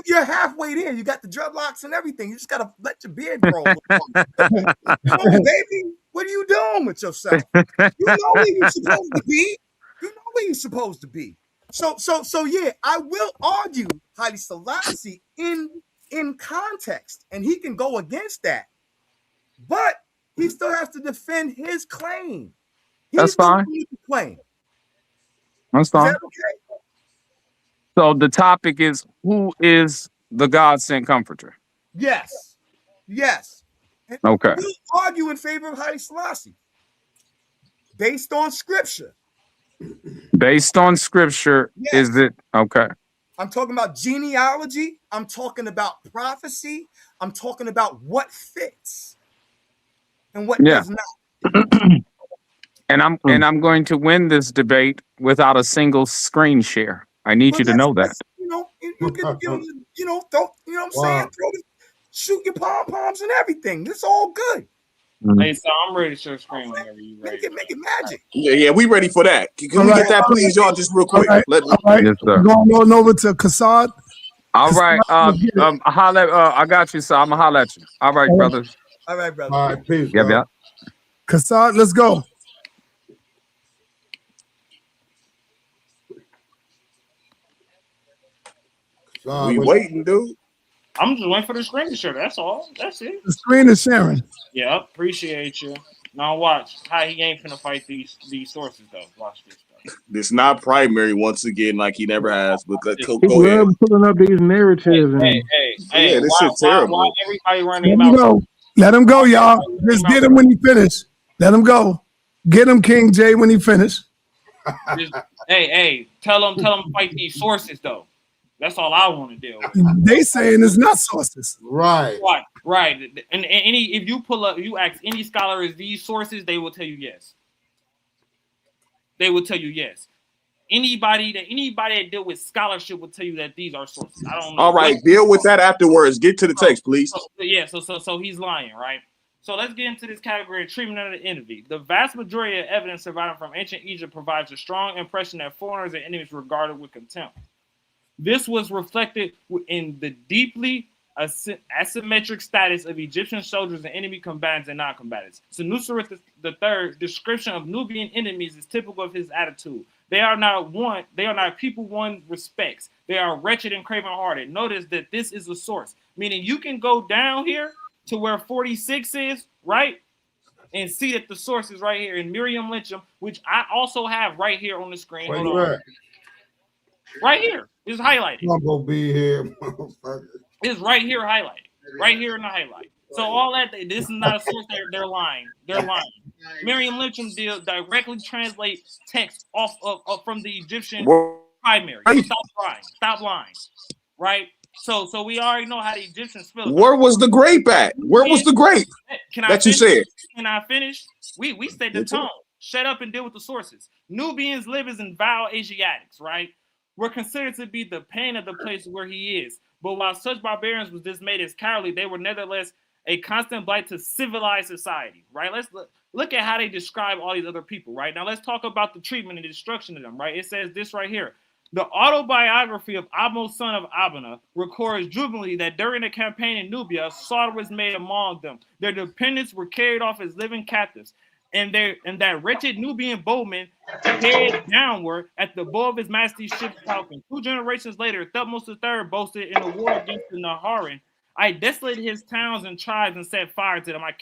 you're halfway there. You got the dreadlocks and everything. You just gotta let your beard grow. Come on, baby. What are you doing with yourself? You know where you're supposed to be. You know where you're supposed to be. So yeah, I will argue Haile Selassie in context, and he can go against that, but he still has to defend his claim. That's fine. Claim. That's fine. Is that okay? So the topic is, who is the God sent comforter? Yes. And okay. We'll argue in favor of Haile Selassie based on scripture. Based on scripture, yes. Is it okay? I'm talking about genealogy. I'm talking about prophecy. I'm talking about what fits and what does not. And I'm going to win this debate without a single screen share. I need you to know that. You what I'm saying? Shoot your pom-poms and everything. It's all good. Hey, so I'm ready to share screen whenever you ready. Make it magic. Yeah, we ready for that. Can we get that, please, y'all, just real quick? All right. Yes, sir. Going on over to Kassad. All right. I got you, sir. I'm gonna holler at you. All right, brothers. All right, brother. All right, peace. Yeah. Kassad, let's go. We waiting, dude. I'm just waiting for the screen to share. That's all. That's it. The screen is sharing. Yeah, appreciate you. Now watch how he ain't finna fight these sources though. Watch this though. This not primary once again, like he never has. But go ahead. Pulling up these narratives. Hey, this shit's terrible. Why everybody running Let him go, y'all. Just get him when he finish. Let him go. Get him, King J, when he finish. Hey, tell him to fight these sources though. That's all I want to deal with. They saying it's not sources. Right. And if you pull up, you ask any scholar, is these sources? They will tell you yes. They will tell you yes. Anybody that deal with scholarship will tell you that these are sources. I don't know. All right, deal with that afterwards. Get to the text, please. So he's lying, right? So let's get into this category of treatment of the enemy. The vast majority of evidence surviving from ancient Egypt provides a strong impression that foreigners and enemies regarded with contempt. This was reflected in the deeply asymmetric status of Egyptian soldiers and enemy combatants and non-combatants. Senuseret III description of Nubian enemies is typical of his attitude. They are not people one respects. They are wretched and craven-hearted. Notice that this is a source, meaning you can go down here to where 46 is, right? And see that the source is right here in Miriam Lynchum, which I also have right here on the screen. Where Hold you on. at? Right here. It's highlighted. I'm gonna be here, motherfucker. It's right here highlighted. Right here in the highlight. So all that, this is not a source. They're lying. They're lying. Miriam Lynchum directly translate text off of from the Egyptian primary. So stop lying. Stop lying. Right? So we already know how the Egyptians spell it. Where was the grape at? Where was the grape that you said? Can I finish? We set the tone. Shut up and deal with the sources. Nubians live as in vile Asiatics, right? We're considered to be the pain of the place where he is. But while such barbarians was dismayed as cowardly, they were nevertheless a constant blight to civilized society, right? Let's look at how they describe all these other people, right? Now let's talk about the treatment and destruction of them, right? It says this right here. The autobiography of Amos, son of Abana, records jubilantly that during the campaign in Nubia, slaughter was made among them. Their dependents were carried off as living captives. And that wretched Nubian bowman head downward at the bow of his majesty's ship's falcon. 2 generations later, Thutmose III boasted in a war against the Naharan, I desolated his towns and tribes and set fire to them. I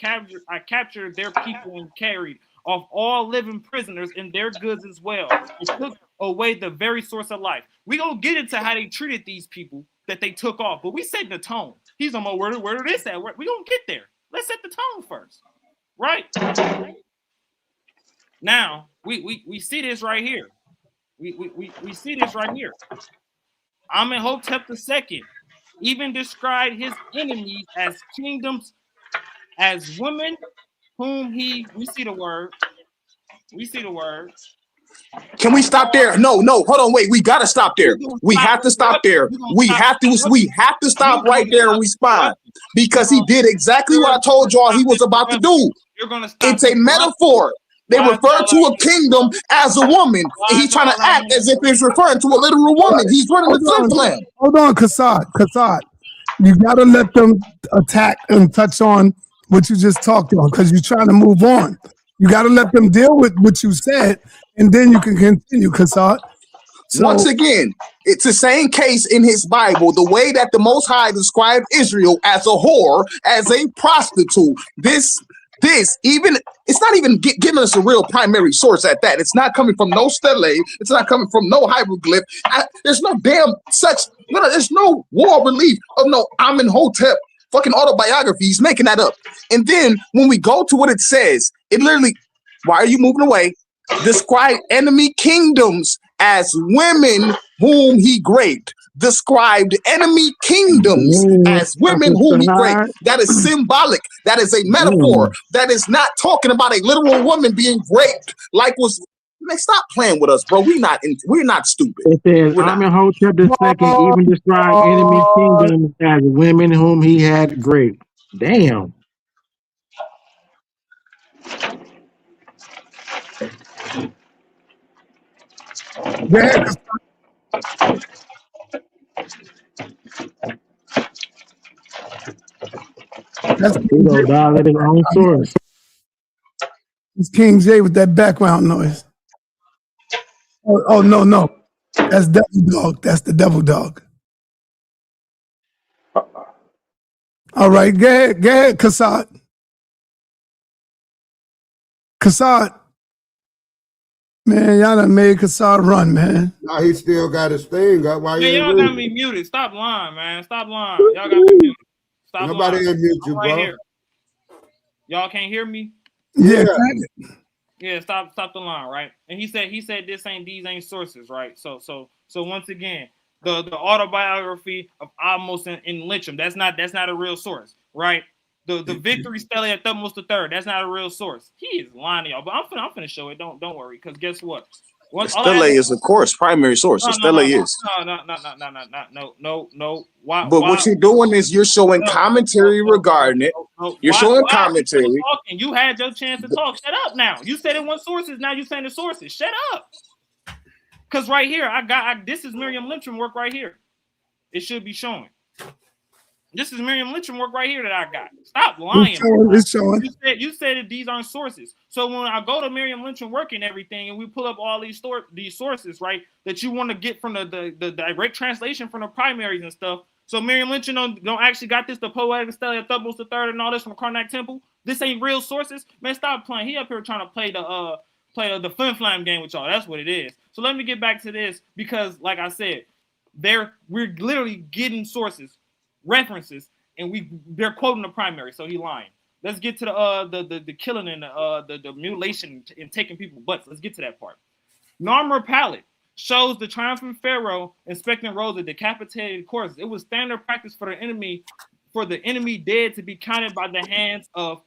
captured their people and carried off all living prisoners and their goods as well. It took away the very source of life. We gonna get into how they treated these people that they took off, but we set the tone. He's on my where did this at? We gonna get there. Let's set the tone first, right? Now we see this right here. We see this right here. Amenhotep II even described his enemies as kingdoms, as women whom we see the word. Can we stop there? No, hold on, wait. We gotta stop there. We have to stop there. We have to stop right there and respond because he did exactly what I told y'all he was about to do. It's a metaphor. They refer to a kingdom as a woman, and he's trying to act as if it's referring to a literal woman. He's running the flip plan. Hold on, Kassad. You gotta let them attack and touch on what you just talked on because you're trying to move on. You gotta let them deal with what you said, and then you can continue, Kassad. Once again, it's the same case in his Bible. The way that the Most High described Israel as a whore, as a prostitute. This even it's not even giving us a real primary source at that. It's not coming from no stele. It's not coming from no hieroglyph. There's no damn such. There's no wall relief of no Amenhotep fucking autobiography. He's making that up. And then when we go to what it says, it literally. Why are you moving away? Describe enemy kingdoms as women whom he raped. Described enemy kingdoms as women whom he raped. That is symbolic. That is a metaphor. That is not talking about a literal woman being raped. Like was. Man, stop playing with us, bro. We're not stupid. It says Amenhotep II even described enemy kingdoms as women whom he had raped. Damn. That's his own source. It's King J with that background noise. Oh no. That's Devil Dog. That's the Devil Dog. All right, go ahead, Kassad. Man, y'all done made Kassad run, man. Nah, he still got his thing. Why y'all got me muted? Stop lying, man. Stop lying. Y'all got me muted. Stop Nobody lying. mute you, right bro. Here. Y'all can't hear me? Yeah. Yeah, stop the line, right? And he said these ain't sources, right? So once again, the autobiography of Amos in Lynchum, that's not a real source, right? The victory stele at Thutmose III, that's not a real source. He is lying to y'all, but I'm finna show it. Don't worry, because guess what? Stele is, of course, primary source. Stele is. No. Why? What you're doing is you're showing commentary regarding it. You're showing commentary. You had your chance to talk. Shut up now. You said it was sources. Now you're saying the sources. Shut up. Because right here, this is Miriam Lynchum work right here. It should be showing. This is Miriam Lynching work right here that I got. Stop lying. It's showing. You said that these aren't sources. So when I go to Miriam Lynching work and everything, and we pull up all these sources, right, that you want to get from the direct translation from the primaries and stuff. So Miriam Lynching don't actually got this, the Poetic Stele of Thutmose III and all this from Karnak Temple. This ain't real sources. Man, stop playing. He up here trying to play the flim flam game with y'all. That's what it is. So let me get back to this because, like I said, we're literally getting sources, references, and they're quoting the primary. So he lying. Let's get to the killing and the mutilation and taking people's butts. Let's get to that part. Narmer Palette shows the triumphant pharaoh inspecting rows of decapitated corpses. It was standard practice for the enemy dead to be counted by the hands of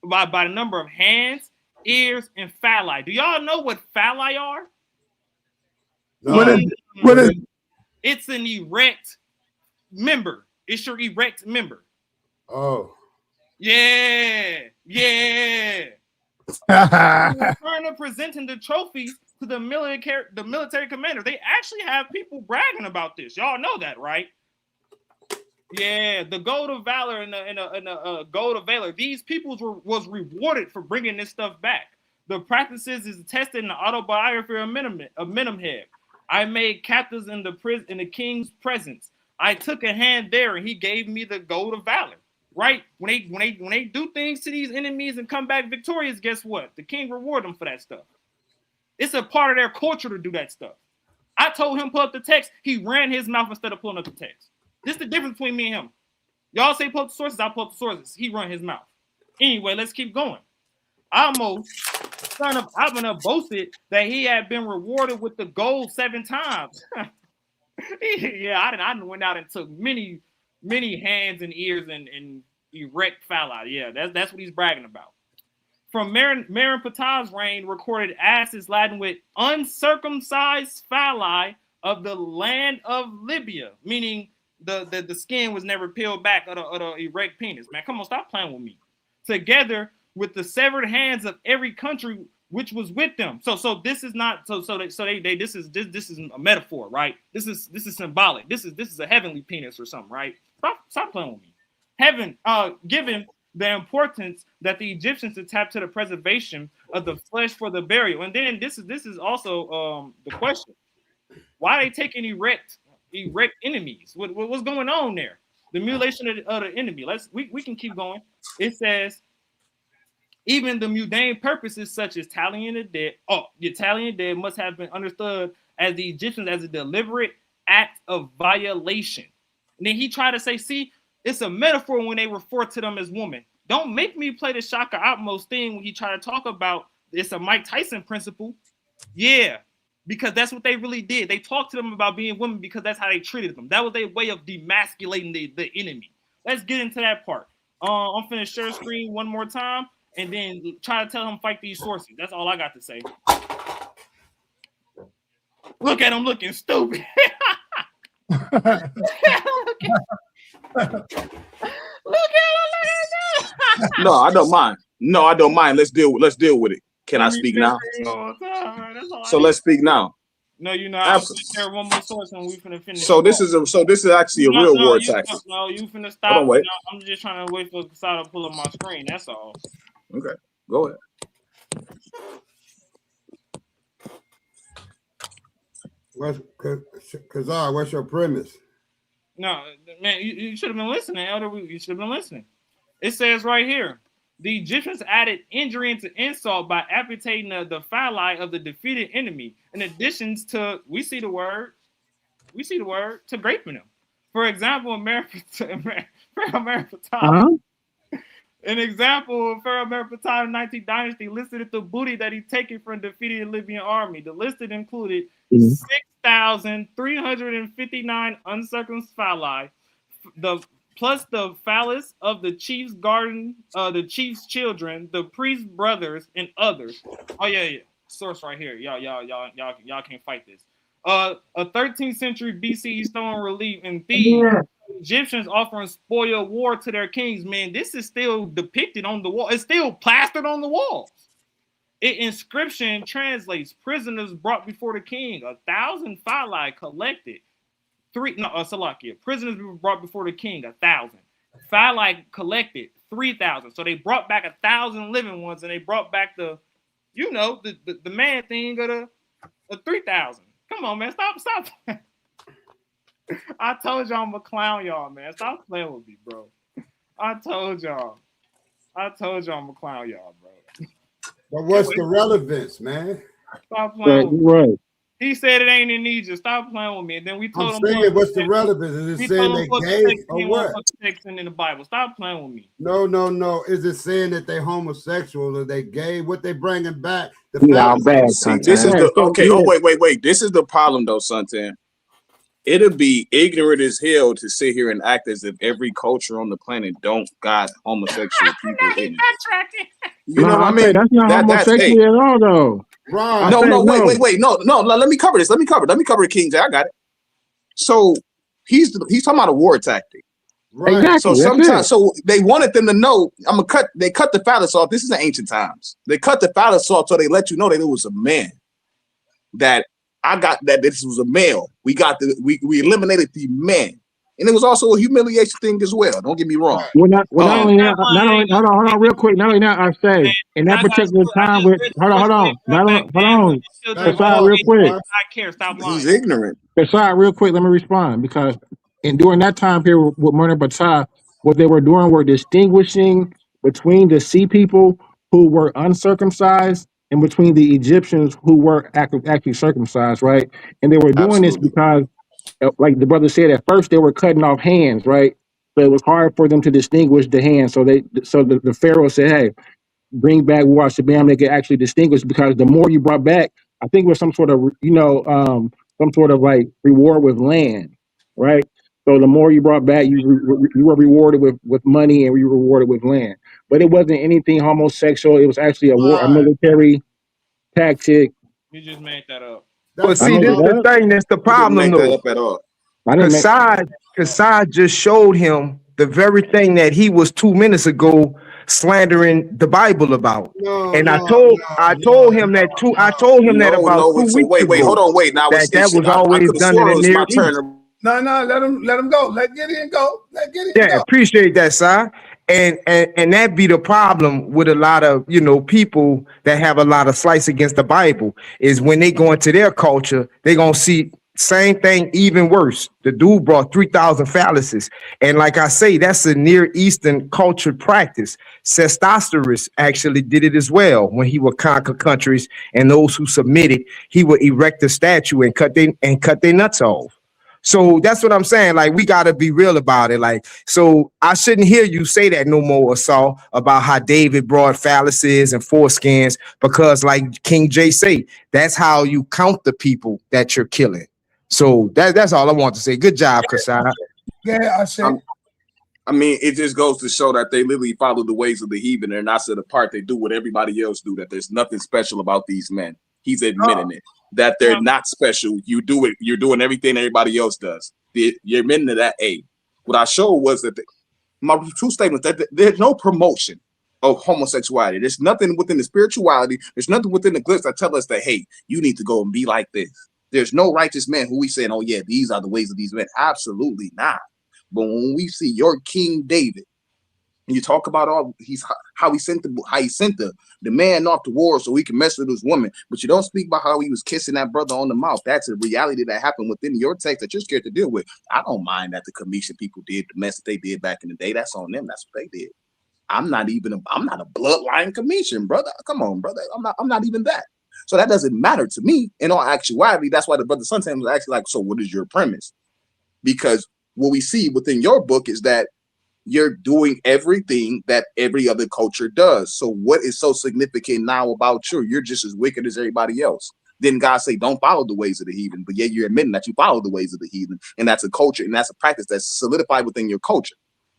by the number of hands, ears, and phalli. Do y'all know what phalli are? No. What is? It's an erect member. It's your erect member. Oh. Yeah. Return of presenting the trophies to the military commander. They actually have people bragging about this. Y'all know that, right? Yeah, the gold of valor and the gold of valor. These people was rewarded for bringing this stuff back. The practices is tested in the autobiography of Menemheb. I made captives in the king's presence. I took a hand there, and he gave me the gold of valor. Right? When they do things to these enemies and come back victorious, guess what? The king reward them for that stuff. It's a part of their culture to do that stuff. I told him pull up the text. He ran his mouth instead of pulling up the text. This is the difference between me and him. Y'all say pull up the sources, I pull up the sources. He run his mouth. Anyway, let's keep going. I've been boasted that he had been rewarded with the gold 7 times. Yeah, I didn't went out and took many hands and ears and erect phalli. Yeah, that's what he's bragging about. From Merenptah's reign, recorded asses laden with uncircumcised phalli of the land of Libya, meaning the skin was never peeled back of the erect penis. Man, come on, stop playing with me. Together with the severed hands of every country which was with them. So this is not this is a metaphor, right? This is symbolic. This is a heavenly penis or something, right? Stop playing with me. Heaven, given the importance that the Egyptians attached to the preservation of the flesh for the burial. And then this is also the question: why are they taking erect enemies? What's going on there? The mutilation of the enemy. We can keep going. It says, even the mundane purposes such as tallying the dead. The tallying dead must have been understood as the Egyptians as a deliberate act of violation. And then he tried to say, see, it's a metaphor when they refer to them as women. Don't make me play the Shaka Atmos thing when he tried to talk about it's a Mike Tyson principle. Yeah, because that's what they really did. They talked to them about being women because that's how they treated them. That was their way of demasculating the enemy. Let's get into that part. I'm finna share screen one more time and then try to tell him fight these sources. That's all I got to say. Look at him looking stupid. Look at him. No, I don't mind. Let's deal with it. Can I speak now? So let's speak now. No, you know, I'll share one more source and we finna finish. So this is actually a real war tactic. No, you finna stop. Hold on, wait. I'm just trying to wait for Kasada to pull up my screen. That's all. Okay, go ahead. Kazar, what's your premise? No, man, you should have been listening, Elder. You should have been listening. It says right here, the Egyptians added injury into insult by amputating the phalli of the defeated enemy. In addition to, we see the word, to graping them. For example, An example of Pharaoh Merenptah in the 19th dynasty listed the booty that he taken from defeated Libyan army. The listed included 6,359 uncircumcised phalli, plus the phallus of the chief's garden, the chief's children, the priest's brothers, and others. Oh yeah. Source right here. Y'all can't fight this. A 13th century BCE stone relief in Thebes. Egyptians offering spoil war to their kings. Man, this is still depicted on the wall. It's still plastered on the walls. Inscription translates prisoners brought before the king. 1,000 phalli collected. Salakia. Prisoners were brought before the king, 1,000. Phalai collected 3,000. So they brought back 1,000 living ones, and they brought back the man thing of the 3,000. Come on, man, stop. I told y'all I'm gonna clown y'all, man. Stop playing with me, bro. I told y'all I'm gonna clown y'all, bro. But what's the relevance, man? Stop playing with me. Right. He said it ain't in Egypt. Stop playing with me. And then we told him. I'm saying, what's the relevance? Is it saying they gay or what? In the Bible. Stop playing with me. No. Is it saying that they homosexual or they gay? What they bringing back? See, this is the okay. Oh, wait. This is the problem, though, Suntan. It'll be ignorant as hell to sit here and act as if every culture on the planet don't got homosexual people in it. You know what I mean? That's not homosexual at all, though. Right. No, wait. No. Let me cover this. Let me cover it, King J. I got it. So he's talking about a war tactic. Right. Exactly. So sometimes, they wanted them to know. They cut the phallus off. This is in ancient times. They cut the phallus off so they let you know that it was a man. That this was a male. We eliminated the men. And it was also a humiliation thing as well. Don't get me wrong. Hold on, real quick. Not only that, I say in that particular time with hold on. Aside, real quick. I care. Stop lying. He's ignorant. Aside, real quick. Let me respond because during that time period with Murder Bata, what they were doing were distinguishing between the sea people who were uncircumcised and between the Egyptians who were actually circumcised, right? And they were doing this because, like the brother said, at first they were cutting off hands, right? So it was hard for them to distinguish the hands. So the Pharaoh said, "Hey, bring back War Shabam." They could actually distinguish because the more you brought back, I think it was some sort of like reward with land, right? So the more you brought back, you were rewarded with money and you were rewarded with land. But it wasn't anything homosexual. It was actually a military tactic. You just made that up. But see, this is the thing. That's the problem, though. Kassad just showed him the very thing that he was 2 minutes ago slandering the Bible about. I told him that about 2 weeks ago. Wait, hold on, wait. Now that was always done in the Near East. No, let him go. Let Gideon go. Yeah, appreciate that, sir. And that be the problem with a lot of people that have a lot of slice against the Bible is when they go into their culture, they gonna see same thing, even worse. The dude brought 3,000 phalluses, and like I say, that's a Near Eastern culture practice. Sesostris actually did it as well when he would conquer countries, and those who submitted, he would erect a statue and cut their nuts off. So that's what I'm saying. Like, we got to be real about it. Like, so I shouldn't hear you say that no more, Saul, about how David brought phalluses and foreskins, because like King J say, that's how you count the people that you're killing. So that's all I want to say. Good job, Kassad. Yeah, I say. I mean, it just goes to show that they literally follow the ways of the heathen, and not to the part they do what everybody else do, that there's nothing special about these men. He's admitting it. That they're not special. You do it. You're doing everything everybody else does. You're admitting to that. What I showed was that my true statement that there's no promotion of homosexuality. There's nothing within the spirituality. There's nothing within the glitz that tell us that, hey, you need to go and be like this. There's no righteous man who we saying, oh yeah, these are the ways of these men. Absolutely not. But when we see your King David, and you talk about how he sent the man off to war so he can mess with his woman, but you don't speak about how he was kissing that brother on the mouth. That's a reality that happened within your text that you're scared to deal with. I don't mind that the Commission people did the mess that they did back in the day. That's on them. That's what they did. I'm not a bloodline Commission, brother. Come on, brother. I'm not even that. So that doesn't matter to me. In all actuality, that's why the brother Suntan was actually like, so what is your premise? Because what we see within your book is that you're doing everything that every other culture does. So what is so significant now about you? You're just as wicked as everybody else. Then God say, don't follow the ways of the heathen. But yet you're admitting that you follow the ways of the heathen. And that's a culture, and that's a practice that's solidified within your culture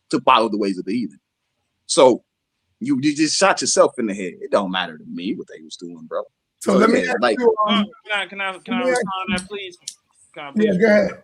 to follow the ways of the heathen. So you just shot yourself in the head. It don't matter to me what they was doing, bro. So let me ask you, can I respond to that, please? Yeah, go ahead.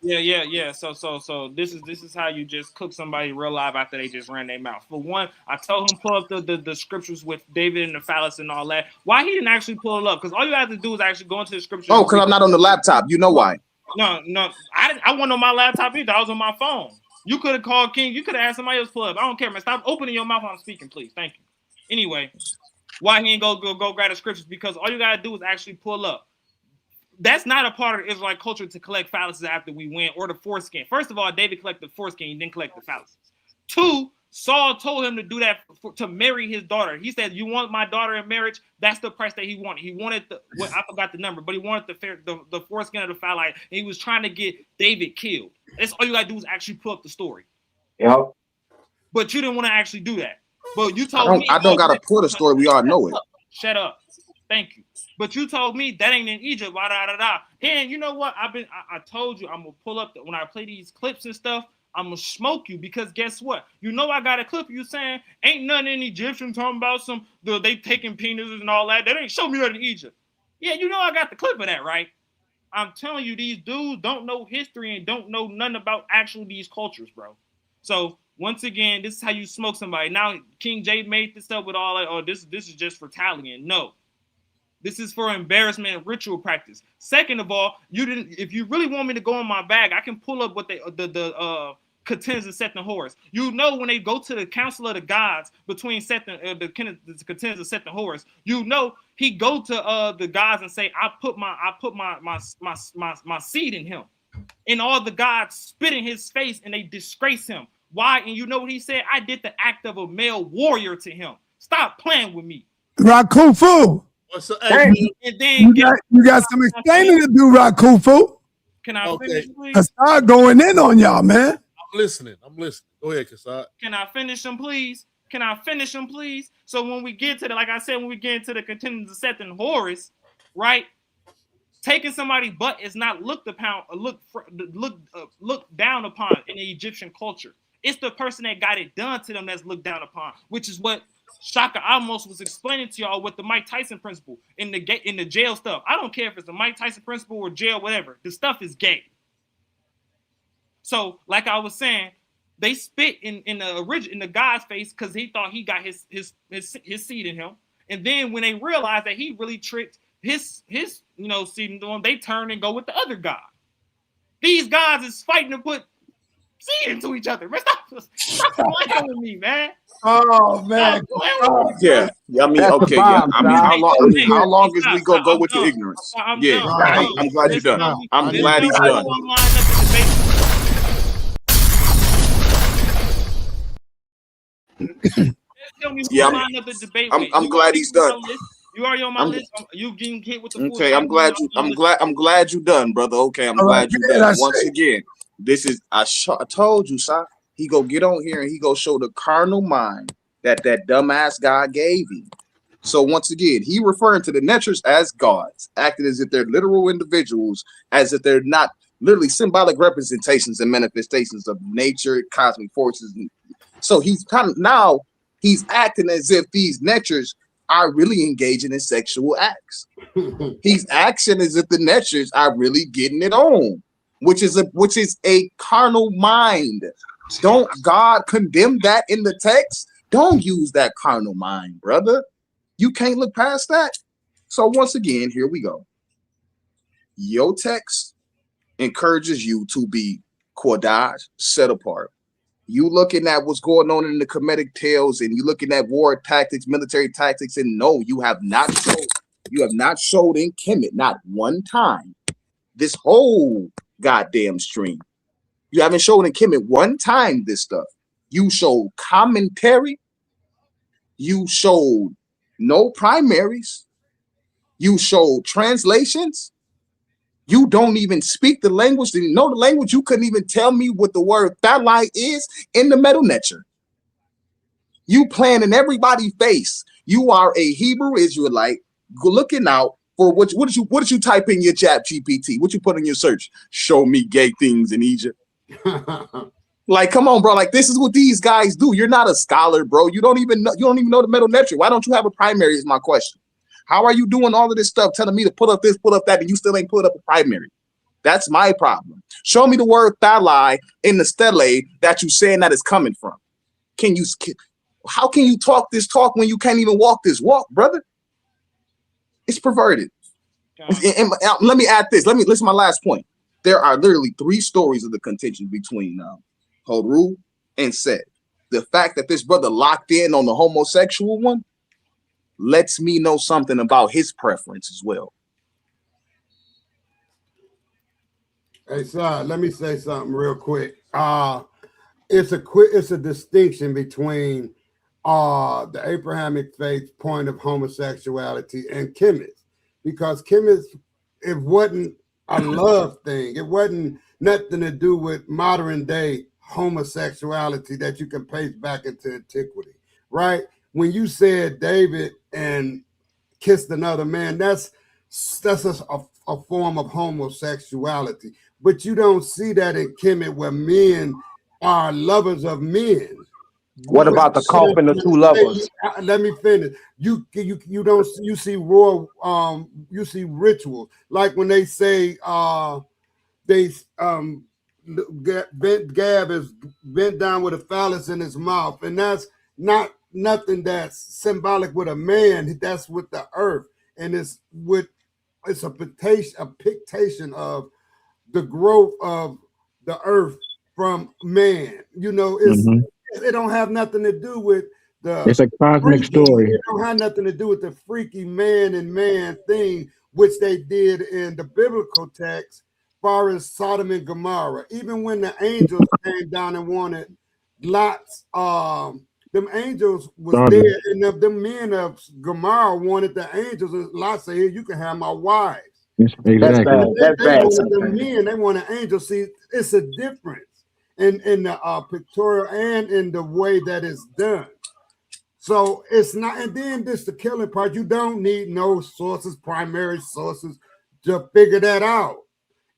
Yeah. So this is how you just cook somebody real live after they just ran their mouth. For one, I told him pull up the scriptures with David and the phallus and all that. Why he didn't actually pull it up? Because all you have to do is actually go into the scriptures. Oh, because I'm not on the laptop. You know why? No. I wasn't on my laptop either. I was on my phone. You could have called King. You could have asked somebody else to pull up. I don't care, man. Stop opening your mouth when I'm speaking, please. Thank you. Anyway, why he ain't go grab the scriptures? Because all you gotta do is actually pull up. That's not a part of the Israelite culture to collect fallacies after we win, or the foreskin. First of all, David collected the foreskin. He didn't collect the fallacies. 2, Saul told him to do that to marry his daughter. He said, "You want my daughter in marriage?" That's the price that he wanted. He wanted I forgot the number, but he wanted the foreskin of the phalite, and he was trying to get David killed. That's all you gotta do is actually pull up the story. Yep. But you didn't want to actually do that. But you told me I don't gotta pull the story. We all know it. Shut up. Thank you. But you told me that ain't in Egypt. And you know what? I told you I'm gonna pull up when I play these clips and stuff. I'm gonna smoke you because guess what? You know I got a clip of you saying ain't nothing in Egyptian talking about they taking penises and all that. That ain't show me that in Egypt. Yeah, you know I got the clip of that, right? I'm telling you, these dudes don't know history and don't know nothing about actual these cultures, bro. So once again, this is how you smoke somebody. Now King J made this up with all that. Oh, this is just for tallying. No. This is for embarrassment and ritual practice. Second of all, if you really want me to go in my bag, I can pull up what the contenders of Seth and Horus. You know when they go to the council of the gods between Seth and the contenders of Seth and Horus, you know he go to the gods and say, I put my seed in him. And all the gods spit in his face and they disgrace him. Why? And you know what he said? I did the act of a male warrior to him. Stop playing with me. Rakufu. And then you got some explaining to do, Rakufu. Can I finish, please? I start going in on y'all, man. I'm listening. Go ahead, Kasad. Can I finish them, please? So when we get to when we get into the contenders of Seth and Horus, right? Taking somebody's butt is not looked down upon in the Egyptian culture. It's the person that got it done to them that's looked down upon, which is what Shaka almost was explaining to y'all with the Mike Tyson principle in the jail stuff. I don't care if it's the Mike Tyson principle or jail, whatever. The stuff is gay. So, like I was saying, they spit in the God's face because he thought he got his seed in him, and then when they realized that he really tricked his seed in them, they turn and go with the other god. These gods is fighting to put seed into each other. Man, stop playing with me, man. Oh man. Yeah. I mean, okay, yeah. I mean, how long is we go with your ignorance? Yeah, I'm glad you're done. I'm glad he's done. Yeah, I'm glad he's done. You already on my list. You getting hit with the okay. I'm glad you done, brother. Okay, I'm glad you done. Once again, this is I told you, son. He go get on here and he go show the carnal mind that dumbass guy gave him. So once again, he referring to the neters as gods, acting as if they're literal individuals, as if they're not literally symbolic representations and manifestations of nature, cosmic forces. So he's he's acting as if these neters are really engaging in sexual acts. He's acting as if the neters are really getting it on, which is a carnal mind. Don't God condemn that in the text? Don't use that carnal mind, brother. You can't look past that. So once again, here we go. Your text encourages you to be quadaj, set apart. You looking at what's going on in the Kemetic tales, and you looking at war tactics, military tactics, and no, you have not showed in Kemet not one time this whole goddamn stream. You haven't shown in Kemet one time this stuff. You showed commentary. You showed no primaries. You showed translations. You don't even speak the language. You know the language. You couldn't even tell me what the word phalite is in the Metal Netcher. You playing in everybody's face. You are a Hebrew Israelite looking out for what did you type in your chat GPT? What you put in your search? Show me gay things in Egypt. Like, come on, bro. Like, this is what these guys do. You're not a scholar, bro. You don't even know the Metal Netcher. Why don't you have a primary is my question. How are you doing all of this stuff, telling me to put up this, put up that, and you still ain't put up a primary? That's my problem. Show me the word thalai in the stele that you saying that is coming from. How can you talk this talk when you can't even walk this walk, brother? It's perverted. And let me add this. Listen to my last point. there are literally 3 stories of the contention between Horu and Set. The fact that this brother locked in on the homosexual one lets me know something about his preference as well. Hey, son, let me say something real quick. It's a distinction between the Abrahamic faith point of homosexuality and Kemet, because Kemet, it wasn't a love thing. It wasn't nothing to do with modern day homosexuality that you can pace back into antiquity, right? When you said David and kissed another man, that's a form of homosexuality. But you don't see that in Kemet, where men are lovers of men. What about the coffin of 2 lovers? Let me finish. You don't see raw you see rituals like when they say Gab is bent down with a phallus in his mouth, and that's not nothing that's symbolic with a man. That's with the earth, and it's a pictation of the growth of the earth from man. You know, it don't have nothing to do with the. It's a cosmic story. It don't have nothing to do with the freaky man and man thing, which they did in the biblical text, far as Sodom and Gomorrah. Even when the angels came down and wanted Lot's, them angels was there, and the men of Gomorrah wanted the angels, and Lot said, "Here, you can have my wives." Exactly. That's bad. That's bad. The men, they want an angel. See, it's a difference in the pictorial and in the way that it's done. So it's not, and then this the killing part. You don't need no sources, primary sources, to figure that out.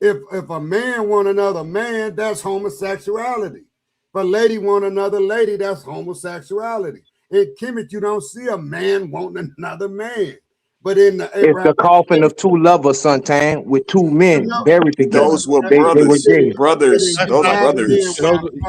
If a man want another man, that's homosexuality. If a lady want another lady, that's homosexuality. In Kemet, you don't see a man wanting another man. But in the it's the coffin of 2 lovers, Suntan, with 2 men buried together. Those were brothers. They were brothers. Those are brothers.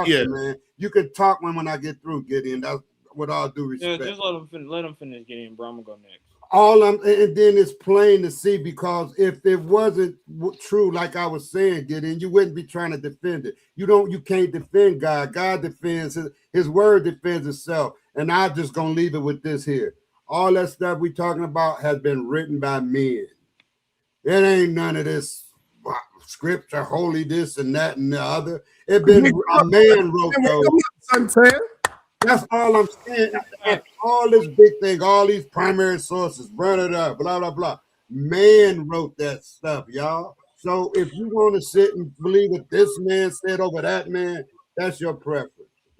Yeah, man. You can talk when I get through, Gideon. That's with all due respect. Yeah, just let him finish, Gideon, bro. I'm gonna go next. And then it's plain to see, because if it wasn't true, like I was saying, Gideon, you wouldn't be trying to defend it. You can't defend God. God defends his word defends itself. And I'm just gonna leave it with this here. All that stuff we talking about has been written by men. It ain't none of this scripture, holy this and that and the other. It been a man wrote those. That's all I'm saying. All this big thing, all these primary sources, burn it up, blah, blah, blah. Man wrote that stuff, y'all. So if you want to sit and believe what this man said over that man, that's your preference.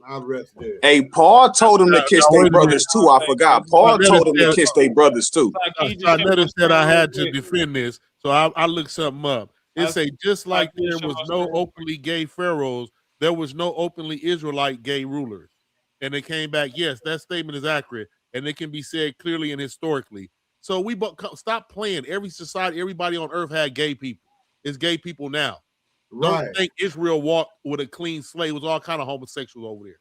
I'll rest there. Hey, Paul told him to kiss their brothers too. I forgot. Paul told him to kiss their brothers too. I noticed that I had to defend this, so I looked something up. It say just like there was no openly gay pharaohs, there was no openly Israelite gay rulers. And they came back, yes, that statement is accurate, and it can be said clearly and historically. So we stop playing. Every society, everybody on earth had gay people. It's gay people now. Right. Don't think Israel walked with a clean slate. It was all kind of homosexuals over there.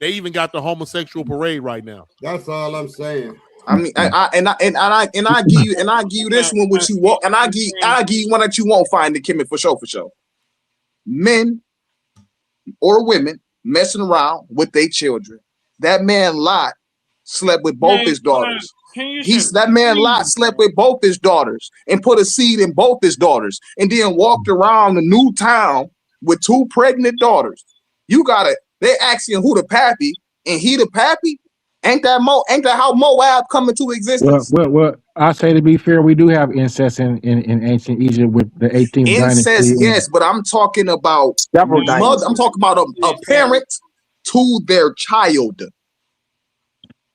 They even got the homosexual parade right now. That's all I'm saying. I mean, I give you this one which you want, and I give you one that you won't find in Kemet for sure. Men or women messing around with their children. That man Lot slept with both his daughters. That man Lot slept with both his daughters and put a seed in both his daughters, and then walked around the new town with 2 pregnant daughters. You got it. They asking who the pappy, and he the pappy. Ain't that how Moab come into existence? Well, I say, to be fair, we do have incest in ancient Egypt with the 18th incest, dynasty. Yes, but I'm talking about I'm talking about a parent to their child.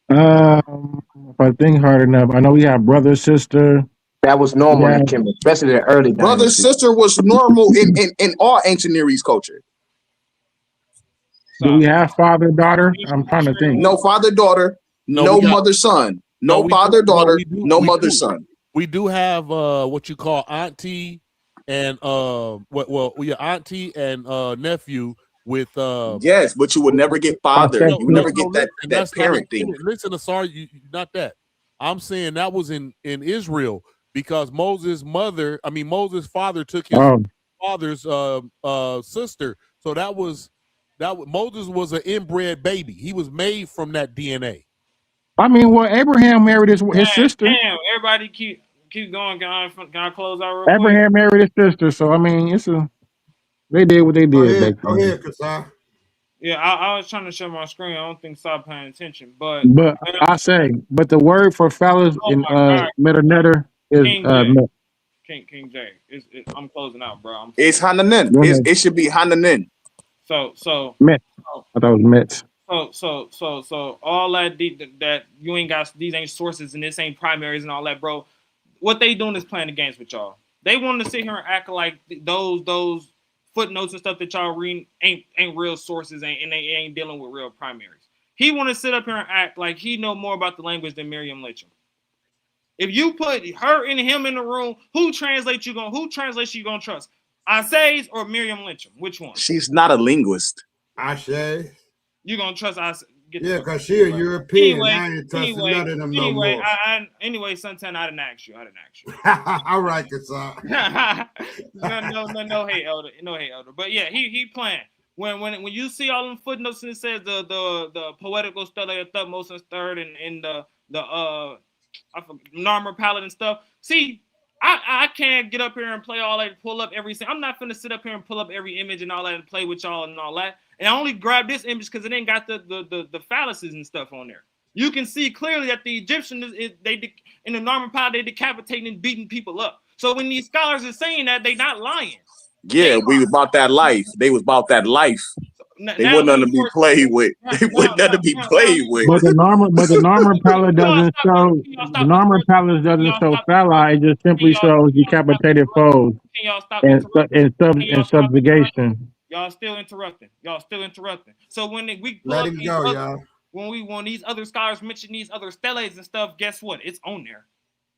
If I think hard enough, I know we have brother, sister. That was normal in Kemet, especially the early brother, sister was normal in all ancient Near East culture. Do we have father, daughter? I'm trying to think. No father, daughter. No mother, son. No father, daughter. No mother, son. We do have what you call auntie and your auntie and nephew with yes, but you would never get father. You would never get that parent thing. Listen, sorry, not that. I'm saying that was in Israel, because Moses' father took his father's sister. So that was Moses was an inbred baby. He was made from that DNA. I mean, well, Abraham married his sister. Damn, everybody keep going. Can I close out real quick? Abraham married his sister, so I mean, they did what they did back then. Go ahead, Kasai. Yeah, I was trying to share my screen. I don't think stop paying attention, but But the word for fellas in sa.neter is King J. I'm closing out, bro. It's Hananin. It should be Hananin. So Met. I thought it was Mets. So all that you ain't got, these ain't sources and this ain't primaries and all that, bro. What they doing is playing the games with y'all. They want to sit here and act like those footnotes and stuff that y'all reading ain't real sources and they ain't dealing with real primaries. He want to sit up here and act like he know more about the language than Miriam Litcham. If you put her and him in the room, who translates you gonna trust? Isaiah or Miriam Litcham? Which one? She's not a linguist. Ashe. You gonna trust Isaiah? Yeah, because she a European. I ain't trusting none of them no more. Anyway, Suntan, I didn't ask you. All right, Kasai. no hate, Elder. No hate, Elder. But yeah, he playing. When you see all them footnotes and it says the poetical stele of Thutmose and third and the Narmer palette and stuff. See, I can't get up here and play all that, pull up everything. I'm not finna sit up here and pull up every image and all that and play with y'all and all that. And I only grabbed this image because it ain't got the phalluses and stuff on there. You can see clearly that the Egyptians, in the Narmer palette, they decapitating and beating people up. So when these scholars are saying that, they not lying. Yeah, we was about that life. They was about that life. They wouldn't nothing to be played with. They wouldn't nothing to be played with. But the Narmer palette doesn't show. The Narmer palette doesn't show phalli. It just simply shows decapitated foes and subjugation. Y'all still interrupting. So when we let him go, y'all. When these other scholars mention these other steles and stuff, guess what? It's on there.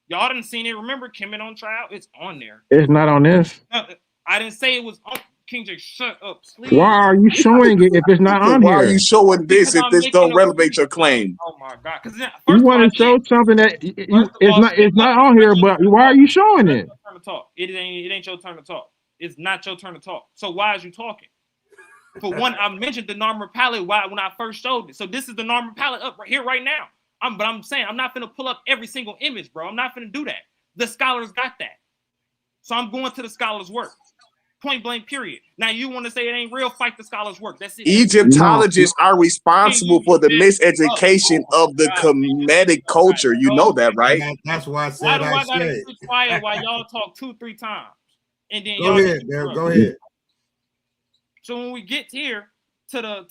Y'all didn't seen it. Remember Kemet on trial? It's on there. It's not on this. No, I didn't say it was on. King J, shut up, please. Why are you showing it if it's not on here? Why are you showing this if this don't relevate your claim? Oh my God! Because you want to show something that it's not on here, but why are you showing it? It ain't your turn to talk. It's not your turn to talk. So why is you talking? For one, I mentioned the Narmer palette when I first showed it. So this is the Narmer palette up right here right now. But I'm saying I'm not finna pull up every single image, bro. I'm not finna do that. The scholars got that. So I'm going to the scholars' work. Point blank, period. Now you want to say it ain't real? Fight the scholars' work. That's it. Egyptologists are responsible for the miseducation of the Kemetic culture. You know that, right? That's why I said I gotta keep quiet while y'all talk 2-3 times, and then go ahead, Derek. Go ahead. So when we get here to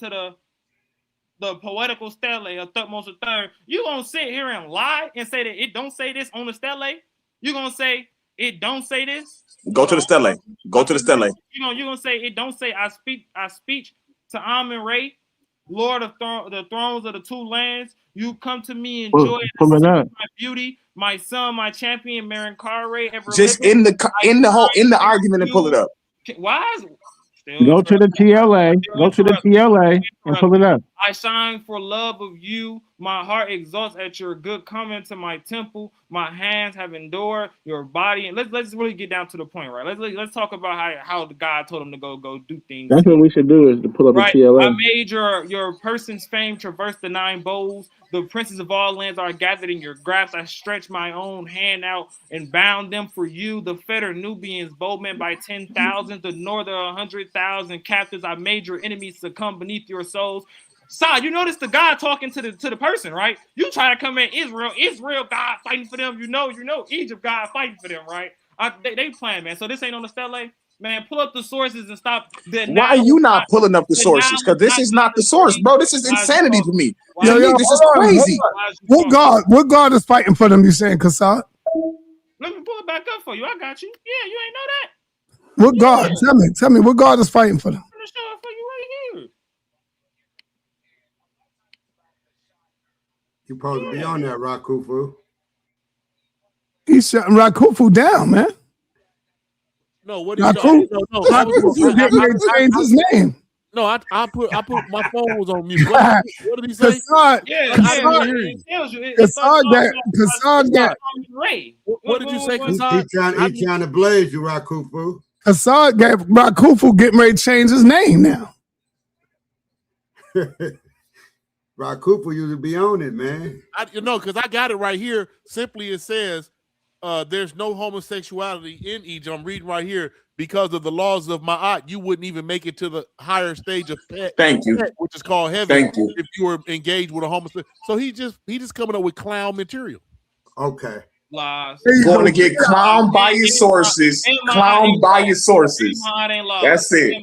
the poetical stele of Thutmose III, you gonna sit here and lie and say that it don't say this on the stele? You gonna say it don't say this? Go to the stele. Go to the stele. You're gonna say it don't say I speak to Amun-Re, Lord of the thrones of the two lands. You come to me and joy and my beauty, my son, my champion, Merenkare. Just in the argument and pull it up. Why is Go to the TLA. Go to the TLA and pull it up. I shine for love of you. My heart exalts at your good coming to my temple. My hands have endured your body. And let's really get down to the point, right? Let's talk about how the God told him to go do things. That's what we should do is to pull up the TLA. I made your person's fame traverse the 9 bowls. The princes of all lands are gathered in your grasp. I stretched my own hand out and bound them for you. The fettered Nubians, bowmen by 10,000, the northern 100,000 captives. I made your enemies succumb beneath your souls. Sa, you notice the God talking to the person, right? You try to come at Israel, God fighting for them. You know, Egypt, God fighting for them, right? They playing, man. So this ain't on the stele. Man, pull up the sources and stop. Why are you not pulling up the sources? Because this is not the source, bro. This is insanity to me. This is crazy. What God is fighting for them? You saying, Kasai? Let me pull it back up for you. I got you. Yeah, you ain't know that. What God? Tell me. What God is fighting for them? I'm gonna show it for you right here. You supposed to be on that, Rakufu. He's shutting Rakufu down, man. No, what did you change his name. No, I put my phone was on mute. What did he say? What did you say, Kasad? He trying to blaze you, Rakufu. Assad got Rakufu getting ready to change his name now. Rakufu used to be on it, man. Because I got it right here. Simply it says, there's no homosexuality in Egypt. I'm reading right here. Because of the laws of Ma'at, you wouldn't even make it to the higher stage of pet, which is called heaven, if you were engaged with a homosexual. So he just coming up with clown material. Okay. Lies. Going to get clowned by your sources. Clowned by your sources. That's it.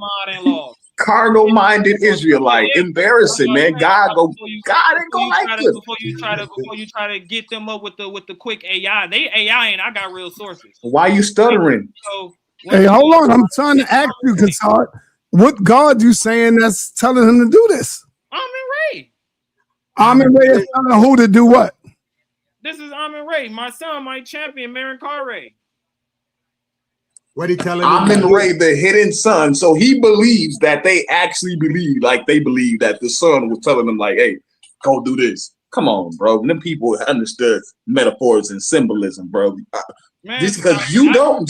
Carnal-minded Israelite. Embarrassing, man. God ain't gonna like this. Before you try to get them up with the quick AI. They AI and I got real sources. Why you stuttering? Hey, hold on. I'm trying to ask you, Kassad, what God you saying that's telling him to do this? Amin Ray. Amin Ray is telling who to do what? This is Amin Ray, my son, my champion, Marin Carre. What he telling Amin Ray, the hidden son. So he believes that they actually believe, like they believe that the son was telling them, like, hey, go do this. Come on, bro. Them people understood metaphors and symbolism, bro. Just because you don't,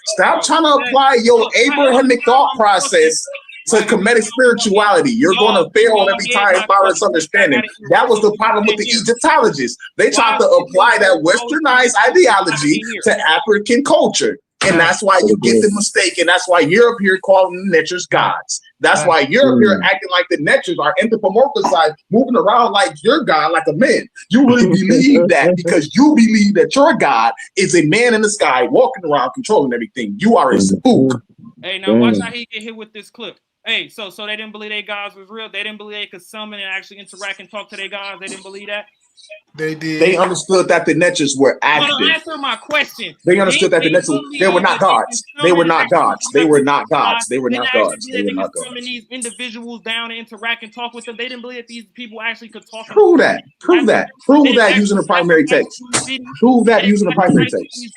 stop trying to apply your Abrahamic thought process to comedic spirituality. You're going to fail every time by this understanding. That was the problem with the Egyptologists. They tried to apply that westernized ideology to African culture. And that's why you get the mistake. And that's why Europe here calling the Neters gods. That's why Europe here acting like the Neters are anthropomorphized, moving around like your God, like a man. You really believe that because you believe that your God is a man in the sky walking around controlling everything. You are a spook. Hey, now watch how he get hit with this clip. Hey, so they didn't believe their gods was real. They didn't believe they could summon and actually interact and talk to their gods. They didn't believe that. They did. They understood that the Neters were active. Well, answer my question. They understood that the Neters, they were not gods. They were not gods. They were not gods. They were not gods. They were not gods. Summon these individuals down and interact and talk with them. They didn't believe that these people actually could talk. Prove that. Prove that. Prove that using the primary text. Prove that using the primary text.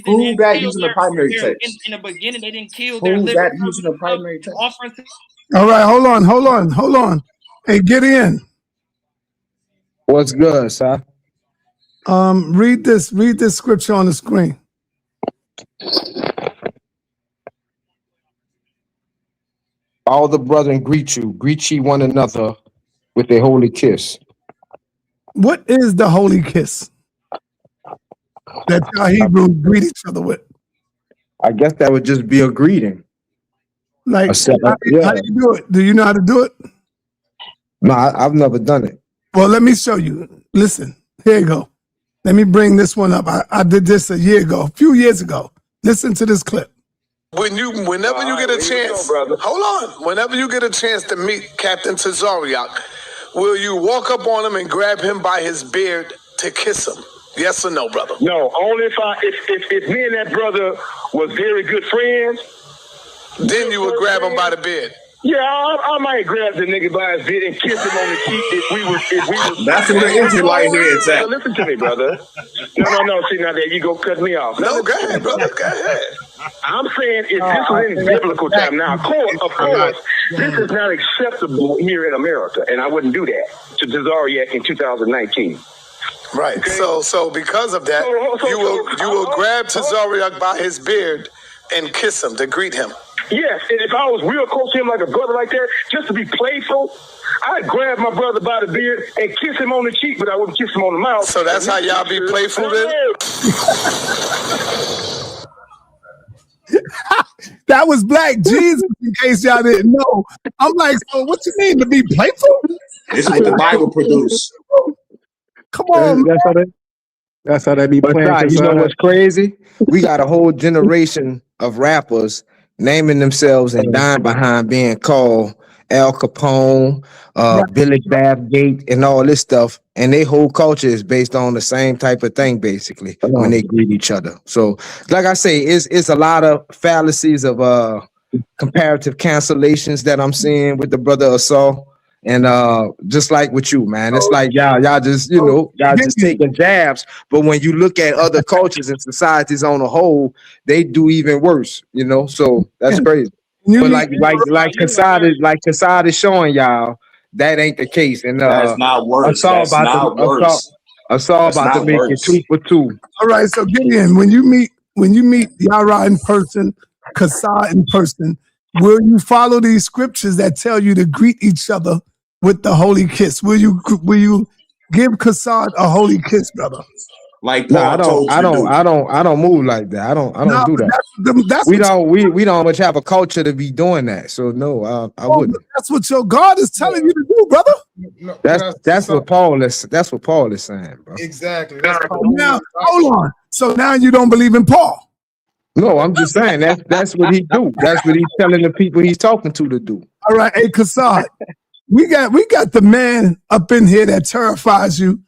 Prove that using the primary text. In the beginning, they didn't kill their Prove that using the primary text. All right, hold on. Hey, get in. What's good, sir? Read this scripture on the screen. All the brethren greet ye one another with a holy kiss. What is the holy kiss that y'all Hebrews greet each other with? I guess that would just be a greeting. Like, how do you do it? Do you know how to do it? No, I've never done it. Well, let me show you. Listen, here you go. Let me bring this one up. I did this a few years ago. Listen to this clip. Whenever you get a chance, whenever you get a chance to meet Captain Tazariak, will you walk up on him and grab him by his beard to kiss him? Yes or no, brother? No, only if me and that brother was very good friends. Then you would grab him by the beard. Yeah, I might grab the nigga by his beard and kiss him on the cheek if we was. That's what the Israelite heads at. Listen to me, brother. No. See, now there you go, cut me off. No, go ahead, brother. Go ahead. I'm saying if this was in biblical time. Now, of course, this is not acceptable here in America, and I wouldn't do that to Tazariak in 2019. Right. Okay? So because of that, you will grab Tazariak by his beard and kiss him to greet him. Yes, and if I was real close to him like a brother like that, just to be playful, I'd grab my brother by the beard and kiss him on the cheek, but I wouldn't kiss him on the mouth. So that's how y'all be playful then? That was Black Jesus, in case y'all didn't know. I'm like, so what you mean, to be playful? This is what the Bible produced. Come on, That's how they be playing. You know what's crazy? We got a whole generation of rappers naming themselves and dying behind being called Al Capone, Billy Bathgate, and all this stuff. And their whole culture is based on the same type of thing, basically, when they greet each other. So, like I say, it's a lot of fallacies of comparative cancellations that I'm seeing with the brother Assault. And just like with you, man, it's like y'all just, y'all just taking jabs. But when you look at other cultures and societies on a whole, they do even worse, So that's crazy. But like Kassad is showing y'all, that ain't the case. And that's not worse. I saw about to make it 2 for 2. All right, so Gideon, when you meet when you meet Yara in person, Kasa in person, will you follow these scriptures that tell you to greet each other with the holy kiss? Will you give Kasa a holy kiss, brother? Like No, Paul I told you to do. don't move like that. I don't No, do that. that's We what don't much have a culture to be doing that. So no, I wouldn't. that's what your God is telling you to do, brother. That's what Paul is saying, bro. Exactly. Now, hold on. So now you don't believe in Paul? No, I'm just saying that's what he do. That's what he's telling the people he's talking to do. All right, hey Kassad, we got the man up in here that terrifies you,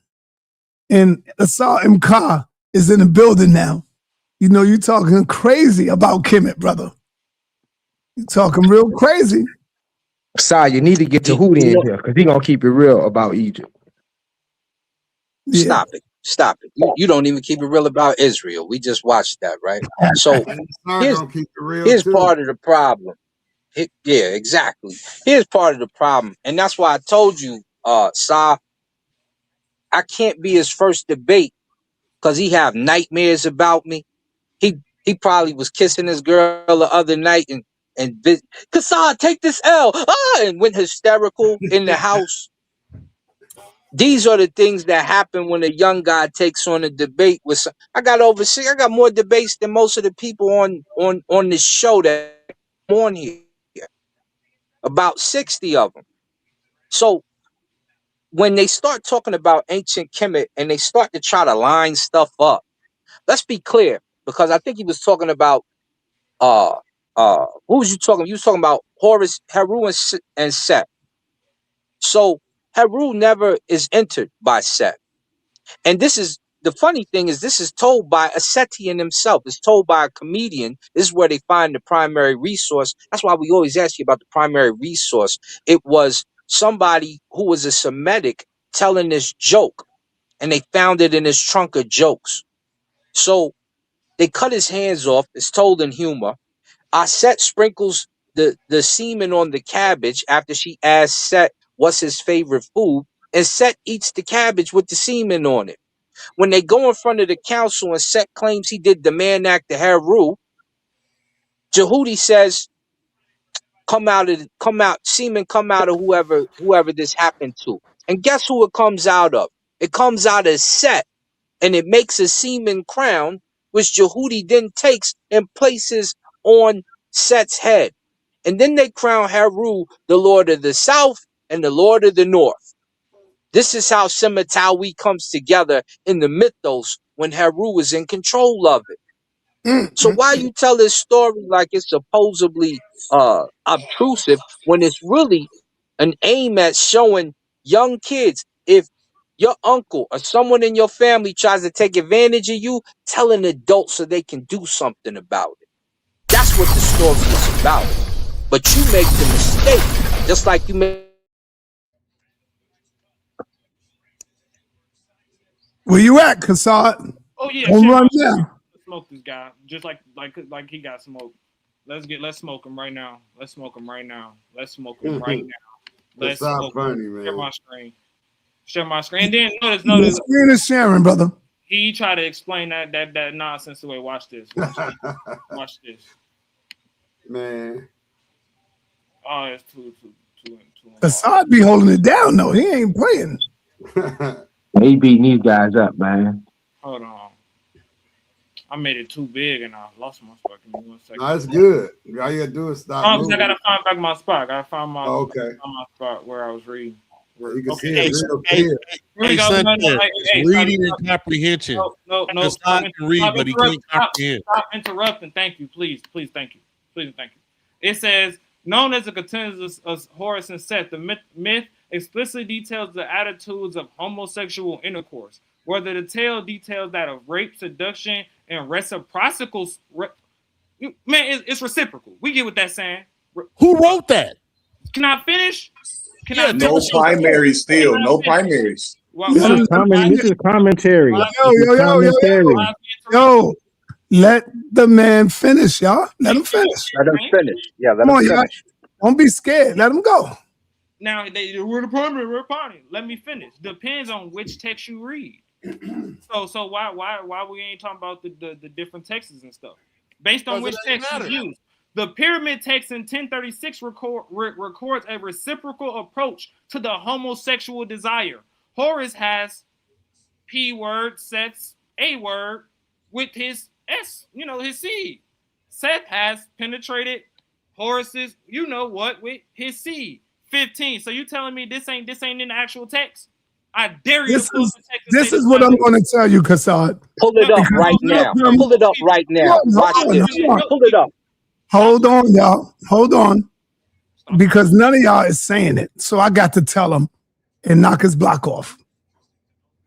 and Asad Mka is in the building now. You know, you talking crazy about Kemet, brother. You talking real crazy. Sai, you need to get to Hootie in here because he gonna keep it real about Egypt. Stop it. Stop it. You don't even keep it real about Israel. We just watched that, right? So here's part of the problem. Yeah, exactly. Here's part of the problem. And that's why I told you, Sa, I can't be his first debate because he have nightmares about me. He probably was kissing his girl the other night and Kassad, take this L, and went hysterical in the house. These are the things that happen when a young guy takes on a debate with. I got more debates than most of the people on this show that come on here. About 60 of them. So when they start talking about ancient Kemet and they start to try to line stuff up, let's be clear, because I think he was talking about who was you talking? You was talking about Horus, Heru, and Set. So Heru never is entered by Set. And this is the funny thing is this is told by a Setian himself. It's told by a comedian. This is where they find the primary resource. That's why we always ask you about the primary resource. It was somebody who was a Semitic telling this joke, and they found it in his trunk of jokes. So they cut his hands off. It's told in humor. Set sprinkles the semen on the cabbage after she asks Set what's his favorite food, and Set eats the cabbage with the semen on it. When they go in front of the council and Set claims he did the man act to Heru, Jehudi says, semen come out of whoever this happened to. And guess who it comes out of? It comes out of Set, and it makes a semen crown, which Jehudi then takes and places on Set's head. And then they crown Heru the Lord of the South and the Lord of the North. This is how Semitawi comes together in the mythos when Heru is in control of it. So why you tell this story like it's supposedly obtrusive when it's really an aim at showing young kids, if your uncle or someone in your family tries to take advantage of you, tell an adult so they can do something about it. That's what the story is about. But you make the mistake, just like you make. Where you at, Kassad? Oh yeah, Don't run down. Smoke this guy just like he got smoked. Let's smoke him right now. Let's smoke him right now. Let's smoke him right now. Let's smoke him. Share my screen. Share my screen. And then notice. The screen is sharing, brother. He tried to explain that nonsense away. Watch this. Watch this. Man. Oh, it's too. Kassad be holding it down though. He ain't playing. He beating these guys up, man. Hold on. I made it too big and I lost my spot. Give me 1 second. No, that's good. All you gotta do is stop. I gotta find back my spot. I found my my spot where I was reading. You can see it real clear. It's reading and comprehension. No. Kassad can read, but he can't comprehend. Stop interrupting. Thank you. Please, thank you. Please, thank you. It says, known as the contenders of Horus and Set, the myth explicitly details the attitudes of homosexual intercourse, whether the tale details that of rape, seduction, and reciprocal. It's reciprocal. We get what that's saying. Who wrote that? Can I finish? No primaries still. No primaries. This is commentary. Yo, let the man finish, y'all. Let him finish. Let him finish. Yeah, let Come him on, finish. y'all. Don't be scared. Let him go. Now, we're the primary. We're party. Let me finish. Depends on which text you read. So why we ain't talking about the different texts and stuff based on which text you use? The pyramid text in 1036 records a reciprocal approach to the homosexual desire. Horus has P word sets A word with his S, his seed. Seth has penetrated Horus's, with his seed. 15. So you telling me this ain't in the actual text? I dare you to pull the text. This is what I'm going to tell you, Kassad. Pull it up right now. Pull it up right now. Watch this. Pull it up. Hold on, y'all. Hold on. Because none of y'all is saying it. So I got to tell him and knock his block off.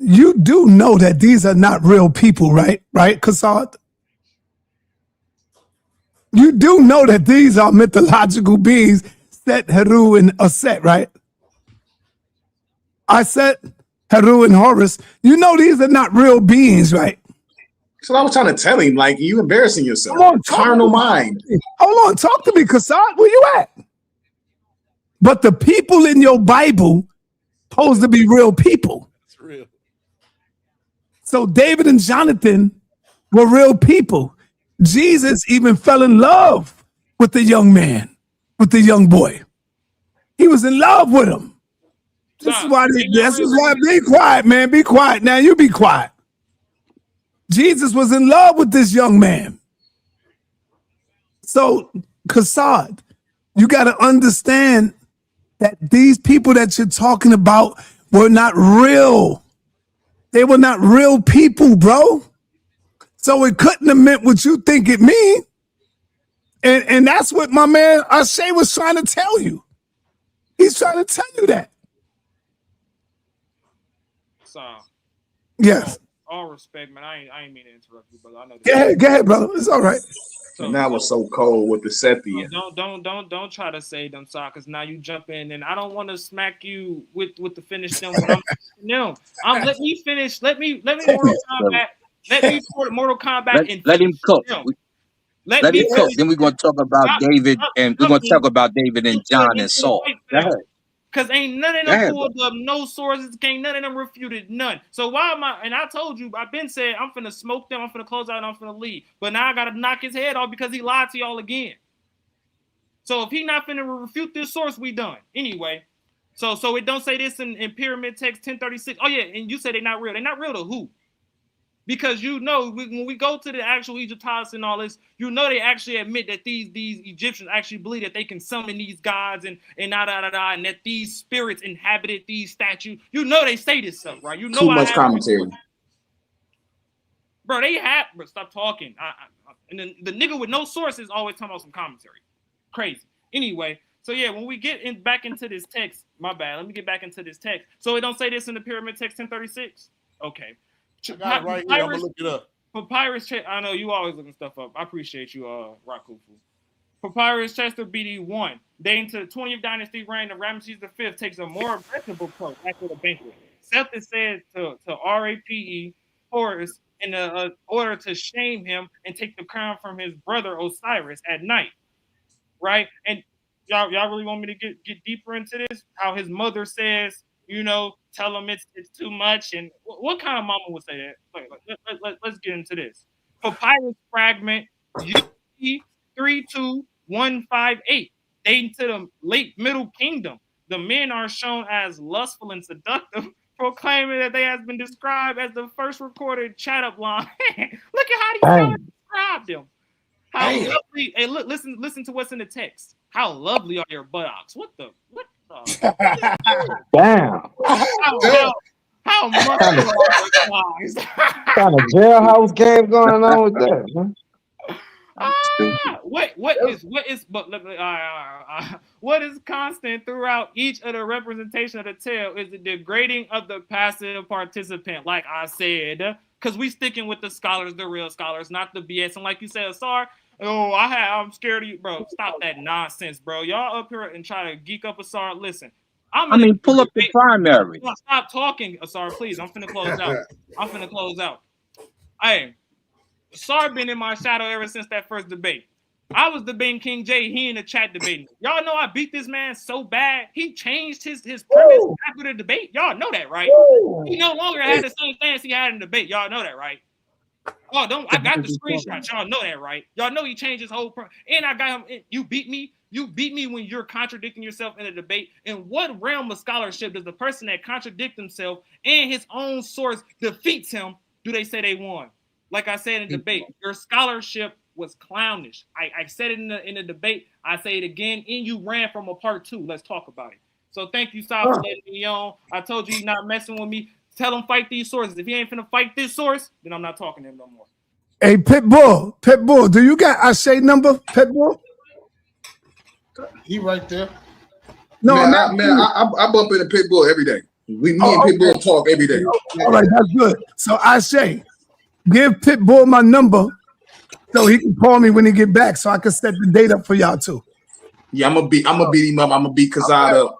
You do know that these are not real people, right? Right, Kassad? You do know that these are mythological beings, Set, Heru, and Aset, right? I said Heru and Horus. You know these are not real beings, right? So I was trying to tell him, like, you embarrassing yourself. Come on, carnal mind. Hold on, talk to me, Kassad. Where you at? But the people in your Bible supposed to be real people. It's real. So David and Jonathan were real people. Jesus even fell in love with the young man, with the young boy. He was in love with him. This is why. Be quiet, man. Be quiet. Now you be quiet. Jesus was in love with this young man. So, Kassad, you got to understand that these people that you're talking about were not real. They were not real people, bro. So it couldn't have meant what you think it mean. And that's what my man Ashay was trying to tell you. He's trying to tell you that. So, yes. All respect, man. I ain't mean to interrupt you, brother. I know. Go ahead, brother. It's all right. So that was so cold with the Sethian. Don't try to say them, sorry, because now you jump in, and I don't want to smack you with the finish them. But let me finish. Let me Mortal Kombat. Let me Mortal Kombat and let him cook. Let him cook. Then we're gonna talk about David, and we're gonna talk about David and John and Saul. Go ahead. Because ain't none of them pulled up no sources, ain't none of them refuted none. So why am I, and I told you, I've been saying I'm finna smoke them, I'm finna close out, and I'm finna leave. But now I gotta knock his head off because he lied to y'all again. So if he not finna refute this source, we done. Anyway, so it don't say this in Pyramid Text 1036. Oh yeah, and you said they're not real. They're not real to who? Because when we go to the actual Egyptologists and all this, they actually admit that these Egyptians actually believe that they can summon these gods and and that these spirits inhabited these statues. They say this stuff, right? Too much commentary. Bro, they have, bro, stop talking. And then the nigga with no sources always talking about some commentary. Crazy. Anyway, so yeah, when we get back into this text, my bad, let me get back into this text. So it don't say this in the Pyramid Text 1036? Okay. I got it right here. I'm gonna look it up. Papyrus, I know you always looking stuff up. I appreciate you, Rakufu. Papyrus Chester BD1, dating to the 20th dynasty reign of Ramesses V, takes a more aggressive approach after the banquet. Seth is said to RAPE Horus in order to shame him and take the crown from his brother Osiris at night, right? And y'all really want me to get deeper into this? How his mother says, tell him it's too much. And what kind of mama would say that? Let's get into this. Papyrus fragment UC 32158, dating to the late Middle Kingdom. The men are shown as lustful and seductive, proclaiming that they have been described as the first recorded chat-up line. Look at how these fellas described them. How lovely! Hey, look, listen to what's in the text. How lovely are your buttocks? What the? Damn. How much kind of jailhouse game going on with that, man? What is constant throughout each of the representation of the tale is the degrading of the passive participant, like I said, because we sticking with the scholars, the real scholars, not the BS. And like you said, Asar, I'm scared of you, bro. Stop that nonsense, bro. Y'all up here and try to geek up Asar. Listen, pull up the primary. Stop talking, Asar, please. I'm finna close out. Hey, Asar been in my shadow ever since that first debate. I was debating King J. He in the chat debating. Y'all know I beat this man so bad. He changed his premise after the debate. Y'all know that, right? He no longer had the same stance he had in the debate. Y'all know that, right? Oh, don't I got the screenshot. Y'all know that, right? Y'all know he changed his whole and I got him. You beat me. You beat me when you're contradicting yourself in a debate. In what realm of scholarship does the person that contradicts himself and his own source defeats him, do they say they won? Like I said in the debate, your scholarship was clownish. I said it in the debate. I say it again, and you ran from a part 2. Let's talk about it. So thank you, Sal, for letting me on. I told you he's not messing with me. Tell him fight these sources. If he ain't finna fight this source, then I'm not talking to him no more. Hey, Pitbull, do you got Ashay number, Pitbull? He right there. No, man, I bump into Pitbull every day. Me and Pitbull talk every day. All right, that's good. So Ashay, give Pitbull my number so he can call me when he get back, so I can set the date up for y'all too. Yeah, I'm gonna beat him up. I'm gonna beat Kazad up.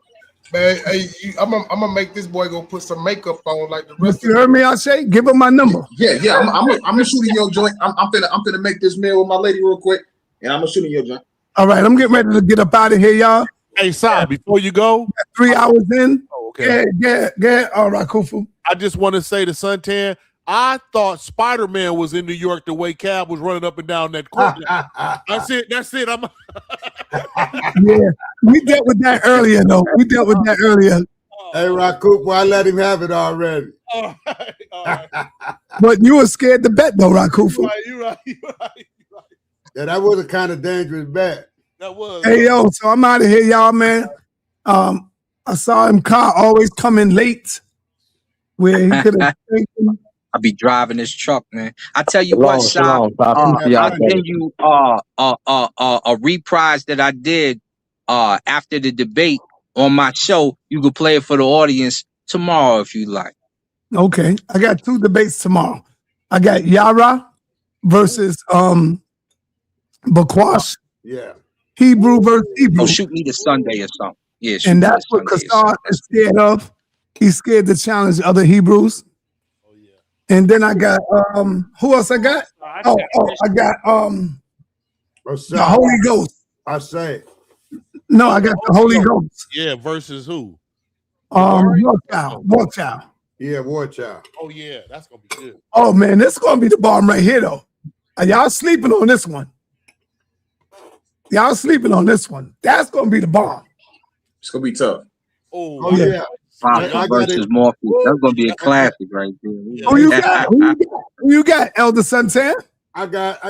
Man, hey, I'm gonna make this boy go put some makeup on like the rest. You heard me, Ashay? Give him my number. Yeah. I'm gonna shoot in your joint. I'm finna make this meal with my lady real quick, and I'm gonna shoot in your joint. All right, I'm getting ready to get up out of here, y'all. Hey, Si, before you go, 3 hours in. Oh, okay. Yeah. All right, Kufu. I just want to say to Suntan, I thought Spider-Man was in New York the way Cab was running up and down that court. That's it. Yeah, we dealt with that earlier, though. Hey, Rakup, I let him have it already. All right. But you were scared to bet, though, Rakufu. You're right. Yeah, that was a kind of dangerous bet. That was. Hey, yo, so I'm out of here, y'all, man. I saw him car always coming late where he could have I'll be driving this truck, man. I tell you what, I'll send you a reprise that I did after the debate on my show. You can play it for the audience tomorrow if you like. Okay, I got 2 debates tomorrow. I got Yara versus Bakwash. Yeah. Hebrew versus Hebrew. Oh, shoot me to Sunday or something. Yeah, and that's what Kassar is scared of. He's scared to challenge other Hebrews. Oh, yeah. And then I got who else I got? I got the Holy Ghost. I say. No, I got the Holy Ghost. Yeah, versus who? War Child. Yeah, War Child. Oh yeah, that's gonna be good. Oh man, this is gonna be the bomb right here though. Are y'all sleeping on this one? That's gonna be the bomb. It's gonna be tough. Oh yeah. Versus Morpheus. That's gonna be a classic right there. Yeah. Who you got, Elder Santan? I got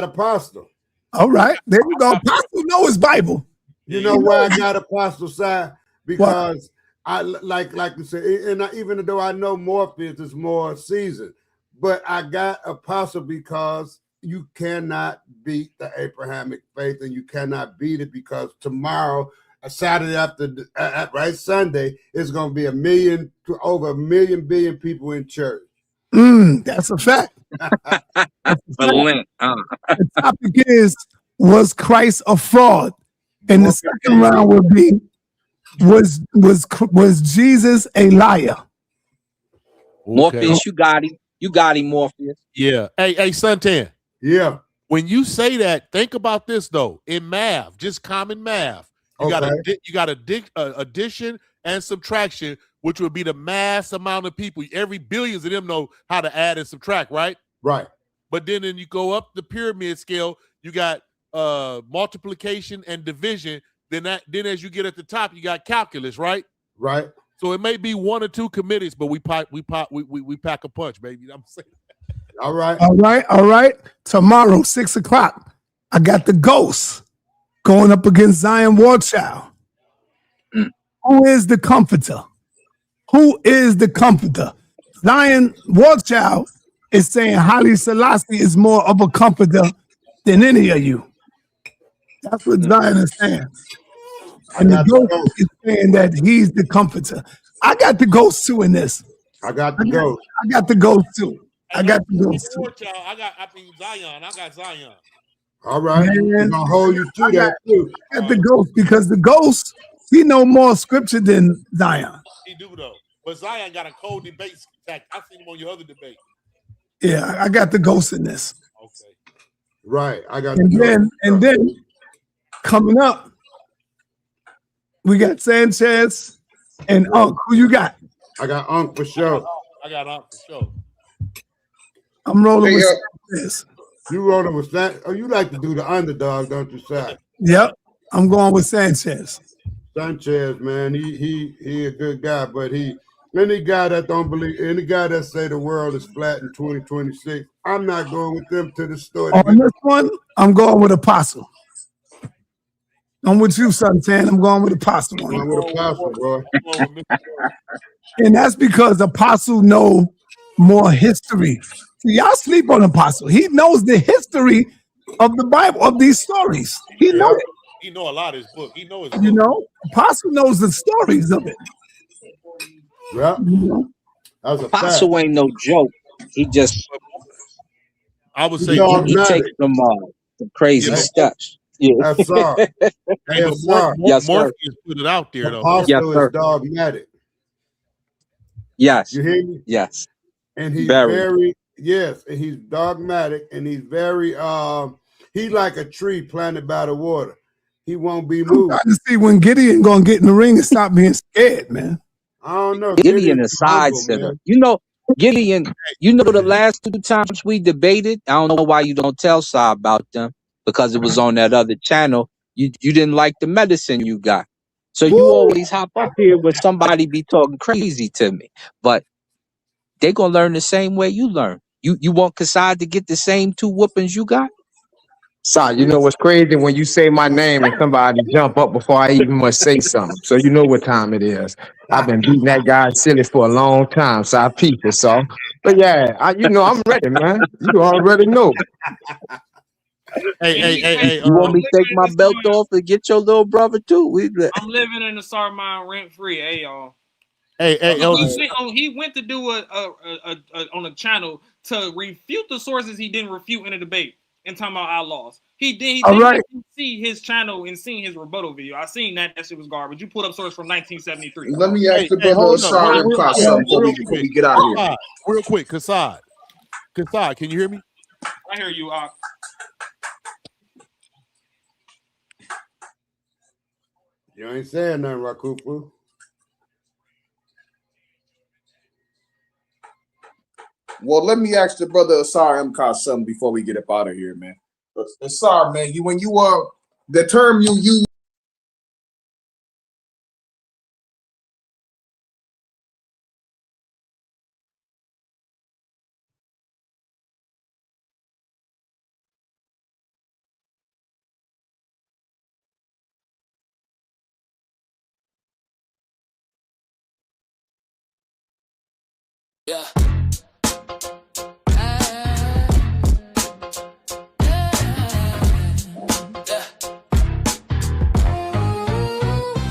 Apostle. All right, there you go. Apostle know his Bible. You know why I got Apostle side? Because I like to say, and even though I know Morpheus is more seasoned, but I got Apostle because you cannot beat the Abrahamic faith, and you cannot beat it because tomorrow, Saturday after Sunday, it's going to be over 1 million billion people in church. That's a fact. The topic is, was Christ a fraud? And the second round would be, was Jesus a liar? Morpheus, you got him, Morpheus. Yeah. Hey, Suntan. Yeah. When you say that, think about this though. In math, just common math, you got addition and subtraction, which would be the mass amount of people. Every billions of them know how to add and subtract, right? Right. But then you go up the pyramid scale, you got multiplication and division. Then as you get at the top, you got calculus, right? Right. So it may be 1 or 2 committees, but we pack a punch, baby. I'm saying. All right. Tomorrow, 6 o'clock, I got the Ghost going up against Zion Warchild. Who is the comforter? Zion Warchild is saying Haile Selassie is more of a comforter than any of you. That's what Zion is saying. And the Ghost is saying that he's the comforter. I got the Ghost too in this. I got the Ghost. I got the Ghost too. I got Zion. I got Zion. All right. I'm gonna hold you to that too. I got the Ghost because the Ghost, he know more scripture than Zion. He do though. But Zion got a cold debate tactic. I seen him on your other debate. Yeah, I got the Ghost in this. Okay. Right. I got and then coming up, we got Sanchez and Ankh. Who you got? I got Ankh for sure. I got Ankh for sure. I'm rolling with Sanchez. You rolling with that? Oh, you like to do the underdog, don't you, Si? Yep. I'm going with Sanchez. Sanchez, man, he a good guy, but any guy that don't believe, any guy that say the world is flat in 2026, I'm not going with them to the store. On this one, I'm going with Apostle. I'm with you, Suntan. I'm going with Apostle. I'm going with Apostle, bro. And that's because Apostle know more history. See, y'all sleep on Apostle. He knows the history of the Bible, of these stories. He knows it. He know a lot of his book. He know his book. You know, Apostle knows the stories of it. Yeah. That's a Apostle fact. Ain't no joke. He just, I would say he takes some crazy steps. Yeah. That's all. Yes, Morpheus put it out there though. Apostle is dogmatic. Yes. You hear me? Yes. And he's very and he's dogmatic, and he's very he's like a tree planted by the water. He won't be moved. I just see when Gideon gonna get in the ring and stop being scared, man. I don't know. Gideon is side setter. You know, Gideon, you know the last 2 times we debated, I don't know why you don't tell Si about them, because it was on that other channel. You didn't like the medicine you got. So you always hop up here when somebody be talking crazy to me. But they gonna learn the same way you learn. You want Kassad to get the same 2 whoopings you got? Si, you know what's crazy when you say my name and somebody jump up before I even must say something. So you know what time it is. I've been beating that guy silly for a long time, so I peeped it. So, but yeah, I'm ready, man. You already know. Hey, you want me to take my belt off and get your little brother too? I'm living in the Sarmine rent free. Hey, y'all. Hey, he went to do a on a channel to refute the sources he didn't refute in a debate and talking about outlaws. He didn't see his channel and seen his rebuttal video. I seen that shit was garbage. You pulled up source from 1973. Let me ask the brother something before we get out of here. Real quick, Kassad, can you hear me? I hear you. You ain't saying nothing, Rakufu. Well, let me ask the brother Asar MK something before we get up out of here, man. Asar, man, when you the term you use. Yeah.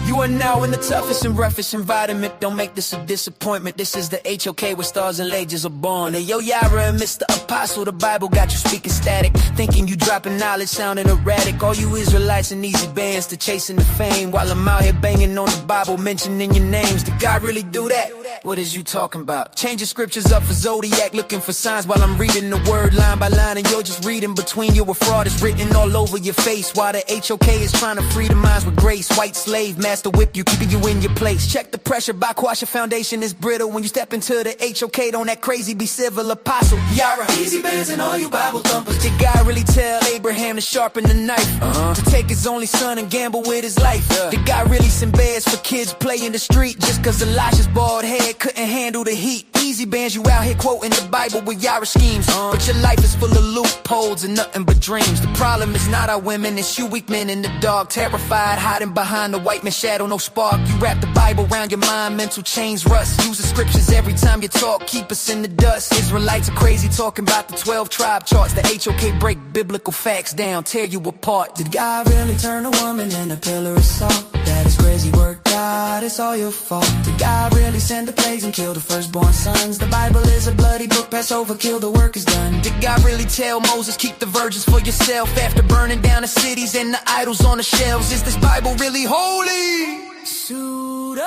You are now in the toughest and roughest environment. Don't make this a disappointment. This is the HOK where stars and legends are born. Hey, yo, Yara and Mr. Apostle, the Bible got you speaking static, thinking you dropping knowledge, sounding erratic. All you Israelites in easy bands to chasing the fame, while I'm out here banging on the Bible, mentioning your names. Did God really do that? What is you talking about? Changing scriptures up for Zodiac, looking for signs while I'm reading the word line by line, and you're just reading between you. A fraud is written all over your face, while the HOK is trying to free the minds with grace. White slave, master whip you, keeping you in your place. Check the pressure, Bakwash, your foundation is brittle. When you step into the HOK, don't act crazy, be civil. Apostle, Yara, easy bands and all you Bible thumpers. Did God really tell Abraham to sharpen the knife? To take his only son and gamble with his life? Did God really send bears for kids play in the street just cause Elijah's bald head couldn't handle the heat? Easy bands, you out here quoting the Bible with Yara schemes, but your life is full of loopholes and nothing but dreams. The problem is not our women, it's you weak men in the dark, terrified, hiding behind the white man's shadow, no spark. You wrap the Bible around your mind, mental chains rust. Use the scriptures every time you talk, keep us in the dust. Israelites are crazy talking about the 12 tribe charts. The HOK break biblical facts down, tear you apart. Did God really turn a woman in a pillar of salt? That is crazy work, God, it's all your fault. Did God really send the plagues and kill the firstborn sons? The Bible is a bloody book, pass over, kill, the work is done. Did God really tell Moses, keep the virgins for yourself after burning down the cities and the idols on the shelves? Is this Bible really holy? Suit up.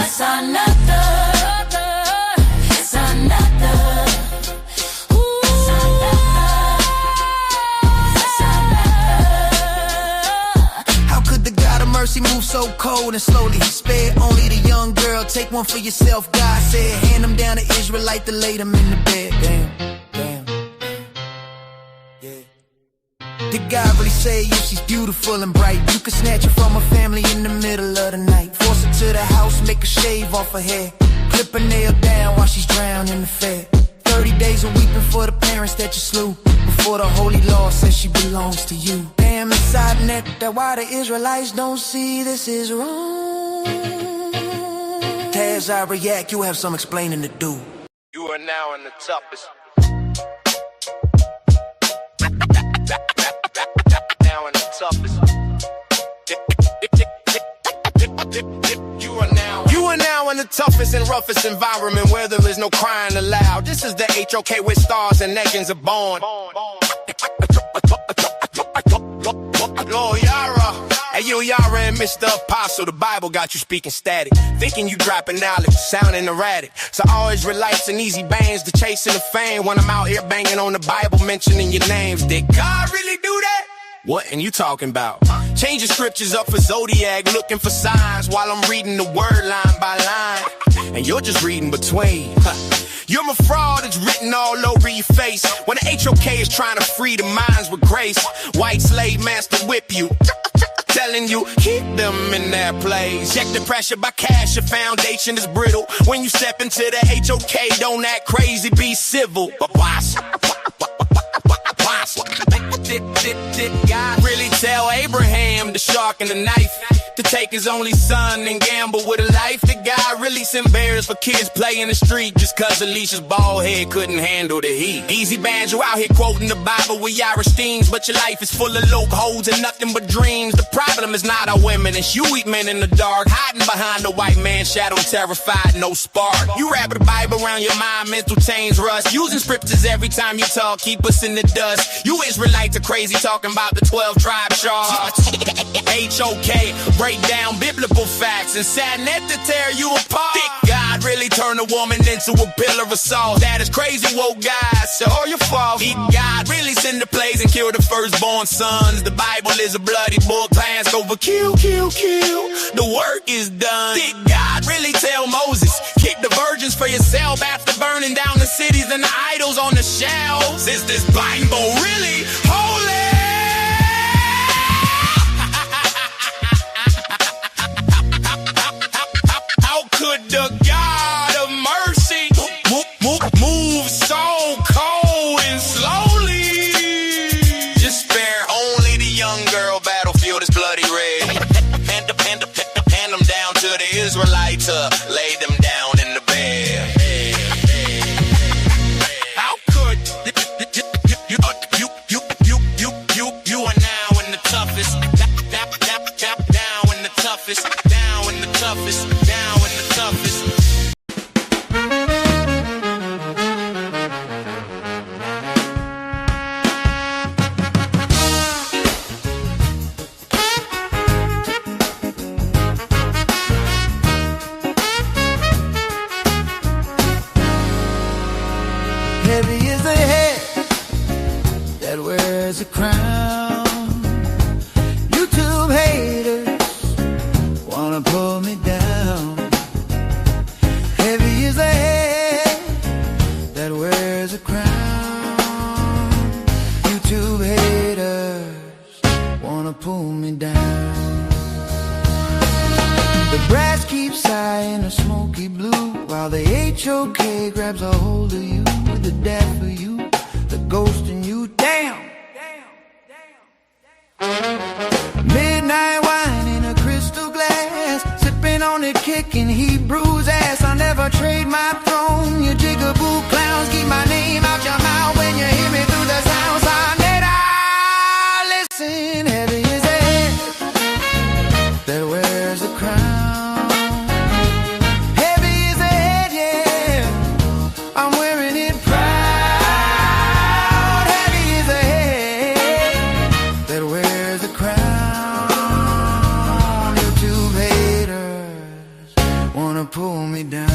Sa.neter. She moves so cold and slowly. Spare only the young girl. Take one for yourself, God said. Hand them down to Israelite to lay them in the bed. Damn. Yeah. Did God really say if she's beautiful and bright, you can snatch her from her family in the middle of the night? Force her to the house, make her shave off her hair, clip her nail down while she's drowned in the fair. 30 days of weeping for the parents that you slew, before the holy law says she belongs to you. Damn, it's sa.neter, why the Israelites don't see this is wrong. As I react, you have some explaining to do. You are now in the toughest. Now in the toughest. You are now in the toughest and roughest environment where there is no crying aloud. This is the HOK where stars and legends are born. Lord Yara. Hey, yo, Yara and Mr. Apostle, the Bible got you speaking static, thinking you dropping knowledge, sounding erratic. So all Israelites and easy bands to chasing the fame when I'm out here banging on the Bible, mentioning your names. Did God really do that? What and you talking about? Changing scriptures up for Zodiac, looking for signs while I'm reading the word line by line, and you're just reading between. You're a fraud, it's written all over your face. When the HOK is trying to free the minds with grace, white slave master whip you, telling you keep them in their place. Check the pressure by cash, your foundation is brittle. When you step into the HOK, don't act crazy, be civil. But boss, God really tell Abraham, the shark and the knife, to take his only son and gamble with a life? That God really sent bears for kids play in the street just cause Alicia's bald head couldn't handle the heat. Easy bands, you out here quoting the Bible with Irish themes, but your life is full of loopholes and nothing but dreams. The problem is not our women, it's you weak men in the dark, hiding behind the white man's shadow, terrified, no spark. You wrap the Bible around your mind, mental chains rust, using scriptures every time you talk, keep us in the dust. You Israelites are crazy, talking about the 12 tribe charts. HOK, break down biblical facts, and sa.neter tear you apart. Did God really turn a woman into a pillar of salt? That is crazy, woke guys, so all your fault. Did God really send the plagues and kill the firstborn sons? The Bible is a bloody book, passed over, kill. The work is done. Did God really tell Moses, keep the virgins for yourself after burning down the cities and the idols on the shelves? Is this Bible really holy? Could the God of mercy move so cold and slowly? Just spare only the young girl, battlefield is bloody red. Hand them down to the Israelites, lay them down in the bed. How could you are now in the toughest, down in the toughest, down in the toughest, down in the toughest. Heavy is the head that wears a crown. YouTube haters wanna pull me down. Heavy is the head that wears a crown. YouTube haters wanna pull me down. The brass keeps high in a smoky blue, while the HOK grabs a hold of you. The death for you, the ghost in you, damn. Midnight wine in a crystal glass, sipping on it, kicking Hebrew's ass. I'll never trade my throne. You jigaboo clowns, keep my name out your mouth when you hear me through the sound. sa.neter, listen, heavy is the head that wears a crown. Heavy is the head, yeah, I'm wearing it proud. Heavy is the head that wears a crown. YouTube haters wanna pull me down.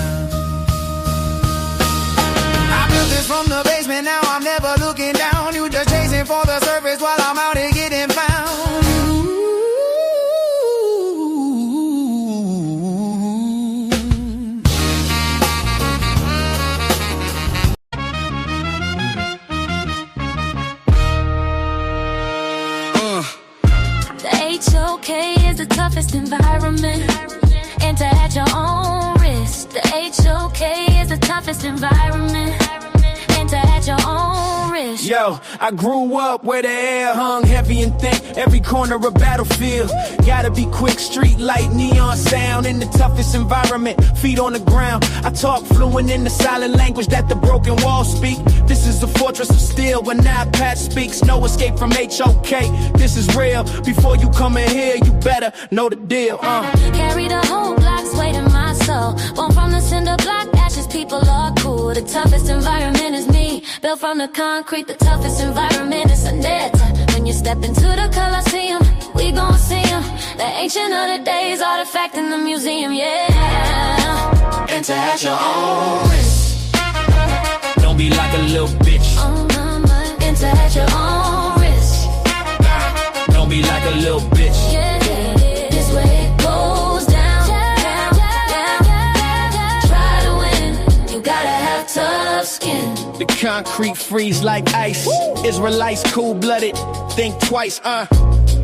I built this HOK is the toughest environment. Enter at your own risk. The HOK is the toughest environment. Enter at your own risk. Yo, I grew up where the air hung heavy and thick. Every corner a battlefield. Gotta be quick, street light, neon sound. In the toughest environment, feet on the ground. I talk fluent in the silent language that the broken walls speak. This is a fortress of steel, but now Pat speaks. No escape from HOK, this is real. Before you come in here, you better know the deal. Carry the whole block's weight in my soul. Born from the cinder block, ashes, people are cool. The toughest environment is me. Built from the concrete, the toughest environment is sa.neter. When you step into the Colosseum, we gon' see 'em. The ancient of the days, artifact in the museum, yeah. Enter at your own risk. Don't be like a little bitch. Oh mama, enter at your own risk. Don't be like a little bitch. Yeah, this way it goes down, down, down. Try to win, you gotta have tough skin. The concrete freeze like ice. Israelites cold-blooded, think twice,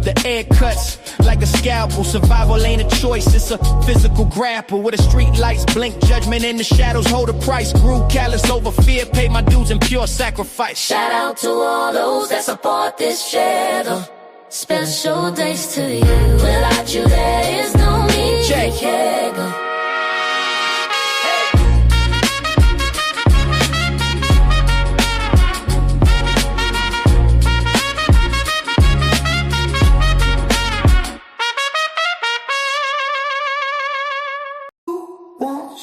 The air cuts like a scalpel. Survival ain't a choice, it's a physical grapple. With the street lights blink, judgment in the shadows hold a price. Grew callous over fear, paid my dues in pure sacrifice. Shout out to all those that support this channel. Special days to you. Without you there is no me. Kegel.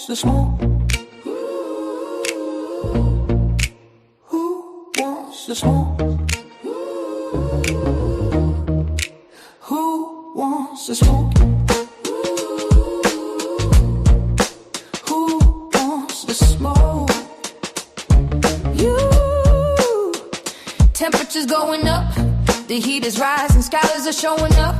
The smoke. Who wants the smoke? Who wants the smoke? Who wants the smoke? You. Temperatures going up, the heat is rising, scholars are showing up,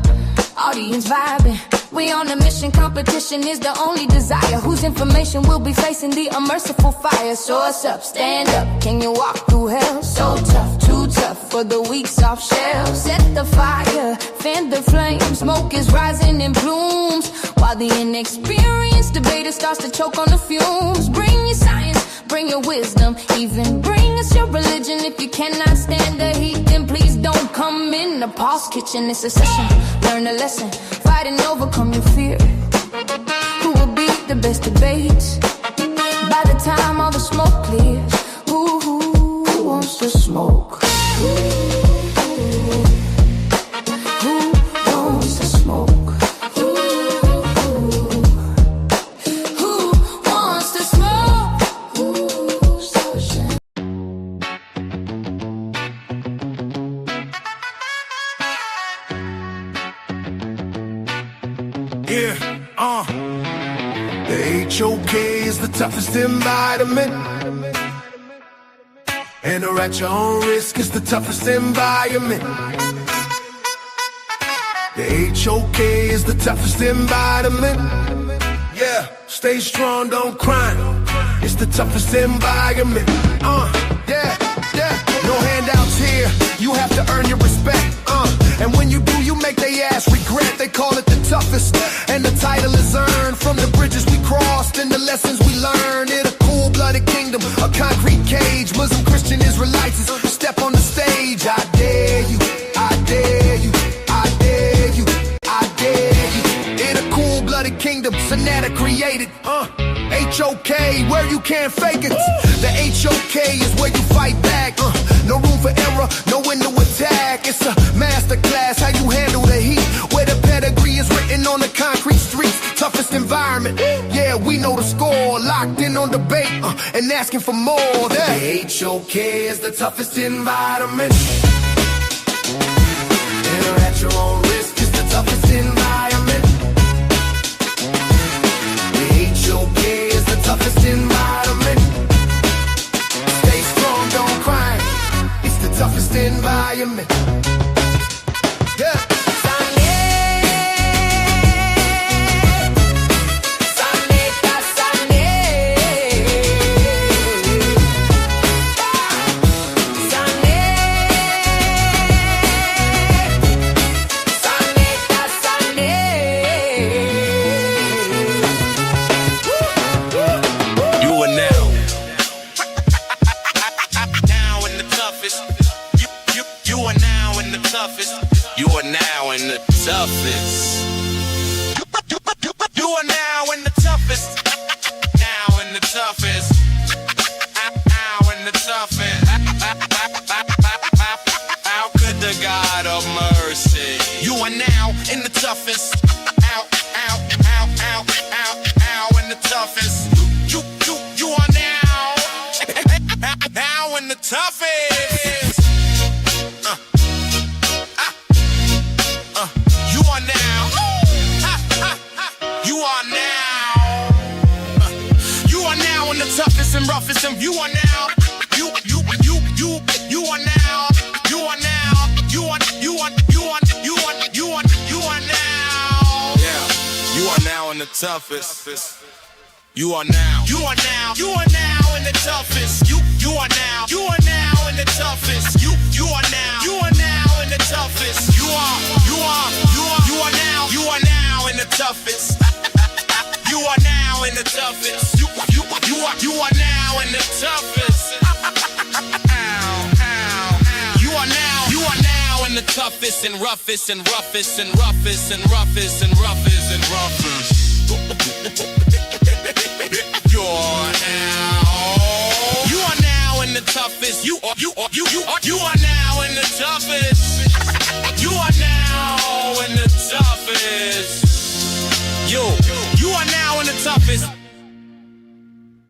audience vibing. We on a mission, competition is the only desire. Whose information will be facing the unmerciful fire? So what's up, stand up, can you walk through hell? So tough, too tough for the weak soft shell. Set the fire, fan the flame, smoke is rising in plumes, while the inexperienced debater starts to choke on the fumes. Bring your science, bring your wisdom, even bring us your religion. If you cannot stand the heat, then please don't come in the Paul's kitchen. It's a session, learn a lesson, fight and overcome your fear. Who will be the best debates? By the time all the smoke clears, who wants to smoke? Who wants to smoke? Who wants to smoke? Who's so The HOK is the toughest environment. Enter at your own risk, it's the toughest environment. The HOK is the toughest environment. Yeah, stay strong, don't cry. It's the toughest environment. Yeah. No handouts here, you have to earn your respect. And when you do, you make they ass regret. They call it the toughest, and the title is earned from the bridges we crossed and the lessons we learned. In a cold-blooded kingdom, a concrete cage. Muslim, Christian, Israelites step on the stage. I dare you, I dare you, I dare you, I dare you. In a cold-blooded kingdom, sa.neter created. HOK, where you can't fake it. The HOK is where you fight back. No room for error, no window attack. It's a masterclass, how you handle the heat. Where the pedigree is written on the concrete streets. Toughest environment, yeah, we know the score. Locked in on debate and asking for more. The HOK is the toughest environment. Enter at your own risk, it's the toughest environment. The HOK is the toughest environment. Stay strong, don't cry. It's the toughest environment. Yeah. toughest. You are now in the toughest. Now in the toughest. Now in the toughest. How could the God of mercy? You are now in the toughest. Out, out, out, out, out, out in the toughest. You are now in the toughest. You are now. You are now. You are now in the toughest and roughest, and you are now. You are now. You are now. You are now. Yeah. You are now in the toughest. You are now. You are now. You are now in the toughest. You are now. You are now in the toughest. You are now. You are now in the toughest. You are now. You are now in the toughest. You are now in the toughest. You are now in the toughest. You are now in the toughest and roughest and roughest and roughest and roughest and roughest and roughest. You're